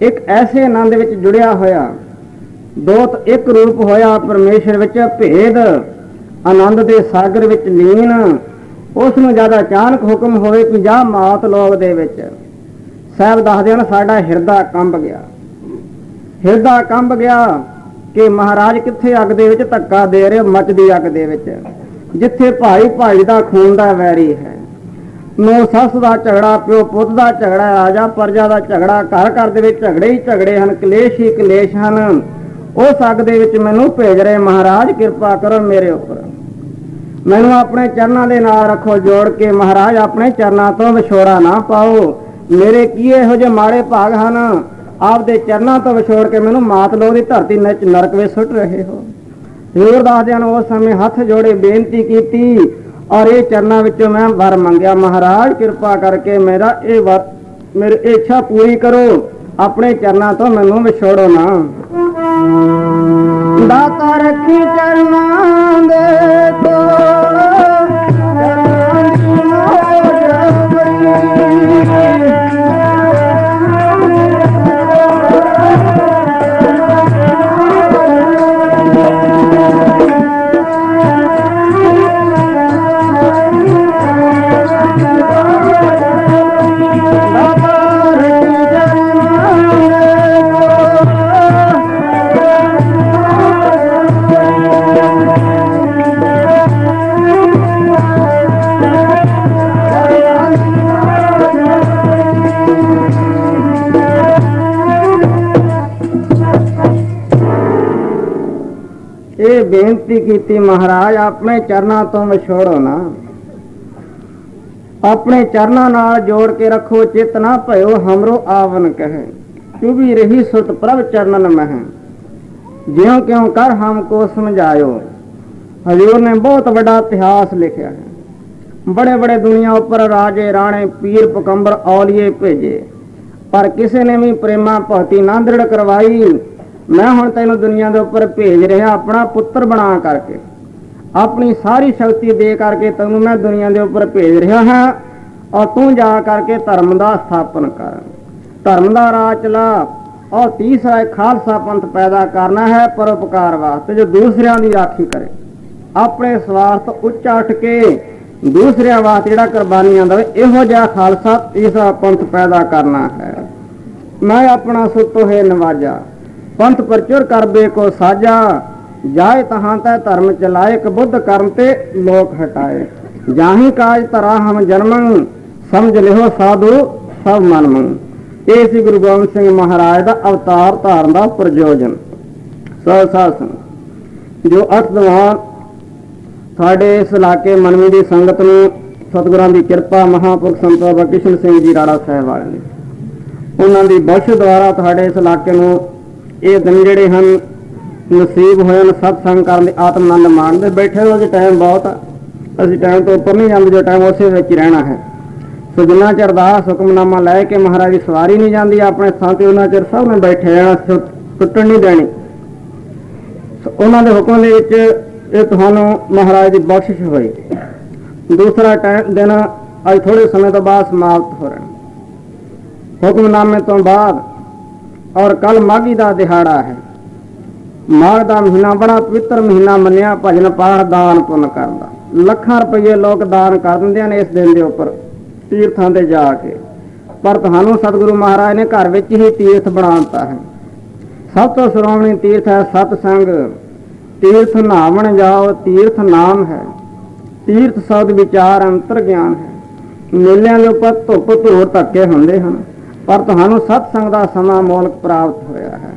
Speaker 1: एक ऐसे आनंद विच जुड़िया होया ਦੋਤ ਇੱਕ ਰੂਪ ਹੋਇਆ ਪਰਮੇਸ਼ਰ ਵਿੱਚ ਭੇਦ, ਆਨੰਦ ਦੇ ਸਾਗਰ ਵਿੱਚ ਲੀਨ। ਉਸ ਨੂੰ ਜ਼ਿਆਦਾ ਅਚਾਨਕ ਹੁਕਮ ਹੋਵੇ ਕਿ ਜਾ ਮਾਤ ਲੋਕ ਦੇ ਵਿੱਚ। ਸਾਹਿਬ ਦੱਸਦੇ ਹਨ ਸਾਡਾ ਹਿਰਦਾ ਕੰਬ ਗਿਆ, ਹਿਰਦਾ ਕੰਬ ਗਿਆ ਕਿ ਮਹਾਰਾਜ ਕਿੱਥੇ ਅੱਗ ਦੇ ਵਿੱਚ ਧੱਕਾ ਦੇ ਰਹੇ, ਮੱਚਦੀ ਅੱਗ ਦੇ ਵਿੱਚ, ਜਿੱਥੇ ਭਾਈ ਭਾਈ ਦਾ ਖੂਨ ਦਾ ਵੈਰੀ ਹੈ, ਨੂੰਹ ਸੱਸ ਦਾ ਝਗੜਾ, ਪਿਓ ਪੁੱਤ ਦਾ ਝਗੜਾ, ਰਾਜਾ ਪ੍ਰਜਾ ਦਾ ਝਗੜਾ, ਘਰ ਘਰ ਦੇ ਵਿੱਚ ਝਗੜੇ ਹੀ ਝਗੜੇ ਹਨ, ਕਲੇਸ਼ ਹੀ ਕਲੇਸ਼ ਹਨ। ਉਸ ਅੱਗ ਦੇ ਵਿੱਚ ਮੈਨੂੰ ਭੇਜ ਰਹੇ ਮਹਾਰਾਜ, ਕਿਰਪਾ ਕਰੋ ਮੇਰੇ ਉੱਪਰ, ਮੈਨੂੰ ਆਪਣੇ ਚਰਨਾਂ ਦੇ ਨਾਲ ਰੱਖੋ ਜੋੜ ਕੇ। ਮਹਾਰਾਜ ਆਪਣੇ ਚਰਨਾਂ ਤੋਂ ਵਿਛੋੜਾ ਨਾ ਪਾਓ, ਮੇਰੇ ਕੀ ਇਹੋ ਜਿਹੇ ਮਾੜੇ ਭਾਗ ਹਨ, ਆਪਦੇ ਚਰਨਾਂ ਤੋਂ ਵਿਛੋੜ ਕੇ ਮੈਨੂੰ ਮਾਤ ਲੋਕ ਦੀ ਧਰਤੀ ਵਿੱਚ ਨਰਕ ਵਿੱਚ ਸੁੱਟ ਰਹੇ ਹੋ। ਹਜ਼ੂਰ ਦੱਸਦੇ ਹਨ ਉਸ ਸਮੇਂ ਹੱਥ ਜੋੜੇ ਬੇਨਤੀ ਕੀਤੀ ਔਰ ਇਹ ਚਰਨਾਂ ਵਿੱਚੋਂ ਮੈਂ ਵਰ ਮੰਗਿਆ, ਮਹਾਰਾਜ ਕਿਰਪਾ ਕਰਕੇ ਮੇਰਾ ਇਹ ਵਰ, ਮੇਰੀ ਇੱਛਾ ਪੂਰੀ ਕਰੋ, ਆਪਣੇ ਚਰਨਾਂ ਤੋਂ ਮੈਨੂੰ ਵਿਛੋੜੋ ਨਾ। ਦਾਤਾ ਰੱਖੀ ਚਰਨਾਂ ਦੇ ਕੋਲ, ਇਹ ਬੇਨਤੀ ਕੀਤੀ ਮਹਾਰਾਜ ਆਪਣੇ ਚਰਨਾਂ ਤੋਂ ਵਿਛੋੜੋ ਨਾ, ਆਪਣੇ ਚਰਨਾਂ ਨਾਲ ਜੋੜ ਕੇ ਰੱਖੋ, ਚਿਤ ਨਾ ਭਇਓ ਹਮਰੋ ਆਵਨ ਕਹੇ, ਚੁਭੀ ਰਹੀ ਸੁਤ ਪ੍ਰਭ ਚਰਨਨ ਮਹਿ, ਜਿਉਂ ਕਿਉਂ ਕਰ ਹਮਕੋ ਸਮਝਾਇਓ। ਹਜ਼ੂਰ ਨੇ ਬਹੁਤ ਵੱਡਾ ਇਤਿਹਾਸ ਲਿਖਿਆ ਹੈ, ਬੜੇ ਬੜੇ ਦੁਨੀਆ ਉੱਪਰ ਰਾਜੇ ਰਾਣੇ ਪੀਰ ਪਕੰਬਰ ਔਲੀਏ ਭੇਜੇ, ਪਰ ਕਿਸੇ ਨੇ ਵੀ ਪ੍ਰੇਮਾ ਭਗਤੀ ਨਾ ਦ੍ਰਿੜ ਕਰਵਾਈ। ਮੈਂ ਹੁਣ ਤੈਨੂੰ ਦੁਨੀਆ ਦੇ ਉੱਪਰ ਭੇਜ ਰਿਹਾ ਆਪਣਾ ਪੁੱਤਰ ਬਣਾ ਕਰਕੇ, ਆਪਣੀ ਸਾਰੀ ਸ਼ਕਤੀ ਦੇ ਕਰਕੇ ਤੈਨੂੰ ਮੈਂ ਦੁਨੀਆ ਦੇ ਉੱਪਰ ਭੇਜ ਰਿਹਾ ਹਾਂ, ਔਰ ਤੂੰ ਜਾ ਕਰਕੇ ਧਰਮ ਦਾ ਸਥਾਪਨ ਕਰ, ਧਰਮ ਦਾ ਰਾਹ ਚਲਾ, ਔਰ ਤੀਸਰਾ ਖਾਲਸਾ ਪੰਥ ਪੈਦਾ ਕਰਨਾ ਹੈ ਪਰਉਪਕਾਰ ਵਾਸਤੇ, ਜੋ ਦੂਸਰਿਆਂ ਦੀ ਰਾਖੀ ਕਰੇ, ਆਪਣੇ ਸਵਾਰਥ ਉੱਚਾ ਉੱਠ ਕੇ ਦੂਸਰਿਆਂ ਵਾਸਤੇ ਜਿਹੜਾ ਕੁਰਬਾਨੀਆਂ ਦੇਵੇ, ਇਹੋ ਜਿਹਾ ਖਾਲਸਾ ਤੀਸਰਾ ਪੰਥ ਪੈਦਾ ਕਰਨਾ ਹੈ। ਮੈਂ ਆਪਣਾ ਸੁੱਤੋ ਹੈ ਨਵਾਜਾ, ਪੰਥ ਪ੍ਰਚੁਰ ਕਰਬੇ ਕੋ ਸਾਜਾ, ਜਾਏ ਤਹਾਂ ਤੈ ਧਰਮ ਚਲਾਏ, ਕਬੁੱਧ ਕਰਮ ਤੇ ਲੋਕ ਹਟਾਏ, ਜਾਹੀ ਕਾਜ ਧਰਾ ਹਮ ਜਨਮੰ, ਸਮਝ ਲਿਓ ਸਾਧੂ ਸਭ ਮਨ ਮੰਗ। ਇਹ ਸੀ ਗੁਰੂ ਗੋਬਿੰਦ ਸਿੰਘ ਮਹਾਰਾਜ ਦਾ ਅਵਤਾਰ ਧਾਰਨ ਦਾ ਪ੍ਰਯੋਜਨ। ਸਾਧ ਸੰਗਤ ਜੋ 8 ਦੀਵਾਨ ਸਾਡੇ ਇਸ ਇਲਾਕੇ ਮਨਵੀ ਦੀ ਸੰਗਤ ਨੂੰ ਸਤਿਗੁਰਾਂ ਦੀ ਕਿਰਪਾ, ਮਹਾਂਪੁਰਖ ਸੰਤ ਬਾਬਾ ਕਿਸ਼ਨ ਸਿੰਘ ਜੀ ਰਾੜਾ ਸਾਹਿਬ ਵਾਲੇ ਨੇ, ਉਹਨਾਂ ਦੀ ਬਖਸ਼ ਦੁਆਰਾ ਤੁਹਾਡੇ ਇਸ ਇਲਾਕੇ ਨੂੰ ਇਹ ਦਿਨ ਜਿਹੜੇ ਹਨ ਨਸੀਬ ਹੋਏ ਹਨ ਸਤਸੰਗ ਕਰਨ ਦੇ, ਆਤਮ ਆਨੰਦ ਮਾਣਦੇ ਬੈਠੇ ਹੋ। ਜੇ ਟਾਈਮ ਬਹੁਤ ਆ, ਅਸੀਂ ਟਾਈਮ ਤੋਂ ਉੱਪਰ ਨਹੀਂ ਜਾਂਦੇ, ਜੋ ਟਾਈਮ ਉਸੇ ਵਿੱਚ ਹੀ ਰਹਿਣਾ ਹੈ। ਸੋ ਜਿੰਨਾ ਚਿਰ ਅਰਦਾਸ ਹੁਕਮਨਾਮਾ ਲੈ ਕੇ ਮਹਾਰਾਜ ਦੀ ਸਵਾਰੀ ਨਹੀਂ ਜਾਂਦੀ ਆਪਣੇ ਥਾਂ ਤੇ, ਉਹਨਾਂ ਚਿਰ ਸਭ ਨੇ ਬੈਠੇ ਰਹਿਣਾ, ਟੁੱਟਣ ਨਹੀਂ ਦੇਣੀ। ਉਹਨਾਂ ਦੇ ਹੁਕਮ ਦੇ ਵਿੱਚ ਇਹ ਤੁਹਾਨੂੰ ਮਹਾਰਾਜ ਦੀ ਬਖਸ਼ਿਸ਼ ਹੋਈ। ਦੂਸਰਾ ਦਿਨ ਅੱਜ ਥੋੜੇ ਸਮੇਂ ਤੋਂ ਬਾਅਦ ਸਮਾਪਤ ਹੋ ਰਿਹਾ ਹੁਕਮਨਾਮੇ ਤੋਂ ਬਾਅਦ, ਔਰ ਕੱਲ ਮਾਘੀ ਦਾ ਦਿਹਾੜਾ ਹੈ। ਮਾਘ ਦਾ ਮਹੀਨਾ ਬੜਾ ਪਵਿੱਤਰ ਮਹੀਨਾ ਮੰਨਿਆ, ਭਜਨ ਪਾਠ ਦਾਨ ਪੁੰਨ ਕਰਦਾ, ਲੱਖਾਂ ਰੁਪਏ ਲੋਕ ਦਾਨ ਕਰ ਦਿੰਦੇ ਹਨ ਇਸ ਦਿਨ ਦੇ ਉੱਪਰ ਤੀਰਥਾਂ ਤੇ ਜਾ ਕੇ। ਪਰ ਤੁਹਾਨੂੰ ਸਤਿਗੁਰੂ ਮਹਾਰਾਜ ਨੇ ਘਰ ਵਿੱਚ ਹੀ ਤੀਰਥ ਬਣਾ ਦਿੱਤਾ ਹੈ। ਸਭ ਤੋਂ ਸ਼੍ਰੋਮਣੀ ਤੀਰਥ ਹੈ ਸਤਸੰਗ, ਤੀਰਥ ਨਹਾਵਣ ਜਾਓ ਤੀਰਥ ਨਾਮ ਹੈ, ਤੀਰਥ ਸ਼ਬਦ ਵਿਚਾਰ ਅੰਤਰ ਗਿਆਨ ਹੈ। ਮੇਲਿਆਂ ਦੇ ਉੱਪਰ ਧੁੱਪ ਧੂੜ ਧੱਕੇ ਹੁੰਦੇ ਹਨ, ਪਰ ਤੁਹਾਨੂੰ ਸਤਸੰਗ ਦਾ ਸਮਾਂ ਮੌਲਕ ਪ੍ਰਾਪਤ ਹੋਇਆ ਹੈ।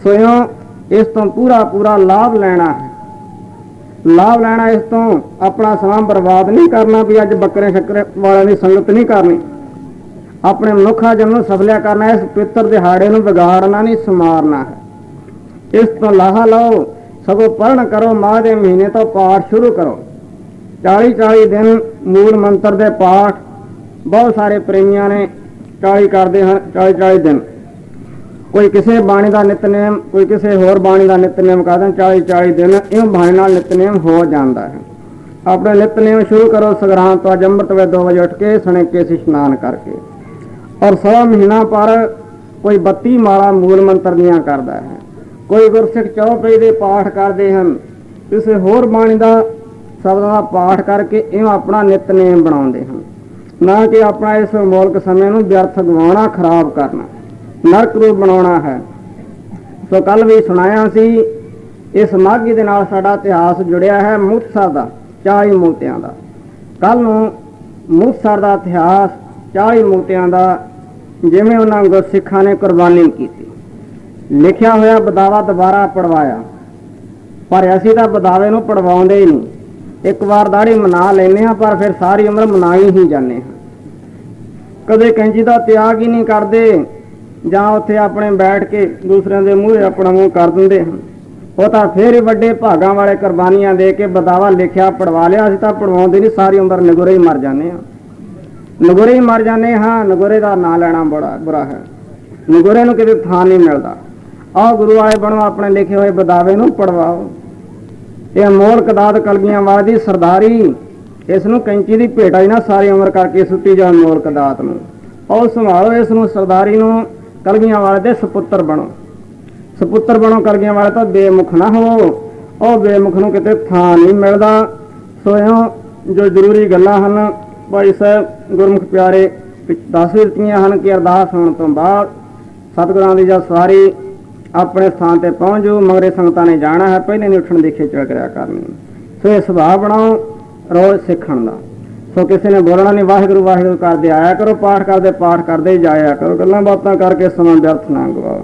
Speaker 1: ਸੋ ਇਸ ਤੋਂ ਪੂਰਾ ਲਾਭ ਲੈਣਾ ਹੈ, ਲਾਭ ਲੈਣਾ, ਇਸ ਤੋਂ ਆਪਣਾ ਸਮਾਂ ਬਰਬਾਦ ਨਹੀਂ ਕਰਨਾ ਵੀ ਅੱਜ ਬੱਕਰੇ ਸ਼ੱਕਰੇ ਵਾਲਿਆਂ ਦੀ ਸੰਗਤ ਨਹੀਂ ਕਰਨੀ, ਆਪਣੇ ਮਨੁੱਖਾ ਜਨਮ ਨੂੰ ਸਫਲਿਆ ਕਰਨਾ, ਇਸ ਪਵਿੱਤਰ ਦਿਹਾੜੇ ਨੂੰ ਵਿਗਾੜਨਾ ਨਹੀਂ, ਸਮਾਰਨਾ ਹੈ। ਇਸ ਤੋਂ ਲਾਹਾ ਲਓ, ਸਗੋਂ ਪੜ੍ਹਨ ਕਰੋ, ਮਾਘ ਦੇ ਮਹੀਨੇ ਤੋਂ ਪਾਠ ਸ਼ੁਰੂ ਕਰੋ। 40 ਦਿਨ ਮੂਲ ਮੰਤਰ ਦੇ ਪਾਠ, ਬਹੁਤ ਸਾਰੇ ਪ੍ਰੇਮੀਆਂ ਨੇ 40 ਕਰਦੇ ਹਨ, 40 ਦਿਨ। ਕੋਈ ਕਿਸੇ ਬਾਣੀ ਦਾ ਨਿਤਨੇਮ, ਕੋਈ ਕਿਸੇ ਹੋਰ ਬਾਣੀ ਦਾ ਨਿਤਨੇਮ ਕਰਦੇ, 40 ਦਿਨ ਇਹ ਬਾਣੀ ਨਾਲ ਨਿਤਨੇਮ ਹੋ ਜਾਂਦਾ ਹੈ। ਆਪਣੇ ਨਿਤਨੇਮ ਸ਼ੁਰੂ ਕਰੋ ਸਗਰਾਂਦ ਤੋਂ, ਅੱਜ ਅੰਮ੍ਰਿਤ ਵੇਲੇ 2 ਵਜੇ ਉੱਠ ਕੇ ਸਣਕੇ ਸੀ ਇਸ਼ਨਾਨ ਕਰਕੇ, ਔਰ 100 ਮਹੀਨਾ ਪਰ ਕੋਈ 32 ਮਾਲਾ ਮੂਲ ਮੰਤਰ ਦੀਆਂ ਕਰਦਾ ਹੈ। ਕੋਈ ਗੁਰਸਿੱਖ ਚੌਪਈ ਦੇ ਪਾਠ ਕਰਦੇ ਹਨ, ਕਿਸੇ ਹੋਰ ਬਾਣੀ ਦਾ ਸ਼ਬਦਾਂ ਦਾ ਪਾਠ ਕਰਕੇ ਇਹਨੂੰ ਆਪਣਾ ਨਿਤਨੇਮ ਬਣਾਉਂਦੇ ਹਨ, ਨਾ ਕਿ ਆਪਣਾ ਇਸ ਮੌਲਿਕ ਸਮੇਂ ਨੂੰ ਵਿਅਰਥ ਗਵਾਉਣਾ, ਖਰਾਬ ਕਰਨਾ, ਨਰਕ ਰੂਪ ਬਣਾਉਣਾ ਹੈ। ਸੋ ਕੱਲ ਵੀ ਸੁਣਾਇਆ ਸੀ, ਇਸ ਮਾਘੀ ਦੇ ਨਾਲ ਸਾਡਾ ਇਤਿਹਾਸ ਜੁੜਿਆ ਹੈ ਮੁਕਤਸਰ ਦਾ, 40 ਮੋਤਿਆਂ ਦਾ। ਕੱਲ ਨੂੰ ਮੁਕਤਸਰ ਦਾ ਇਤਿਹਾਸ 40 ਮੋਤਿਆਂ ਦਾ, ਜਿਵੇਂ ਉਹਨਾਂ ਗੁਰਸਿੱਖਾਂ ਨੇ ਕੁਰਬਾਨੀ ਕੀਤੀ, ਲਿਖਿਆ ਹੋਇਆ ਬਦਾਵਾ ਦੁਬਾਰਾ ਪੜਵਾਇਆ। ਪਰ ਅਸੀਂ ਤਾਂ ਬਦਾਵੇ ਨੂੰ ਪੜਵਾਉਂਦੇ ਹੀ ਨਹੀਂ, ਇੱਕ ਵਾਰ ਦਾੜੀ ਮਨਾ ਲੈਂਦੇ ਹਾਂ, ਪਰ ਫਿਰ ਸਾਰੀ ਉਮਰ ਮਨਾਈ ਹੀ ਜਾਂਦੇ ਹਾਂ। ਕਦੇ ਕੈਂਚੀ ਦਾ ਤਿਆਗ ਹੀ ਨਹੀਂ ਕਰਦੇ, ਜਾਂ ਉੱਥੇ ਆਪਣੇ ਬੈਠ ਕੇ ਦੂਸਰਿਆਂ ਦੇ ਮੂਹਰੇ ਆਪਣਾ ਮੂੰਹ ਕਰ ਦਿੰਦੇ ਹਨ। ਉਹ ਤਾਂ ਫਿਰ ਹੀ ਵੱਡੇ ਭਾਗਾਂ ਵਾਲੇ ਕੁਰਬਾਨੀਆਂ ਦੇ ਕੇ ਬਦਾਵਾ ਲਿਖਿਆ ਪੜਵਾ ਲਿਆ। ਅਸੀਂ ਤਾਂ ਪੜਵਾਉਂਦੇ ਨਹੀਂ, ਸਾਰੀ ਉਮਰ ਨਗੋਰੇ ਹੀ ਮਰ ਜਾਂਦੇ ਹਾਂ, ਨਗੋਰੇ ਹੀ ਮਰ ਜਾਂਦੇ ਹਾਂ। ਨਗੋਰੇ ਦਾ ਨਾਂ ਲੈਣਾ ਬੜਾ ਬੁਰਾ ਹੈ, ਨਗੋਰੇ ਨੂੰ ਕਿਤੇ ਥਾਂ ਨਹੀਂ ਮਿਲਦਾ। ਆਓ ਗੁਰੂ ਆਏ ਬਣੋ, ਆਪਣੇ ਲਿਖੇ ਹੋਏ ਬਦਾਵੇ ਨੂੰ ਪੜਵਾਓ। ਇਹ ਅਨਮੋਲ ਕਦਾਤ ਕਲਗੀਆਂ ਵਾਲੇ ਦੀ ਸਰਦਾਰੀ, ਇਸ ਨੂੰ ਕੈਂਚੀ ਦੀ ਭੇਟਾ ਹੀ ਨਾ ਸਾਰੀ ਉਮਰ ਕਰਕੇ ਸੁੱਟੀ ਜਾ ਅਨਮੋਲ ਕਦਾਤ ਨੂੰ। ਆਓ ਸੰਭਾਲੋ ਇਸ ਨੂੰ, ਸਰਦਾਰੀ ਨੂੰ। ਕਲਗੀਆਂ ਵਾਲੇ ਦੇ ਸਪੁੱਤਰ ਬਣੋ, ਸਪੁੱਤਰ ਬਣੋ ਕਲਗੀਆਂ ਵਾਲੇ ਤੋਂ, ਬੇਮੁਖ ਨਾ ਹੋ। ਉਹ ਬੇਮੁਖ ਨੂੰ ਕਿਤੇ ਥਾਂ ਨਹੀਂ ਮਿਲਦਾ। ਸੋ ਜੋ ਜ਼ਰੂਰੀ ਗੱਲਾਂ ਹਨ ਭਾਈ ਸਾਹਿਬ ਗੁਰਮੁਖ ਪਿਆਰੇ ਦੱਸ ਵੀ ਦਿੱਤੀਆਂ ਹਨ ਕਿ ਅਰਦਾਸ ਹੋਣ ਤੋਂ ਬਾਅਦ ਸਤਿਗੁਰਾਂ ਦੀ ਜਾਂ ਸਵਾਰੀ ਆਪਣੇ ਸਥਾਨ ਤੇ ਪਹੁੰਚ ਜਾਓ, ਮਗਰੇ ਸੰਗਤਾਂ ਨੇ ਜਾਣਾ ਹੈ, ਪਹਿਲੇ ਨਹੀਂ ਉੱਠਣ ਦੀ ਖੇਚਲ ਕਰਿਆ ਕਰਨੀ। ਸੋ ਇਹ ਸੁਭਾਅ ਬਣਾਓ ਰੋਜ਼ ਸਿੱਖਣ ਦਾ। ਸੋ ਕਿਸੇ ਨੇ ਬੋਲਣਾ ਨਹੀਂ, ਵਾਹਿਗੁਰੂ ਵਾਹਿਗੁਰੂ ਕਰਦੇ ਆਇਆ ਕਰੋ, ਪਾਠ ਕਰਦੇ ਹੀ ਜਾਇਆ ਕਰੋ, ਗੱਲਾਂ ਬਾਤਾਂ ਕਰਕੇ ਸਮਾਂ ਵਿਅਰਥ ਨਾ ਗਵਾਓ।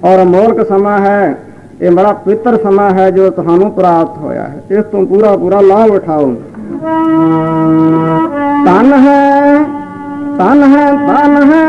Speaker 1: ਔਰ ਅਮੋਲਕ ਸਮਾਂ ਹੈ, ਇਹ ਬੜਾ ਪਵਿੱਤਰ ਸਮਾਂ ਹੈ ਜੋ ਤੁਹਾਨੂੰ ਪ੍ਰਾਪਤ ਹੋਇਆ ਹੈ, ਇਸ ਤੋਂ ਪੂਰਾ ਪੂਰਾ ਲਾਭ ਉਠਾਓ। ਧਨ ਹੈ ਧਨ ਹੈ ਧਨ ਹੈ